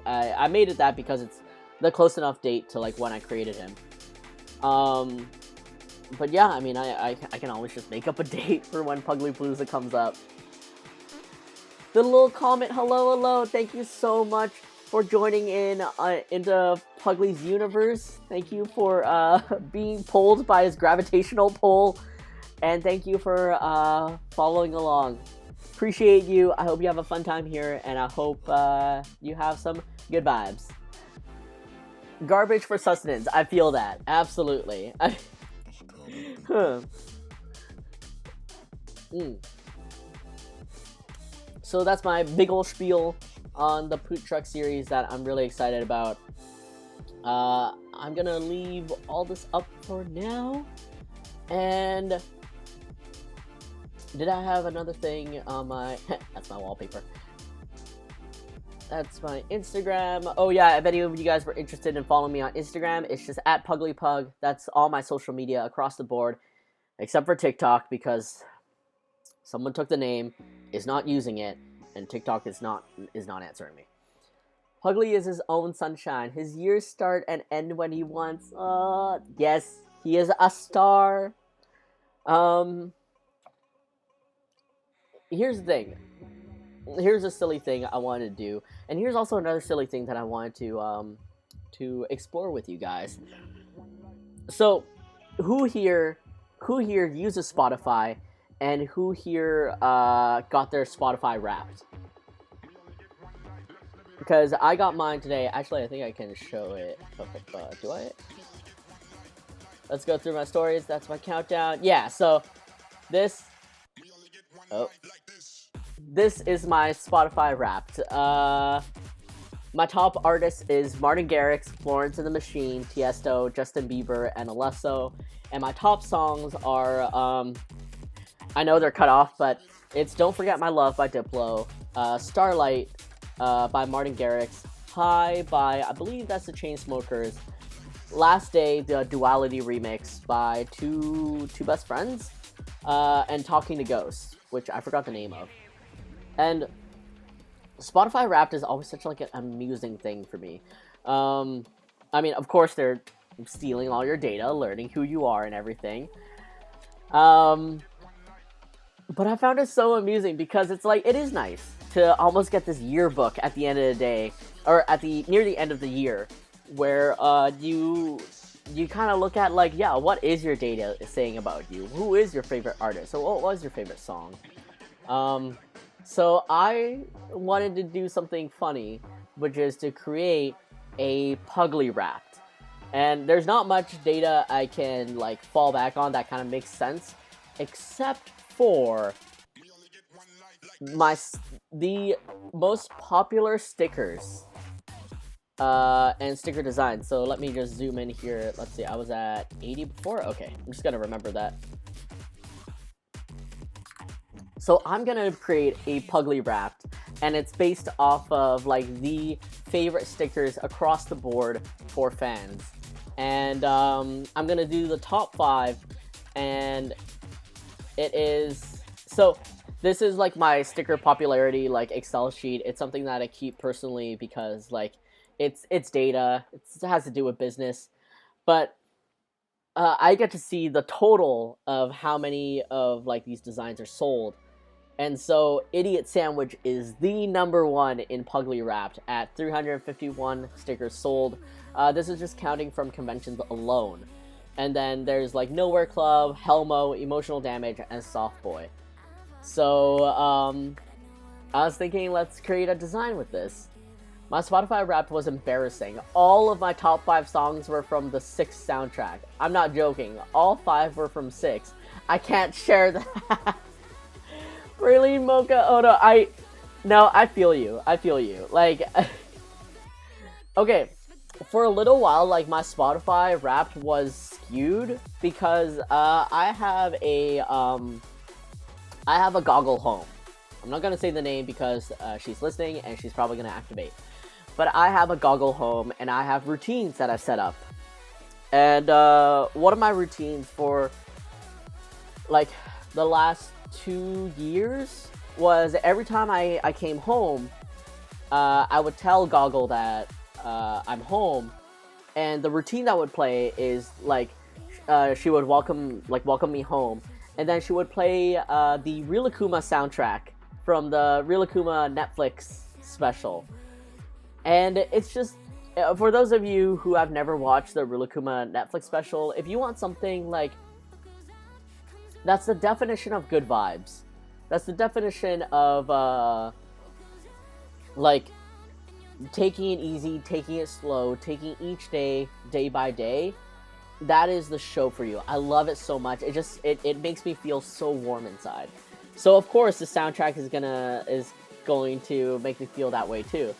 B: I made it that because it's the close enough date to like when I created him. But yeah, I mean, I can always just make up a date for when Pugliepalooza comes up. The little comment, hello, thank you so much for joining in into Puglie's universe. Thank you for being pulled by his gravitational pull, and thank you for following along. Appreciate you. I hope you have a fun time here, and I hope you have some good vibes. Garbage for sustenance. I feel that. Absolutely. So that's my big ol' spiel on the Poot Truck series that I'm really excited about. I'm gonna leave all this up for now. And did I have another thing on my... That's my wallpaper. That's my Instagram. Oh yeah, if any of you guys were interested in following me on Instagram, it's just at PugliePug. That's all my social media across the board, except for TikTok, because someone took the name, is not using it, and TikTok is not answering me. Puglie is his own sunshine. His years start and end when he wants. Yes, he is a star. Here's the thing. Here's a silly thing I wanted to do, and here's also another silly thing that I wanted to explore with you guys. So, who here uses Spotify, and who here got their Spotify Wrapped? Because I got mine today. Actually, I think I can show it. Do I? Let's go through my stories. That's my countdown. Yeah. So this. Oh. This is my Spotify Wrapped. My top artist is Martin Garrix, Florence and the Machine, Tiesto, Justin Bieber, and Alesso. And my top songs are, I know they're cut off, but it's Don't Forget My Love by Diplo, Starlight by Martin Garrix, High by, I believe that's the Chainsmokers, Last Day, the Duality remix by two best friends, and Talking to Ghosts, which I forgot the name of. And Spotify Wrapped is always such like an amusing thing for me. I mean, of course, they're stealing all your data, learning who you are and everything. But I found it so amusing because it's like, it is nice to almost get this yearbook at the end of the day, or near the end of the year, where you kind of look at like, yeah, what is your data saying about you? Who is your favorite artist? So what was your favorite song? So I wanted to do something funny, which is to create a Puglie Wrapped. And there's not much data I can like fall back on that kind of makes sense, except for the most popular stickers and sticker design. So let me just zoom in here. Let's see, I was at 80 before. Okay, I'm just gonna remember that. So I'm gonna create a Puglie Wrapped, and it's based off of like the favorite stickers across the board for fans. And I'm gonna do the top 5, and it is so. This is like my sticker popularity like Excel sheet. It's something that I keep personally because like it's data. It has to do with business, but I get to see the total of how many of like these designs are sold. And so Idiot Sandwich is the number 1 in Puglie Wrapped at 351 stickers sold. This is just counting from conventions alone. And then there's like Nowhere Club, Helmo, Emotional Damage, and Soft Boy. So I was thinking, let's create a design with this. My Spotify Wrapped was embarrassing. All of my top 5 songs were from the 6 soundtrack. I'm not joking. All 5 were from 6. I can't share that. Really, Mocha? Oh no, I feel you. I feel you. Like, okay, for a little while, like, my Spotify Wrapped was skewed because, I have a Goggle Home. I'm not gonna say the name because, she's listening and she's probably gonna activate. But I have a Goggle Home and I have routines that I've set up. And, one of my routines for, like, the last 2 years was every time I came home, I would tell Goggle that I'm home, and the routine that would play is like she would welcome me home, and then she would play the Real Akuma soundtrack from the Real Akuma Netflix special. And it's just, for those of you who have never watched the Real Akuma Netflix special, if you want something like, that's the definition of good vibes. That's the definition of, like, taking it easy, taking it slow, taking each day, day by day. That is the show for you. I love it so much. It makes me feel so warm inside. So, of course, the soundtrack is going to make me feel that way, too.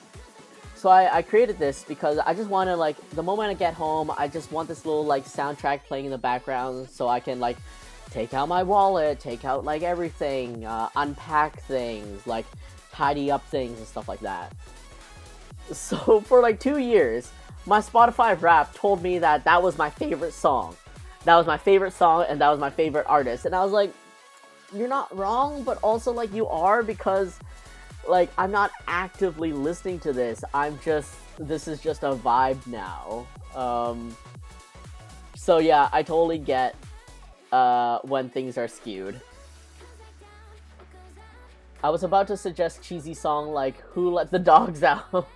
B: So I created this because I just want to, like, the moment I get home, I just want this little, like, soundtrack playing in the background so I can, like, take out my wallet, take out, like, everything, unpack things, like, tidy up things and stuff like that. So for, like, 2 years, my Spotify Wrapped told me that that was my favorite song. That was my favorite song, and that was my favorite artist. And I was like, you're not wrong, but also, like, you are, because, like, I'm not actively listening to this. This is just a vibe now. So yeah, I totally get when things are skewed. I was about to suggest cheesy song like Who Let the Dogs Out?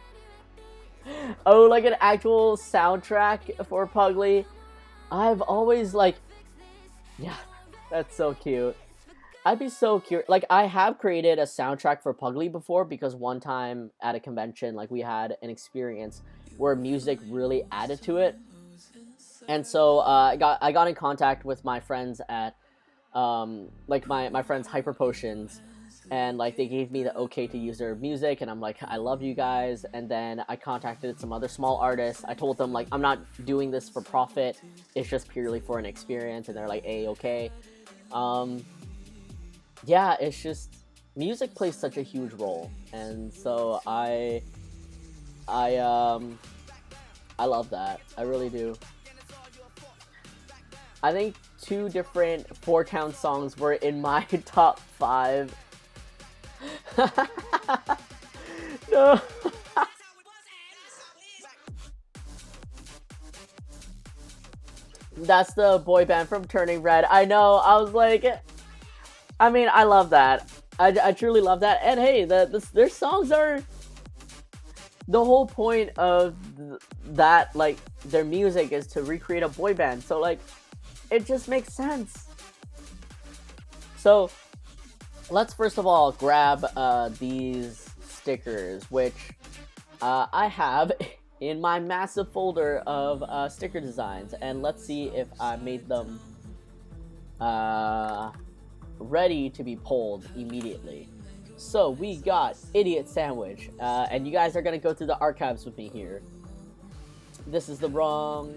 B: Oh, like an actual soundtrack for Puglie. I've always, like, yeah, that's so cute. I'd be so curious. Like, I have created a soundtrack for Puglie before because one time at a convention, like, we had an experience where music really added to it. And so I got in contact with my friends at like my friends Hyper Potions, and like they gave me the okay to use their music, and I'm like, I love you guys. And then I contacted some other small artists. I told them, like, I'm not doing this for profit, it's just purely for an experience, and they're like, hey, okay. Yeah, it's just, music plays such a huge role, and so I love that. I really do. I think 2 different Four Town songs were in my top 5. No. That's the boy band from Turning Red. I know. I was like, I mean, I love that. I truly love that. And hey, their songs are, the whole point of that, like, their music is to recreate a boy band. So, like, it just makes sense. So, let's first of all grab these stickers, which I have in my massive folder of sticker designs. And let's see if I made them ready to be pulled immediately. So, we got Idiot Sandwich. And you guys are going to go through the archives with me here. This is the wrong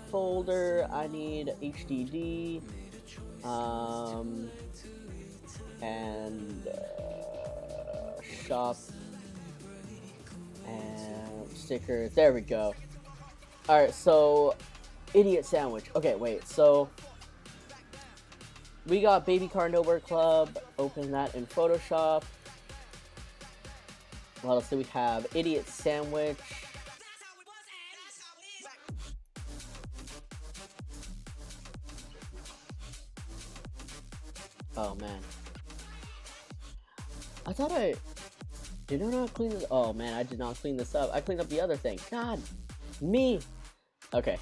B: folder. I need HDD. And shop and stickers. There we go. Alright, so idiot sandwich. Okay, wait, so we got Baby Car Nowhere Club. Open that in Photoshop. What else do we have? Idiot sandwich. Oh man. I thought did I not clean this? Oh man, I did not clean this up. I cleaned up the other thing. God, me. Okay.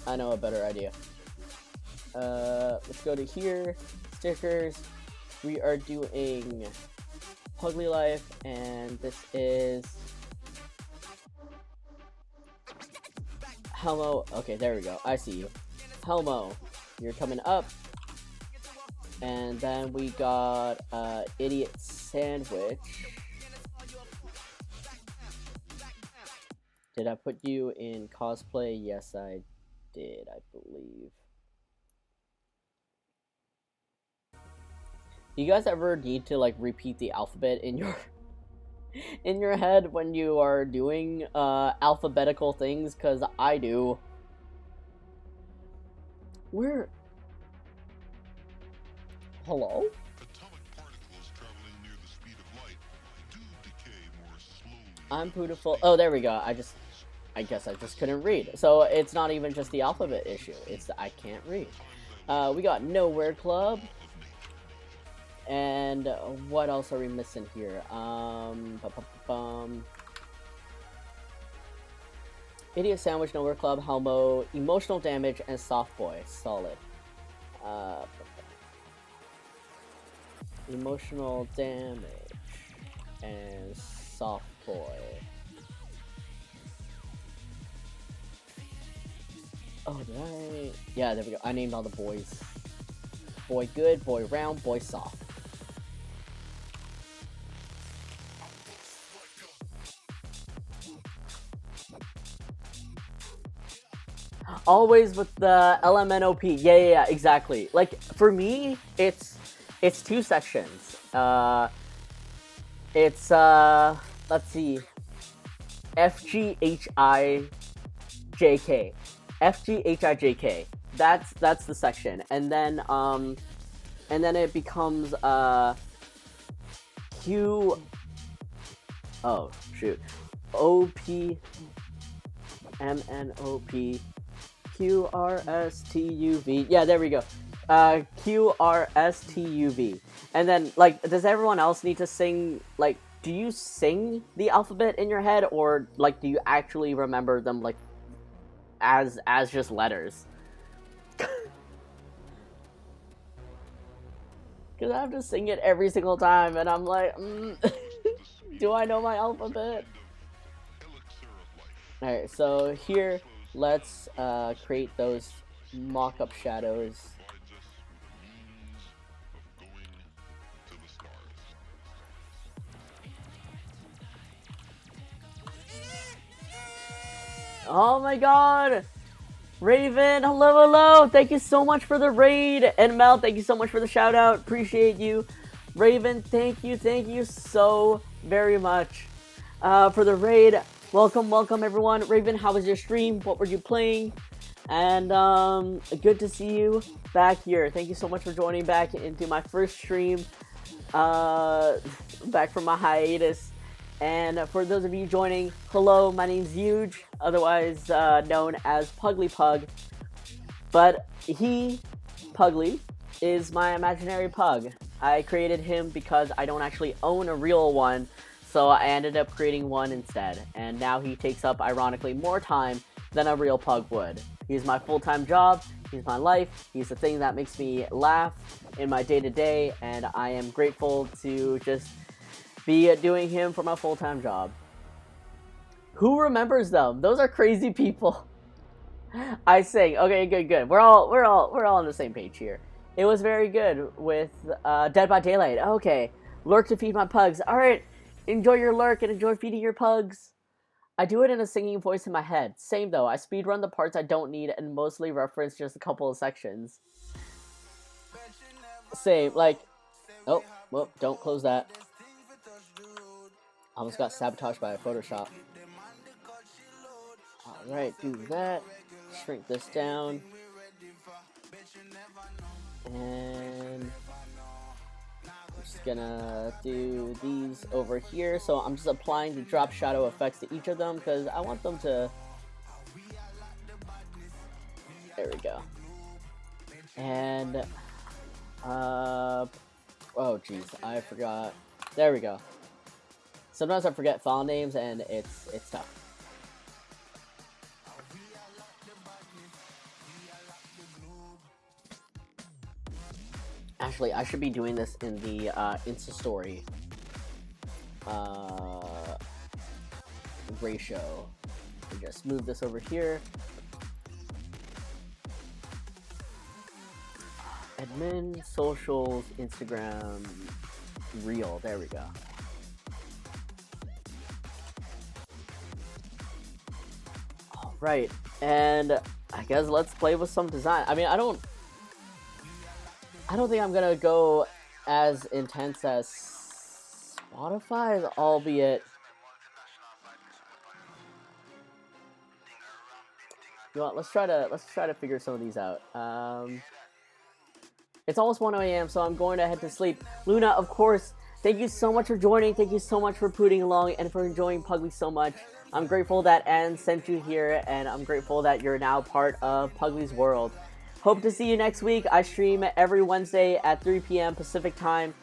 B: I know a better idea. Let's go to here, stickers. We are doing Puglie Life, and this is Helmo. Okay, there we go. I see you. Helmo, you're coming up. And then we got Idiot Sandwich. Did I put you in cosplay? Yes, I did, I believe. Do you guys ever need to like repeat the alphabet in your in your head when you are doing alphabetical things? Cause I do. Where? Hello? I'm beautiful. Oh, there we go. I guess I just couldn't read. So it's not even just the alphabet issue. It's I can't read. We got Nowhere Club. And what else are we missing here? Idiot Sandwich, Nowhere Club, Helmo, Emotional Damage, and Soft Boy. Solid. Emotional Damage and Soft Boy. Oh, did I? Yeah, there we go. I named all the boys. Boy good, boy round, boy soft. Always with the LMNOP. Yeah, exactly. Like for me, it's 2 sections. It's let's see, FGHIJK, FGHIJK. That's the section, and then it becomes Q. Oh shoot, OP, MNOP. QRSTUV. Yeah, there we go. QRSTUV. And then, like, does everyone else need to sing, like, do you sing the alphabet in your head, or, like, do you actually remember them, like, as just letters? Because I have to sing it every single time, and I'm like, do I know my alphabet? Alright, so here, let's create those mock-up shadows. Oh my god! Raven, hello! Thank you so much for the raid! And Mel, thank you so much for the shout out. Appreciate you. Raven, thank you so very much for the raid. Welcome everyone. Raven, how was your stream? What were you playing? And good to see you back here. Thank you so much for joining back into my first stream. Back from my hiatus. And for those of you joining, hello, my name's Huge, otherwise known as Puglie Pug. But Puglie, is my imaginary pug. I created him because I don't actually own a real one, so I ended up creating one instead. And now he takes up, ironically, more time than a real pug would. He's my full-time job, he's my life, he's the thing that makes me laugh in my day-to-day, and I am grateful to just be doing him for my full-time job. Who remembers them? Those are crazy people. I sing. Okay, good. We're all on the same page here. It was very good with Dead by Daylight. Okay, lurk to feed my pugs. All right, enjoy your lurk and enjoy feeding your pugs. I do it in a singing voice in my head. Same though, I speedrun the parts I don't need and mostly reference just a couple of sections. Same, like, oh, well, don't close that. Almost got sabotaged by Photoshop. Alright, do that. Shrink this down. And I'm just gonna do these over here. So I'm just applying the drop shadow effects to each of them because I want them to... There we go. And, oh jeez, I forgot. There we go. Sometimes I forget file names and it's tough. Actually, I should be doing this in the Insta story ratio. And just move this over here. Admin, socials, Instagram, reel. There we go. All right, and I guess let's play with some design. I mean, I don't think I'm gonna go as intense as Spotify, albeit. You know what? Let's try to figure some of these out. It's almost 1 a.m., so I'm going to head to sleep. Luna, of course, thank you so much for joining. Thank you so much for putting along and for enjoying Puglie so much. I'm grateful that Anne sent you here, and I'm grateful that you're now part of Puglie's world. Hope to see you next week. I stream every Wednesday at 3 p.m. Pacific time.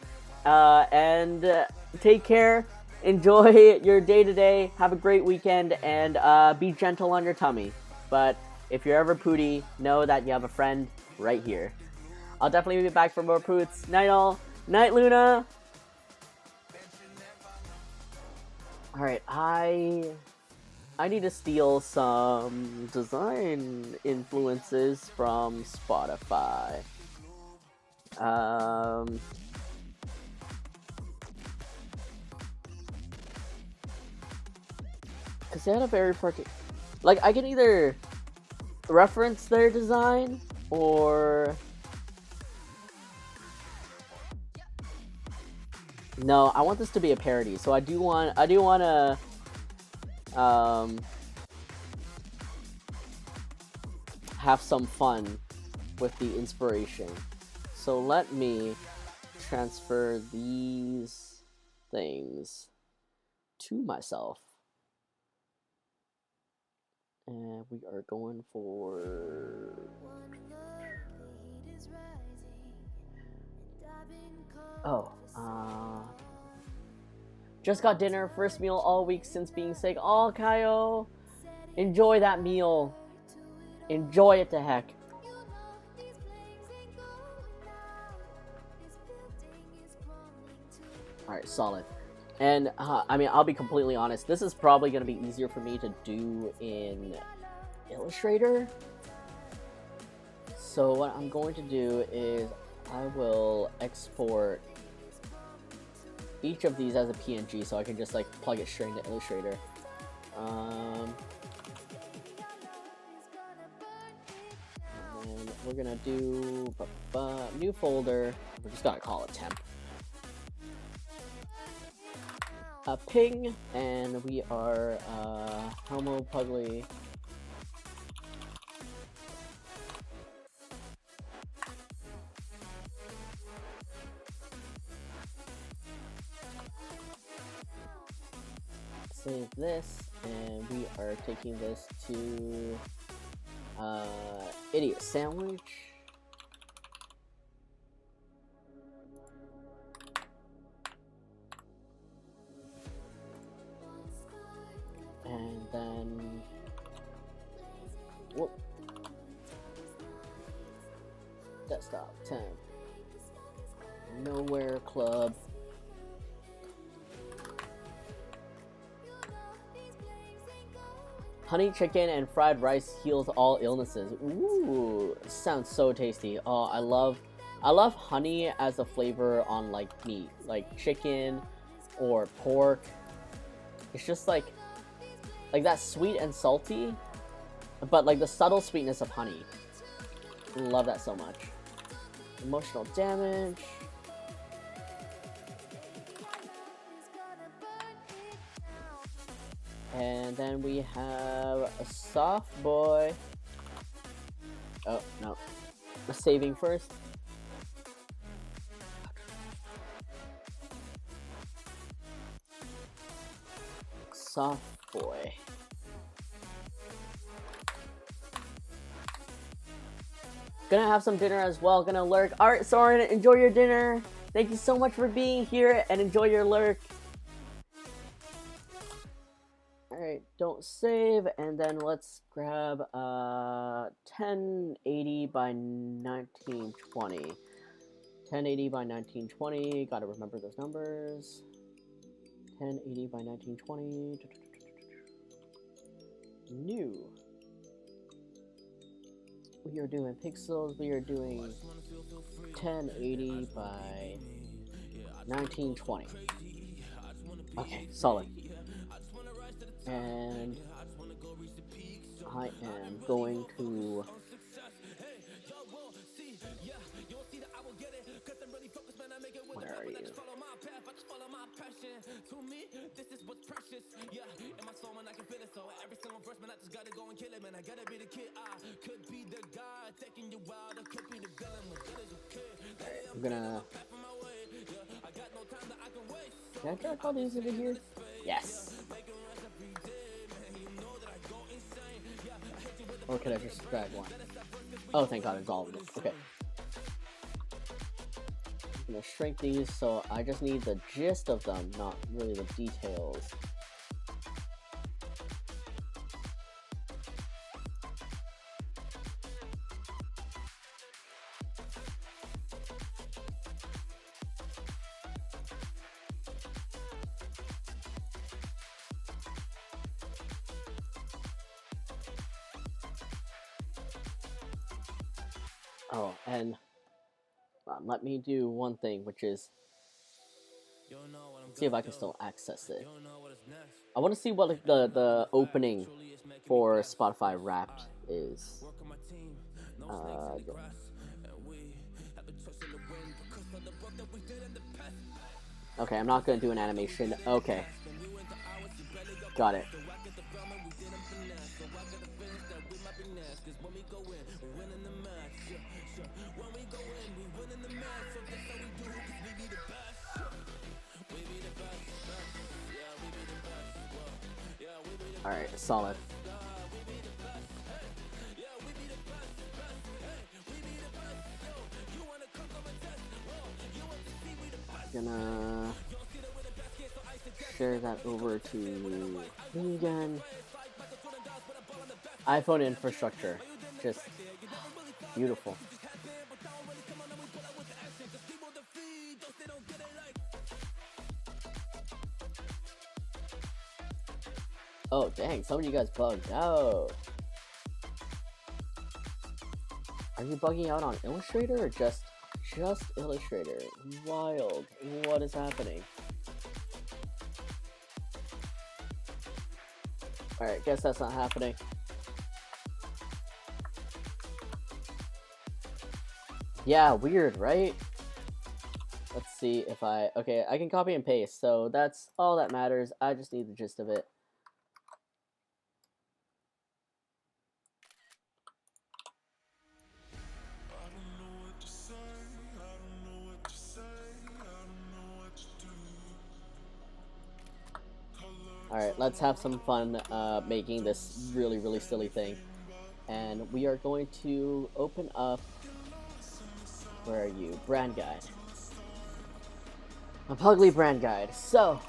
B: And take care. Enjoy your day-to-day. Have a great weekend, and be gentle on your tummy. But if you're ever poody, know that you have a friend right here. I'll definitely be back for more poots. Night all. Night, Luna. Alright, I need to steal some design influences from Spotify. Because they had a very particular... Like, I can either reference their design, or... No, I want this to be a parody, so I do want to have some fun with the inspiration. So let me transfer these things to myself. And we are going for... Oh, just got dinner, first meal all week since being sick. Oh, Kaio, enjoy that meal. Enjoy it to heck. Alright, solid. And, I mean, I'll be completely honest, this is probably going to be easier for me to do in Illustrator. So what I'm going to do is I will export each of these as a PNG so I can just like plug it straight into Illustrator. And we're gonna do new folder. We're just gonna call it temp. A ping, and we are Homo Puglie. Save this, and we are taking this to Idiot Sandwich. And then, whoop, desktop temp, nowhere club. Honey chicken and fried rice heals all illnesses. Ooh, sounds so tasty. Oh, I love honey as a flavor on like meat, like chicken or pork. It's just like, Like that sweet and salty, but like the subtle sweetness of honey. Love that so much. Emotional damage. And then we have a soft boy. Oh, no. Saving first. Soft boy. Gonna have some dinner as well. Gonna lurk. Alright, Soren, enjoy your dinner. Thank you so much for being here and enjoy your lurk. Alright, don't save, and then let's grab 1080 by 1920. 1080 by 1920, gotta remember those numbers. 1080 by 1920. New. We are doing pixels, we are doing 1080 by 1920. Okay, solid. And I am going to where are you? I'm gonna. Can I drag all these into here? Yes. Or could I just drag one? Oh, thank God, it's all of them. Okay. I'm gonna shrink these, so I just need the gist of them, not really the details. Oh, and let me do one thing, which is see if I can still access it. I want to see what like, the opening for Spotify Wrapped is. Okay, I'm not gonna do an animation. Okay, got it. Alright, solid. Gonna share that over to me again. iPhone infrastructure. Just beautiful. Oh, dang, some of you guys bugged out. Are you bugging out on Illustrator or just Illustrator? Wild. What is happening? Alright, guess that's not happening. Yeah, weird, right? Let's see if okay, I can copy and paste, so that's all that matters. I just need the gist of it. Alright, let's have some fun making this really silly thing. And we are going to open up, where are you? Brand guide. A Puglie brand guide. So,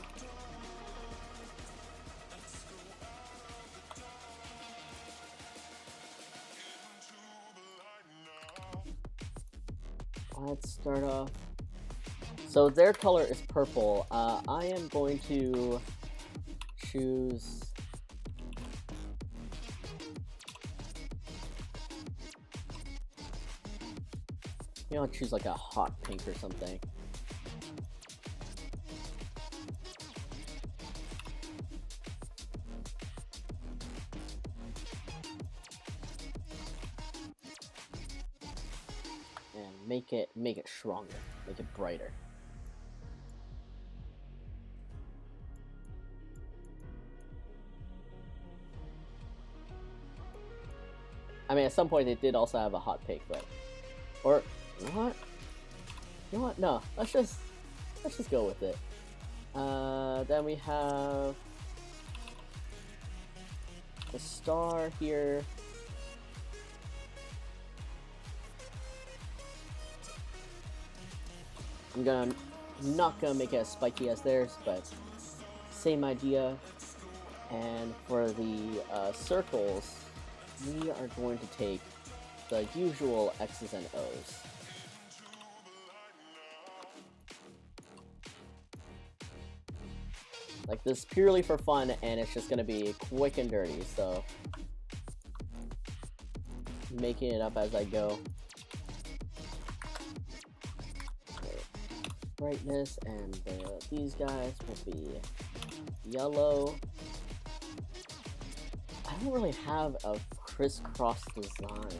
B: let's start off. So their color is purple. I am going to choose I'll choose like a hot pink or something. make it stronger, make it brighter. I mean, at some point they did also have a hot pick, but or you know what? You know what? No, let's just go with it. Then we have the star here. I'm not gonna make it as spiky as theirs, but same idea. And for the circles, we are going to take the usual X's and O's. Like, this is purely for fun, and it's just gonna be quick and dirty, so making it up as I go. Brightness, and these guys will be yellow. I don't really have a crisscross design.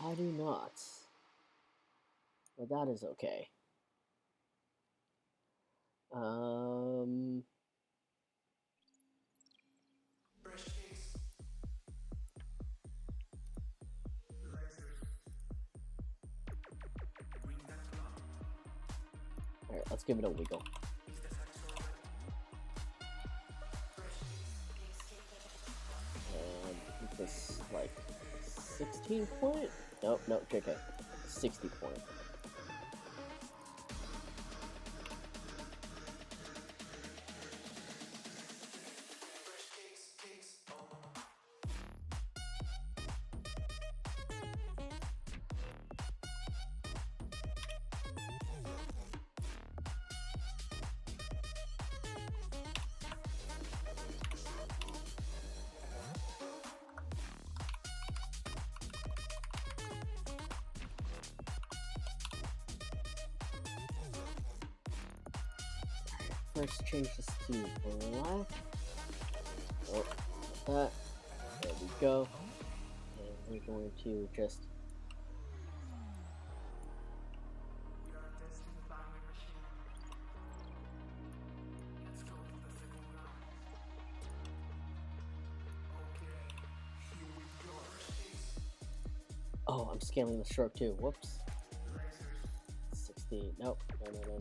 B: I do not. But that is okay. Alright, let's give it a wiggle. And this, like, 16 point? Nope, JK. 60 point. First change this to black. Oh, that. There we go. And we're going to just oh, I'm scaling the stroke too. Whoops. 60. Nope. No.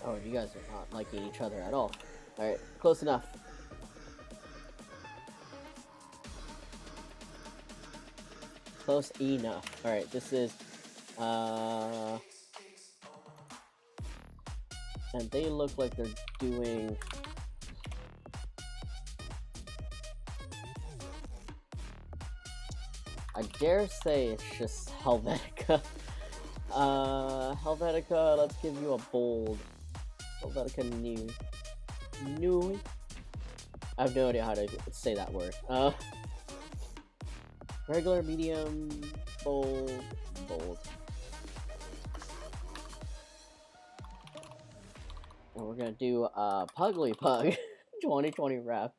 B: Oh, you guys are not liking each other at all. Alright, close enough. Close enough. Alright, this is, and they look like they're doing... I dare say it's just Helvetica. Helvetica, let's give you a bold. Helvetica new. I have no idea how to say that word. Regular, medium, bold. And we're gonna do Puglie Pug 2020 wrap.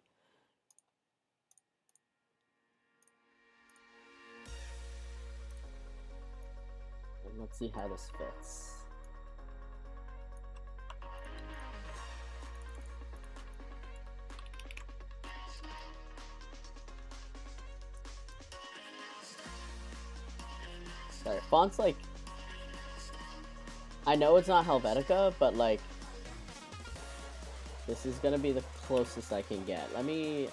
B: And let's see how this fits. Sorry, font's like... I know it's not Helvetica, but like... This is gonna be the closest I can get. Let me...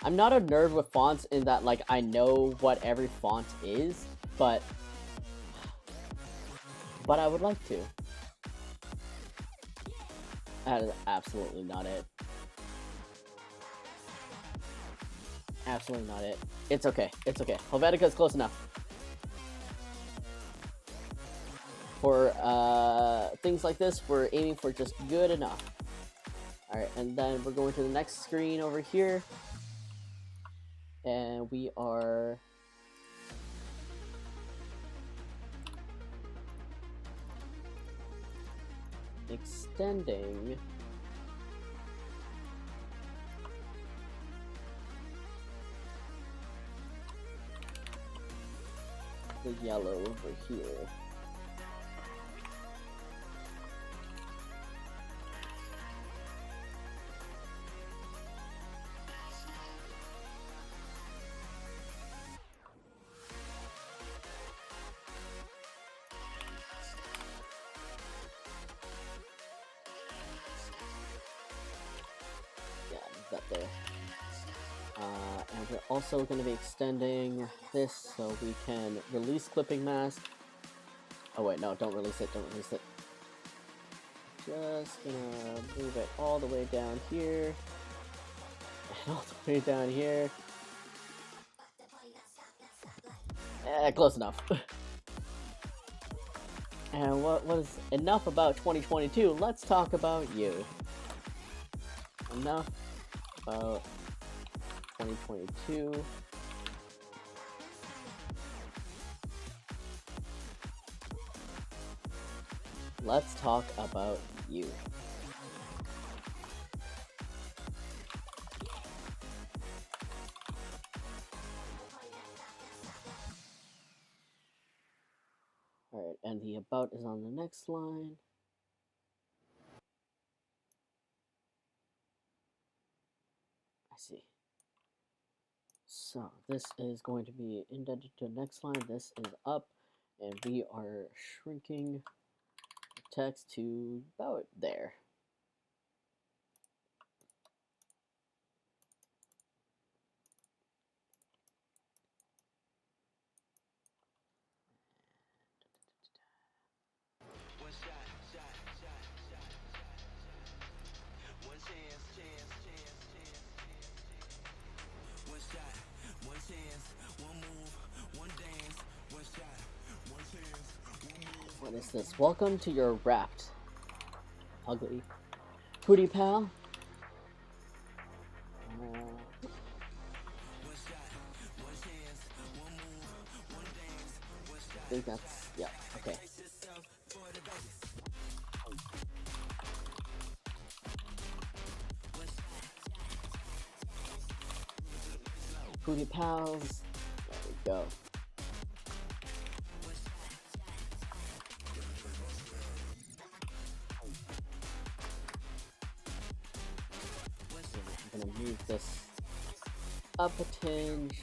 B: I'm not a nerd with fonts in that, like, I know what every font is, but I would like to. That is absolutely not it. Absolutely not it. It's okay. It's okay. Helvetica is close enough. For things like this, we're aiming for just good enough. Alright, and then we're going to the next screen over here. And we are extending the yellow over here. Yeah, that there. And we're also going to be extending this so we can release clipping mask. Oh wait, no, don't release it, don't release it. Just gonna move it all the way down here. And all the way down here. Close enough. And what was enough about 2022? Let's talk about you. Enough about 2022. Let's talk about you. Alright, and the about is on the next line. I see. So this is going to be indented to the next line. This is up, and we are shrinking the text to about there. What is this? Welcome to your wrapped Puglie Pootie Pal. I think that's, yeah, okay. Pootie Pals, there we go. I'm gonna move this up a tinge.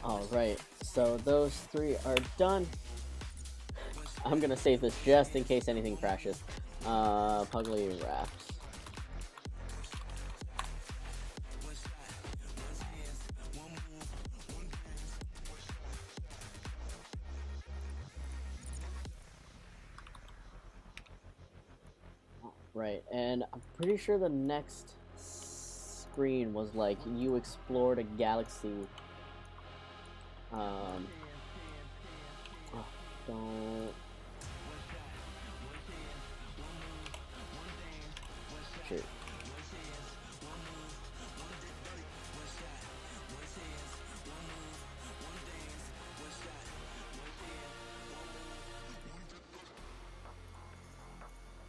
B: Alright, so those three are done. I'm gonna save this just in case anything crashes. Puglie wrapped. Right, and I'm pretty sure the next screen was like you explored a galaxy. Oh, don't. Shoot.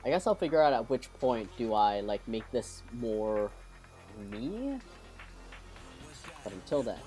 B: I guess I'll figure out at which point do I like make this more me. But until then,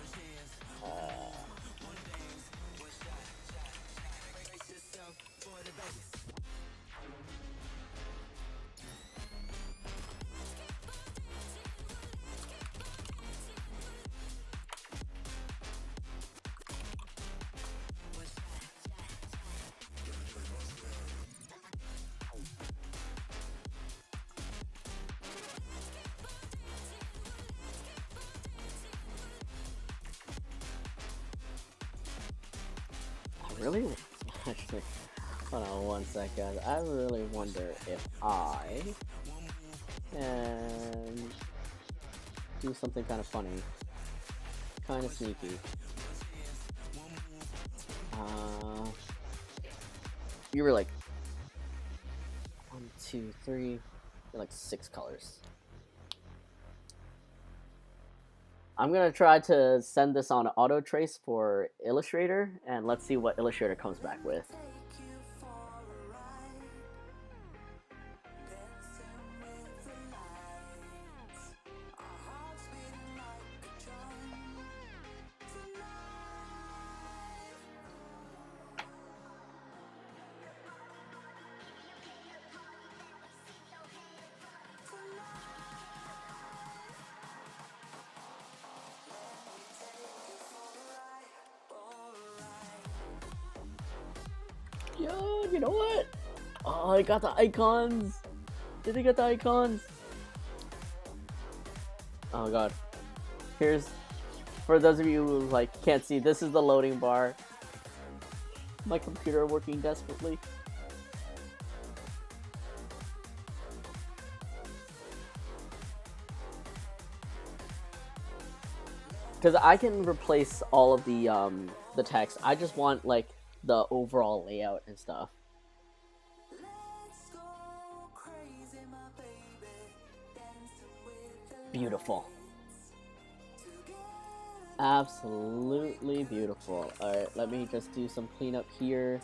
B: really, actually, hold on one sec, guys. I really wonder if I can do something kind of funny, kind of sneaky. You were like 1, 2, 3, you're like 6 colors. I'm gonna try to send this on auto trace for Illustrator, and let's see what Illustrator comes back with. Yo, you know what? Oh, I got the icons. Did I get the icons? Oh god. Here's, for those of you who like can't see, this is the loading bar. My computer working desperately. Because I can replace all of the text. I just want like the overall layout and stuff. Beautiful. Absolutely beautiful. Alright, let me just do some cleanup here.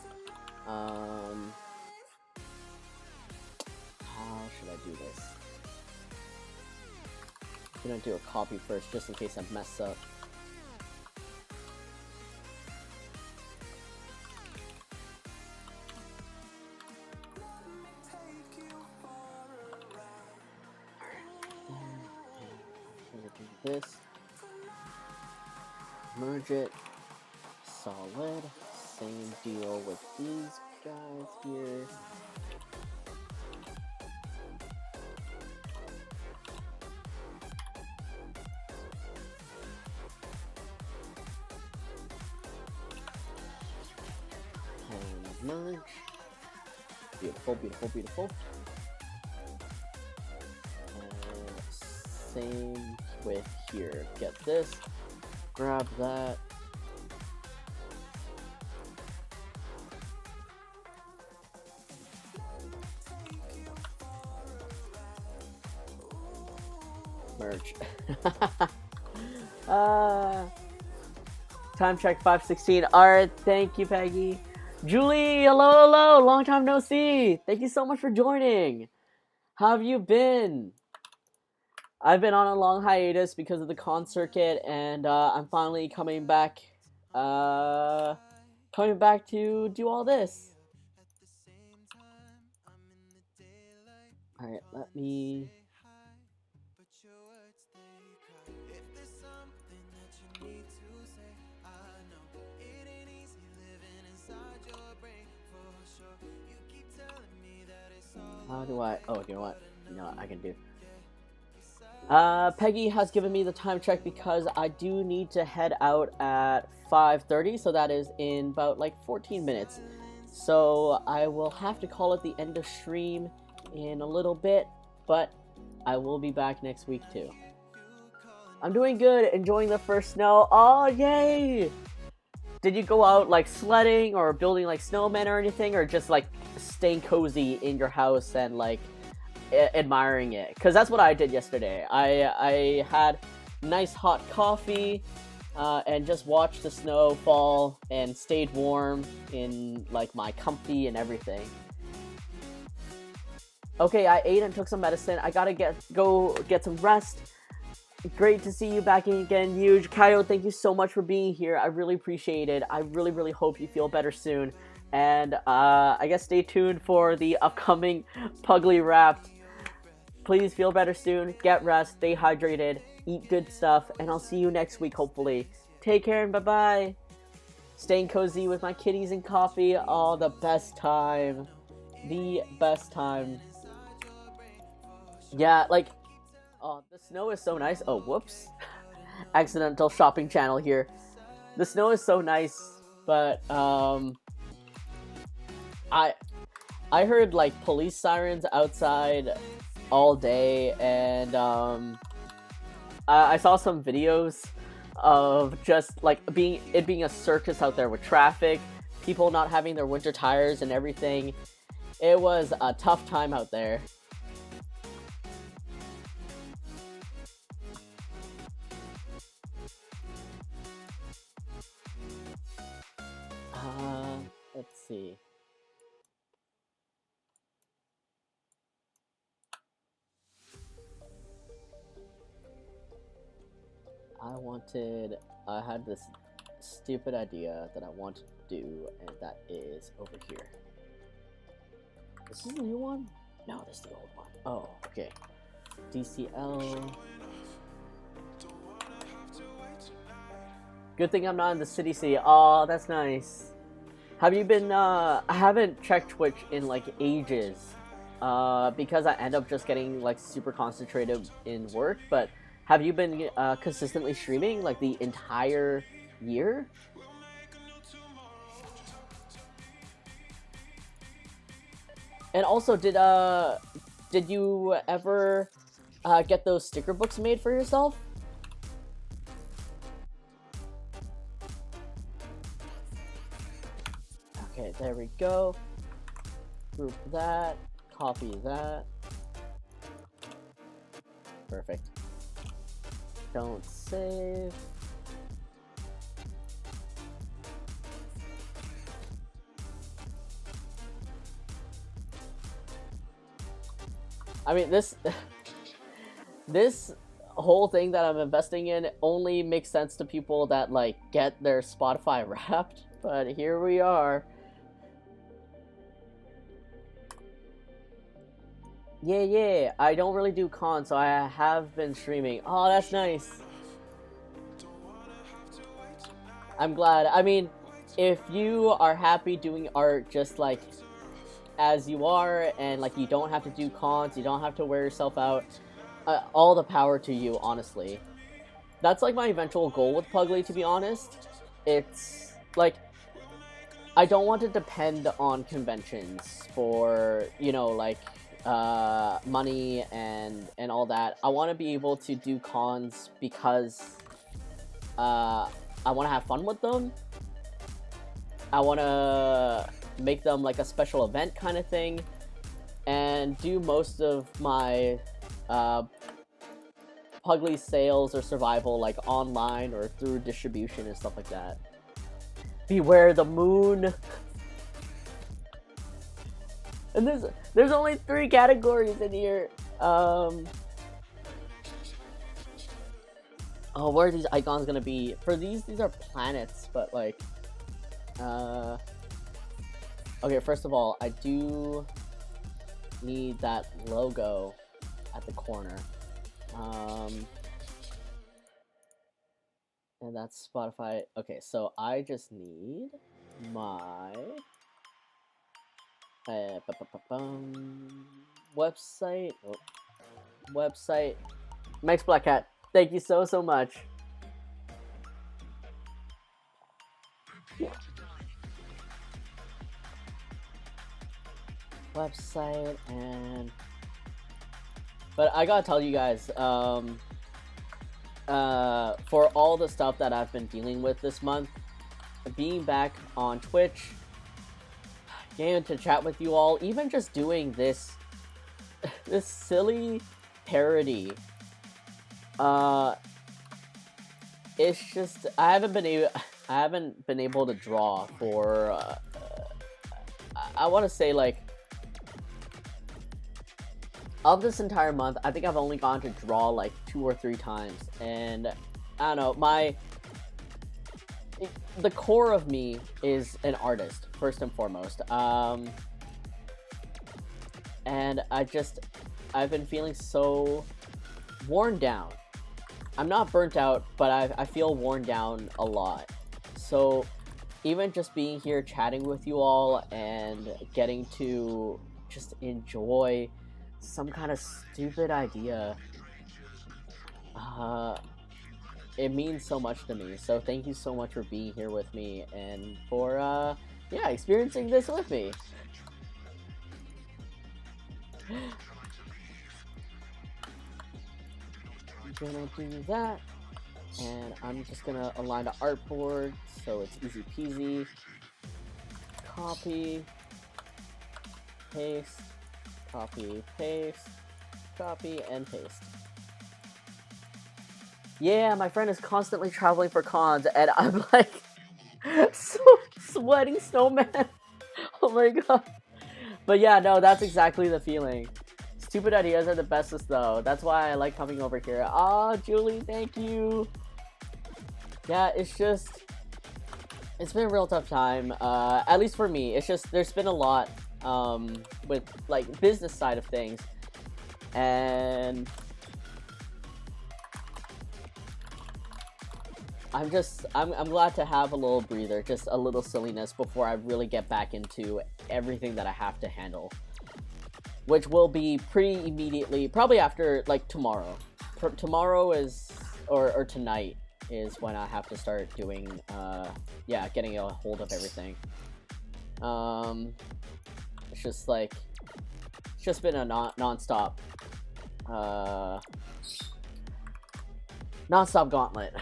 B: How should I do this? I'm gonna do a copy first, just in case I mess up. This, merge it, solid, same deal with these guys here. And merge. Beautiful, beautiful, beautiful. And same with here. Get this, grab that. Merge. Time check 5:16. Alright, thank you, Peggy. Julie, hello, hello. Long time no see. Thank you so much for joining. How have you been? I've been on a long hiatus because of the con circuit, and I'm finally coming back. Coming back to do all this. Alright, let me. How do I? Oh, you know what? You know what I can do. Peggy has given me the time check because I do need to head out at 5:30, so that is in about like 14 minutes. So I will have to call it the end of stream in a little bit, but I will be back next week too. I'm doing good, enjoying the first snow. Oh, yay! Did you go out like sledding or building like snowmen or anything, or just like staying cozy in your house and like admiring it? Because that's what I did yesterday. I had nice hot coffee and just watched the snow fall and stayed warm in like my comfy and everything. Okay, I ate and took some medicine. I gotta go get some rest. Great to see you back in again, Huge. Kyle, thank you so much for being here. I really appreciate it. I really, really hope you feel better soon. And I guess stay tuned for the upcoming Puglie Wrapped. Please feel better soon. Get rest. Stay hydrated. Eat good stuff. And I'll see you next week, hopefully. Take care and bye-bye. Staying cozy with my kitties and coffee. Oh, the best time. The best time. Yeah, like... Oh, the snow is so nice. Oh, whoops. Accidental shopping channel here. The snow is so nice, but, I heard, like, police sirens outside all day, and, I saw some videos of just, like, it being a circus out there with traffic, people not having their winter tires and everything. It was a tough time out there. Let's see. I had this stupid idea that I wanted to do, and that is over here. Is this the new one? No, this is the old one. Oh, okay. DCL. Good thing I'm not in the city. Oh, that's nice. Have you been, I haven't checked Twitch in, like, ages, because I end up just getting, like, super concentrated in work, but have you been, consistently streaming, like, the entire year? And also, did you ever, get those sticker books made for yourself? Okay, there we go. Group that. Copy that. Perfect. Don't save. I mean, this whole thing that I'm investing in only makes sense to people that, like, get their Spotify Wrapped, but here we are. Yeah, I don't really do cons, so I have been streaming. Oh, that's nice. I'm glad. I mean, if you are happy doing art just, like, as you are, and, like, you don't have to do cons, you don't have to wear yourself out, all the power to you, honestly. That's, like, my eventual goal with Puglie, to be honest. It's, like, I don't want to depend on conventions for, you know, like, money and all that. I want to be able to do cons because I want to have fun with them. I want to make them like a special event kind of thing, and do most of my Puglie sales or survival like online or through distribution and stuff like that. Beware the moon. And there's only 3 categories in here. Oh, where are these icons gonna be? For these are planets, but like, okay, first of all, I do need that logo at the corner. And that's Spotify. Okay, so I just need my website. Oh, website. Max Black Cat, thank you so much. Website and. But I gotta tell you guys, for all the stuff that I've been dealing with this month, being back on Twitch, getting to chat with you all, even just doing this silly parody, it's just I haven't been able to draw for I want to say like of this entire month. I think I've only gone to draw like 2 or 3 times, and I don't know, the core of me is an artist first and foremost, and I've been feeling so worn down. I'm not burnt out, but I feel worn down a lot. So even just being here chatting with you all and getting to just enjoy some kind of stupid idea, it means so much to me. So thank you so much for being here with me and for experiencing this with me. I'm gonna do that, and I'm just gonna align the artboard so it's easy peasy. Copy, paste, copy, paste, copy, and paste. Yeah, my friend is constantly traveling for cons, and I'm like, so sweating snowman. Oh my god. But yeah, no, that's exactly the feeling. Stupid ideas are the bestest though. That's why I like coming over here. Ah, Julie, thank you. Yeah, it's been a real tough time. At least for me. It's just, there's been a lot with like business side of things. And I'm glad to have a little breather, just a little silliness before I really get back into everything that I have to handle, which will be pretty immediately, probably after like tomorrow. Tomorrow is or tonight is when I have to start doing yeah, getting a hold of everything. It's just like it's just been a non-stop gauntlet.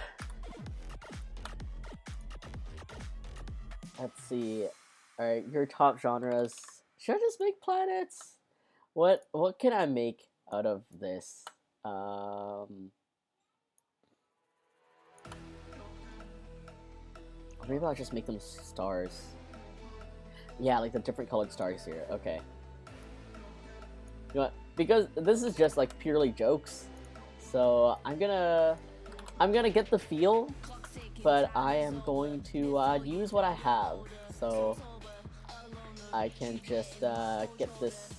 B: Let's see. Alright, your top genres. Should I just make planets? What can I make out of this? Maybe I'll just make them stars. Yeah, like the different colored stars here. Okay. You know what? Because this is just like purely jokes, so I'm gonna get the feel, but I am going to use what I have, so I can just get this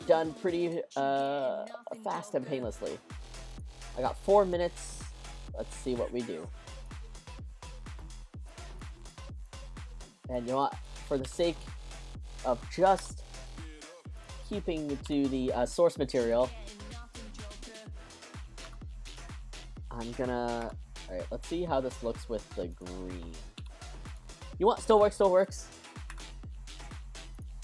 B: done pretty fast and painlessly. I got 4 minutes. Let's see what we do. And you know what? For the sake of just keeping to the source material, I'm gonna... Alright, let's see how this looks with the green. You want? Still works.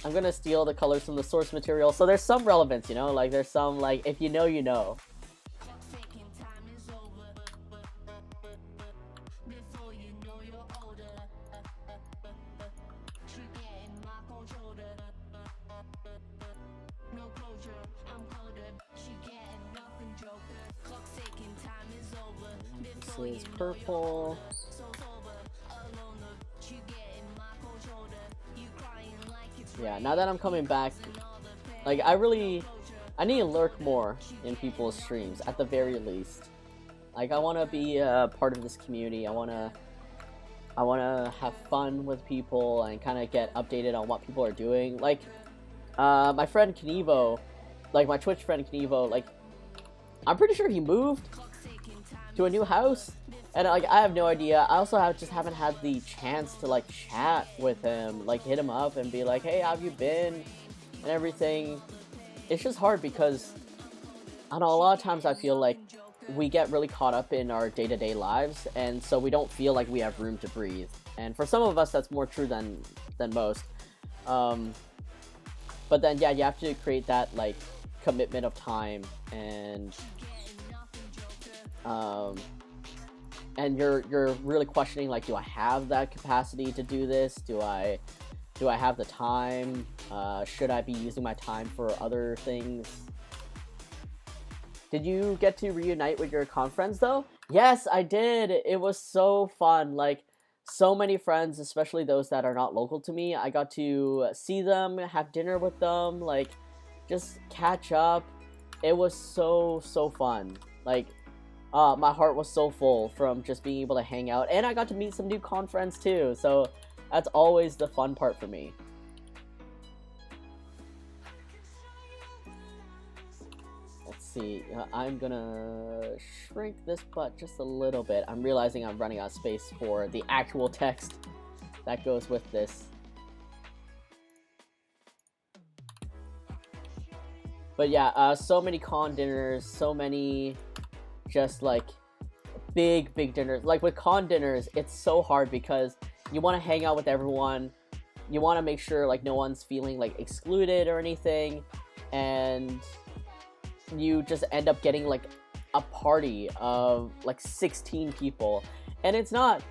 B: I'm gonna steal the colors from the source material, so there's some relevance, you know? Like, there's some, like, if you know, you know. This is purple. Yeah, now that I'm coming back, like, I need to lurk more in people's streams, at the very least. Like, I want to be a part of this community. I want to have fun with people and kind of get updated on what people are doing. Like, my friend Knievo, like, my Twitch friend Knievo, like, I'm pretty sure he moved to a new house, and like, I have no idea. I also just haven't had the chance to like chat with him, like hit him up and be like, hey, how have you been and everything. It's just hard because I don't know, a lot of times I feel like we get really caught up in our day-to-day lives, and so we don't feel like we have room to breathe. And for some of us, that's more true than most. But then yeah, you have to create that like commitment of time, and you're really questioning, like, do I have that capacity to do this? Do I have the time? Should I be using my time for other things? Did you get to reunite with your con friends though? Yes, I did. It was so fun. Like, so many friends, especially those that are not local to me. I got to see them, have dinner with them, like, just catch up. It was so fun. Like, my heart was so full from just being able to hang out, and I got to meet some new con friends too, so that's always the fun part for me. Let's see, I'm gonna shrink this butt just a little bit. I'm realizing I'm running out of space for the actual text that goes with this. But yeah, so many con dinners, so many just like big dinners. Like with con dinners, it's so hard because you want to hang out with everyone. You want to make sure like no one's feeling like excluded or anything, and you just end up getting like a party of like 16 people. And it's not,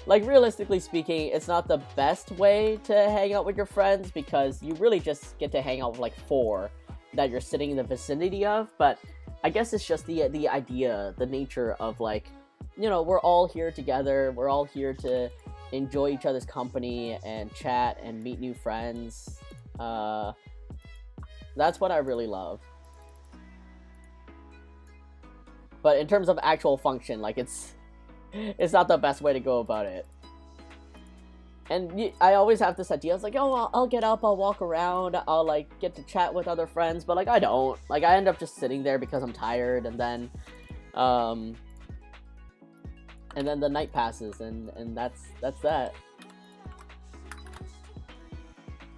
B: like, realistically speaking, it's not the best way to hang out with your friends, because you really just get to hang out with like 4 that you're sitting in the vicinity of. But I guess it's just the idea, the nature of, like, you know, we're all here together. We're all here to enjoy each other's company and chat and meet new friends. That's what I really love. But in terms of actual function, like, it's not the best way to go about it. And I always have this idea. I was like, oh, I'll get up, I'll walk around, I'll like get to chat with other friends, but like I don't. Like I end up just sitting there because I'm tired, um, and then the night passes, and that's that.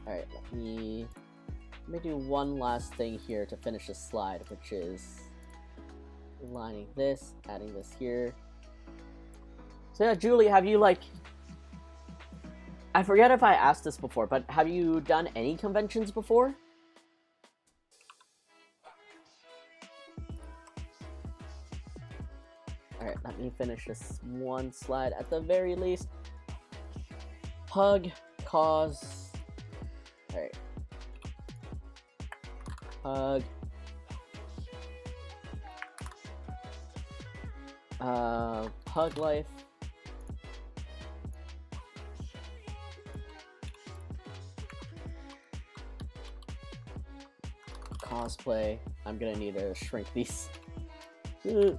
B: All right, let me do one last thing here to finish the slide, which is aligning this, adding this here. So yeah, Julie, have you like? I forget if I asked this before, but have you done any conventions before? Alright, let me finish this one slide at the very least. Hug, cause... Alright. Hug. Pug life. Cosplay. I'm gonna need to shrink these. There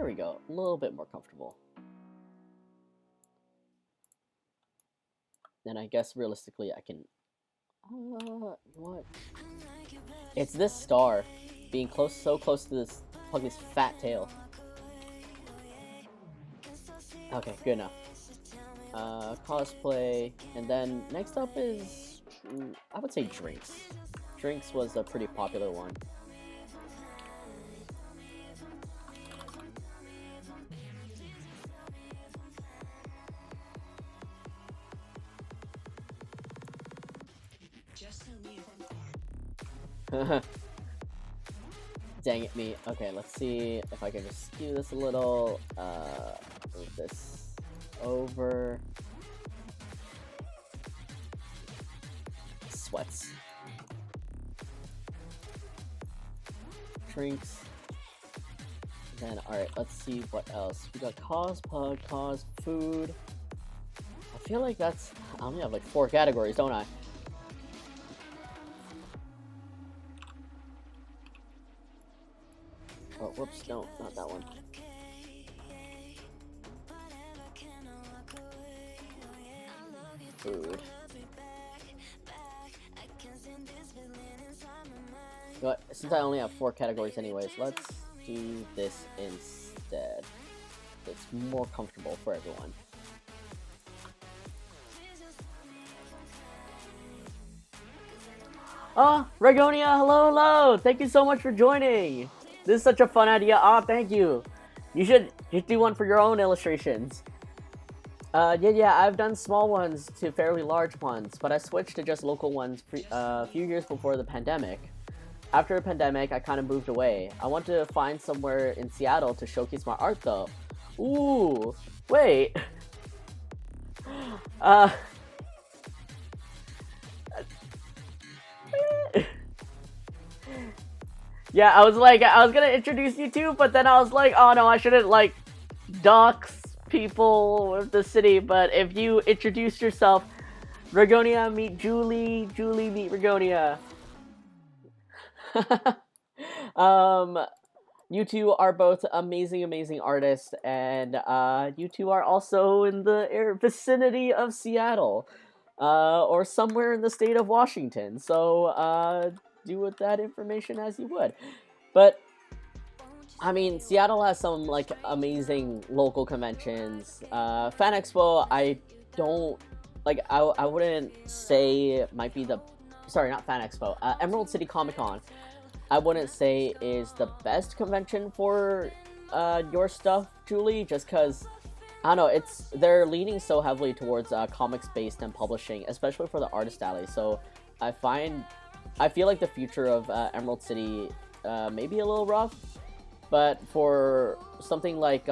B: we go. A little bit more comfortable. Then I guess realistically I can... what? It's this star being so close to this Puglie's fat tail. Okay, good enough. Cosplay, and then next up is, I would say drinks. Drinks was a pretty popular one. Dang it, me. Okay, let's see if I can just skew this a little. Move this over. Sweats. Drinks. Then, alright, let's see what else. We got cause, pug, cause, food. I feel like that's... I only have like 4 categories, don't I? Oh, whoops, no, not that one. Food. You know what? Since I only have 4 categories anyways, let's do this instead. It's more comfortable for everyone. Oh, Ragonia, hello! Thank you so much for joining! This is such a fun idea. Oh, thank you. You should do one for your own illustrations. Yeah, I've done small ones to fairly large ones, but I switched to just local ones a few years before the pandemic. After the pandemic, I kind of moved away. I want to find somewhere in Seattle to showcase my art, though. Ooh, wait. Yeah, I was gonna introduce you too, but then I was like, oh no, I shouldn't, like, dox people of the city, but if you introduce yourself, Ragonia, meet Julie, Julie, meet Ragonia. You two are both amazing artists, and you two are also in the vicinity of Seattle, or somewhere in the state of Washington, so, do with that information as you would. But I mean, Seattle has some like amazing local conventions. Fan Expo, I don't like. I wouldn't say might be the, sorry, not Fan Expo. Emerald City Comic Con, I wouldn't say is the best convention for your stuff, Julie. Just because I don't know, they're leaning so heavily towards comics based and publishing, especially for the Artist Alley. So I feel like the future of Emerald City may be a little rough, but for something like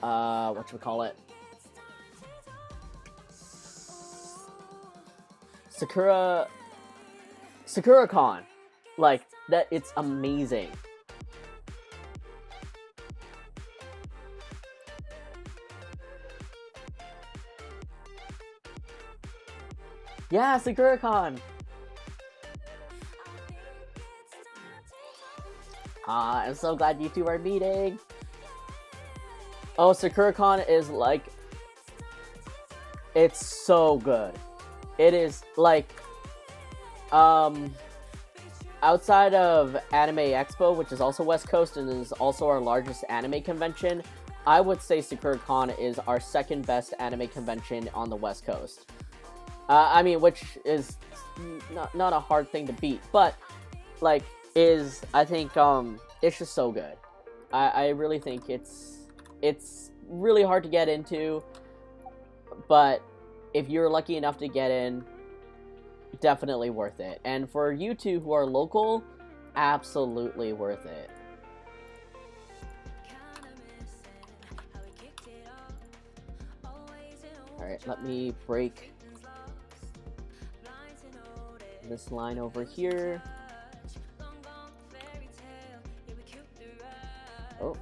B: whatchamacallit, SakuraCon, like that, it's amazing. Yeah, SakuraCon! I'm so glad you two are meeting. Oh, SakuraCon is like... It's so good. It is like... outside of Anime Expo, which is also West Coast and is also our largest anime convention, I would say SakuraCon is our second best anime convention on the West Coast. I mean, which is not a hard thing to beat, but like I think it's just so good. I really think it's really hard to get into, but if you're lucky enough to get in, definitely worth it. And for you two who are local, absolutely worth it. Alright, let me break this line over here. Oh.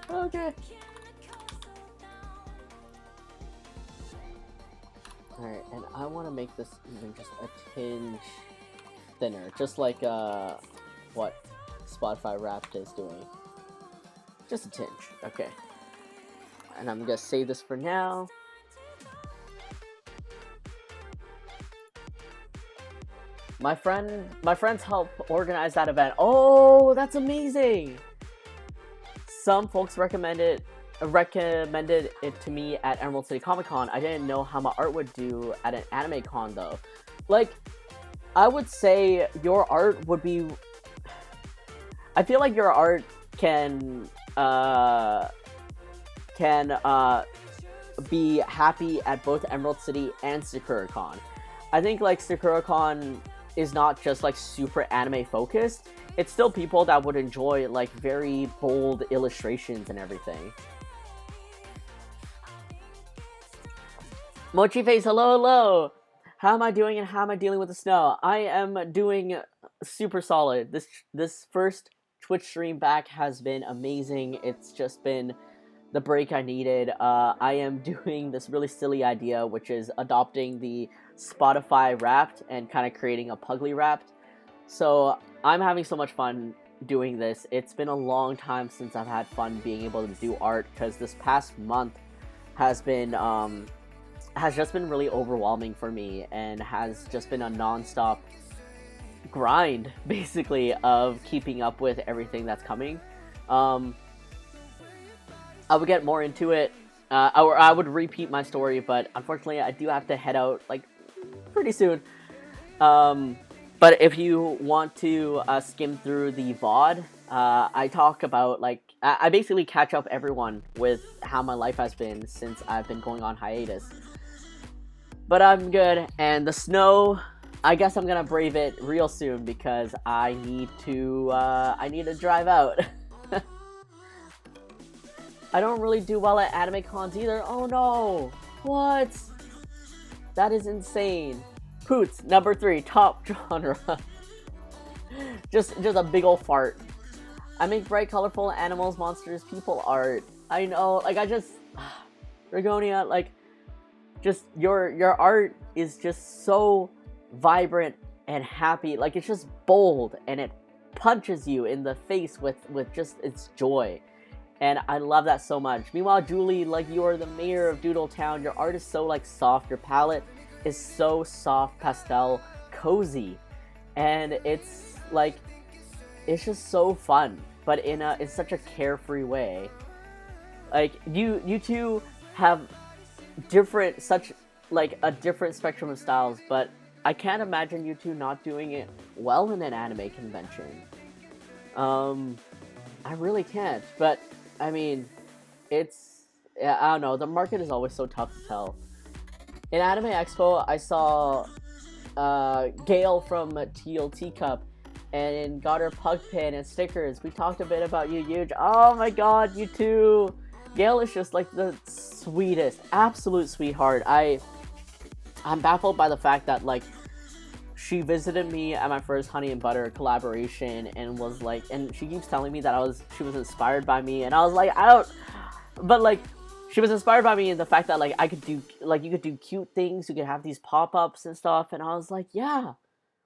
B: Okay. Alright, and I want to make this even just a tinge thinner, just like what Spotify Wrapped is doing. Just a tinge. Okay. And I'm gonna save this for now. My friends help organize that event. Oh, that's amazing! Some folks recommended it to me at Emerald City Comic Con. I didn't know how my art would do at an anime con though. Like, I would say your art would be... I feel like your art can be happy at both Emerald City and SakuraCon. I think like SakuraCon is not just like super anime focused. It's still people that would enjoy like very bold illustrations and everything. Mochi Face, hello, hello! How am I doing and how am I dealing with the snow? I am doing super solid. This first Twitch stream back has been amazing. It's just been the break I needed. I am doing this really silly idea, which is adopting the Spotify Wrapped and kind of creating a Puglie Wrapped. So I'm having so much fun doing this. It's been a long time since I've had fun being able to do art, because this past month has been has just been really overwhelming for me and has just been a non-stop grind basically of keeping up with everything that's coming. I would get more into it, or I would repeat my story, but unfortunately I do have to head out like pretty soon. But if you want to skim through the VOD, I talk about like I basically catch up everyone with how my life has been since I've been going on hiatus. But I'm good, and the snow, I guess I'm gonna brave it real soon because I need to drive out. I don't really do well at anime cons either. Oh no! What? That is insane. Poots, number 3, top genre. just a big ol' fart. I make bright, colorful animals, monsters, people art. I know, like Rigonia, like, just your art is just so vibrant and happy. Like, it's just bold and it punches you in the face with just its joy. And I love that so much. Meanwhile, Julie, like, you are the mayor of Doodle Town. Your art is so like soft. Your palette is so soft, pastel, cozy, and it's like, it's just so fun, but in such a carefree way. Like, you two have such a different spectrum of styles, but I can't imagine you two not doing it well in an anime convention. I really can't, but I mean, I don't know, the market is always so tough to tell. In Anime Expo, I saw Gail from Teal Teacup and got her pug pin and stickers. We talked a bit about you, Huge. Oh my god, you two! Gail is just like the sweetest, absolute sweetheart. I'm baffled by the fact that like she visited me at my first Honey and Butter collaboration and was like, and she keeps telling me that she was inspired by me, and I was like, I don't, but like, she was inspired by me in the fact that like I could do, like, you could do cute things, you could have these pop-ups and stuff, and I was like, yeah,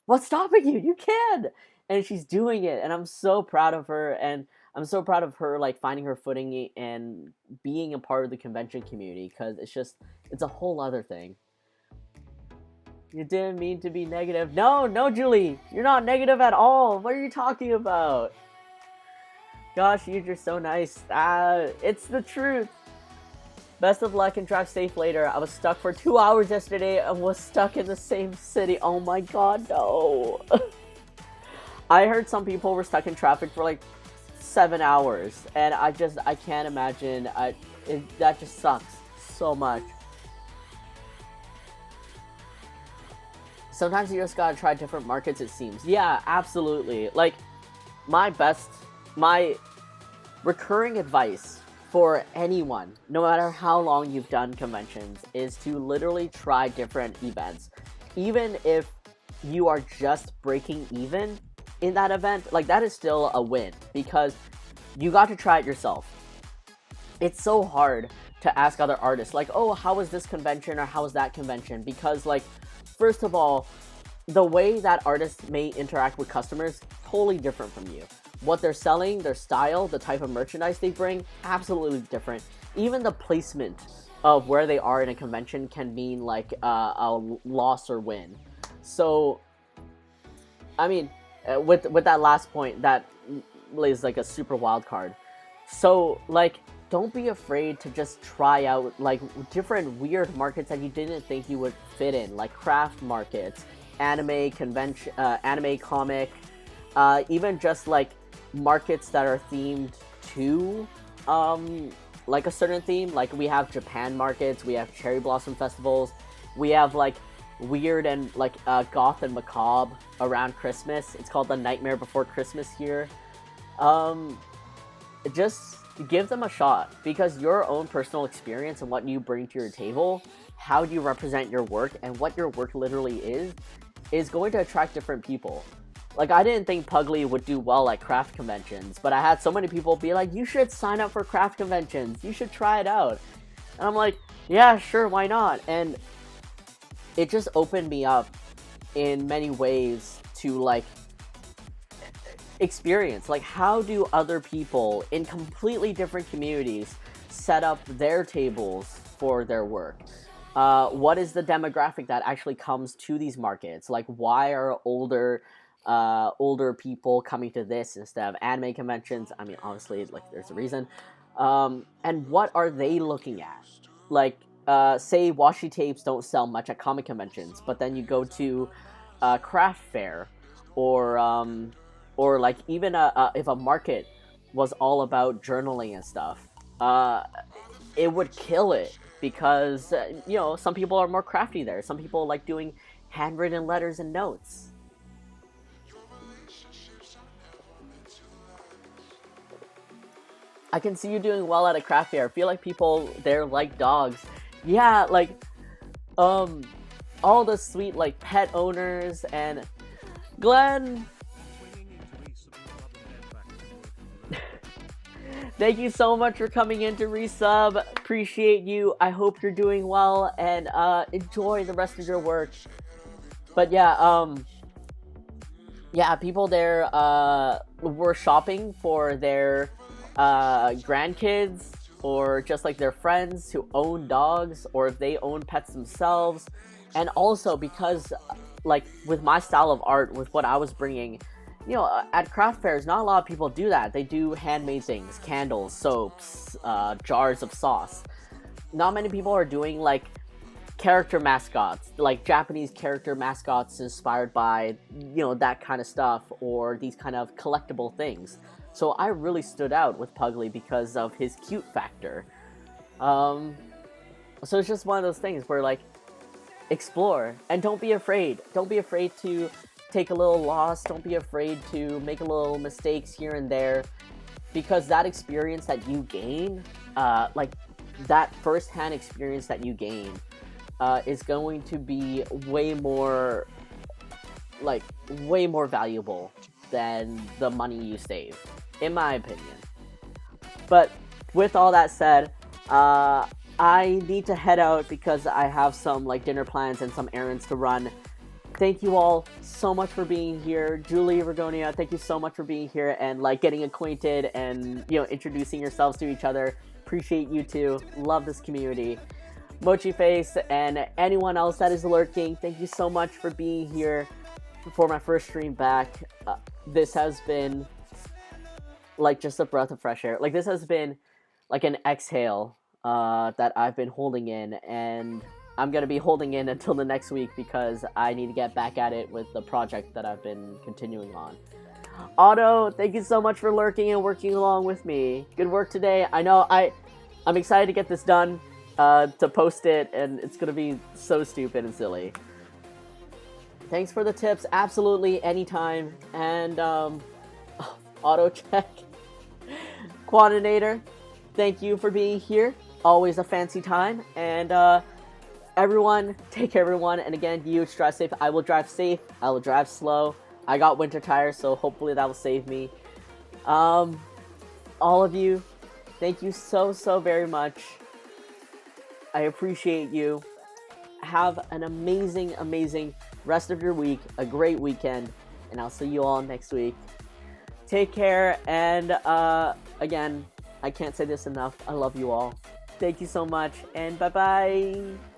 B: what's stopping you? You can. And she's doing it, and I'm so proud of her, and I'm so proud of her like finding her footing and being a part of the convention community, because it's a whole other thing. You didn't mean to be negative. No, no, Julie, you're not negative at all. What are you talking about? Gosh, you're so nice. It's the truth. Best of luck and drive safe later. I was stuck for 2 hours yesterday and was stuck in the same city. Oh my god, no. I heard some people were stuck in traffic for like 7 hours, and I can't imagine. That just sucks so much. Sometimes you just gotta try different markets, it seems. Yeah, absolutely. Like, my recurring advice for anyone, no matter how long you've done conventions, is to literally try different events. Even if you are just breaking even in that event, like, that is still a win, because you got to try it yourself. It's so hard to ask other artists, like, oh, how was this convention or how was that convention? Because, like, first of all, the way that artists may interact with customers, totally different from you. What they're selling, their style, the type of merchandise they bring, absolutely different. Even the placement of where they are in a convention can mean like a loss or win. So, I mean, with that last point, that is like a super wild card. So, like, don't be afraid to just try out like different weird markets that you didn't think you would fit in, like craft markets, anime convention, anime comic, even just like markets that are themed to like a certain theme. Like, we have Japan markets, we have cherry blossom festivals, we have like weird and like goth and macabre around Christmas. It's called the Nightmare Before Christmas here. Just give them a shot, because your own personal experience and what you bring to your table, how you represent your work, and what your work literally is going to attract different people. Like, I didn't think Puglie would do well at craft conventions, but I had so many people be like, you should sign up for craft conventions, you should try it out. And I'm like, yeah, sure, why not? And it just opened me up in many ways to like experience, like, how do other people in completely different communities set up their tables for their work? What is the demographic that actually comes to these markets? Like, why are older people coming to this instead of anime conventions? I mean, honestly, like, there's a reason. And what are they looking at? Like, say washi tapes don't sell much at comic conventions, but then you go to craft fair, or like even if a market was all about journaling and stuff, it would kill it, because you know, some people are more crafty there. Some people like doing handwritten letters and notes. I can see you doing well at a craft fair. I feel like people there like dogs. Yeah, like all the sweet like pet owners. And Glenn, thank you so much for coming in to resub. Appreciate you. I hope you're doing well, and enjoy the rest of your work. But yeah, people there were shopping for their grandkids, or just like their friends who own dogs, or if they own pets themselves. And also because, like, with my style of art, with what I was bringing, you know, at craft fairs, not a lot of people do that. They do handmade things, candles, soaps, jars of sauce. Not many people are doing, like, character mascots, like Japanese character mascots inspired by, you know, that kind of stuff, or these kind of collectible things. So I really stood out with Puglie because of his cute factor. So it's just one of those things where, like, explore, and don't be afraid. Don't be afraid to take a little loss. Don't be afraid to make a little mistakes here and there, because that experience that you gain, like that first-hand experience that you gain, is going to be way more like way more valuable than the money you save, in my opinion. But with all that said, I need to head out because I have some like dinner plans and some errands to run. Thank you all so much for being here. Julie, Ragonia, thank you so much for being here and like getting acquainted and, you know, introducing yourselves to each other. Appreciate you too. Love this community. Mochi Face and anyone else that is lurking, thank you so much for being here for my first stream back. This has been like just a breath of fresh air. Like this has been like an exhale that I've been holding in, and I'm gonna be holding in until the next week because I need to get back at it with the project that I've been continuing on. Otto, thank you so much for lurking and working along with me. Good work today. I know I'm excited to get this done, to post it, and it's gonna be so stupid and silly. Thanks for the tips, absolutely anytime. And auto check. Quantinator, thank you for being here. Always a fancy time. And everyone, take care everyone. And again, you drive safe. I will drive safe. I will drive slow. I got winter tires, so hopefully that will save me. All of you, thank you so very much. I appreciate you. Have an amazing rest of your week, a great weekend, and I'll see you all next week. Take care, and again, I can't say this enough. I love you all. Thank you so much, and bye-bye.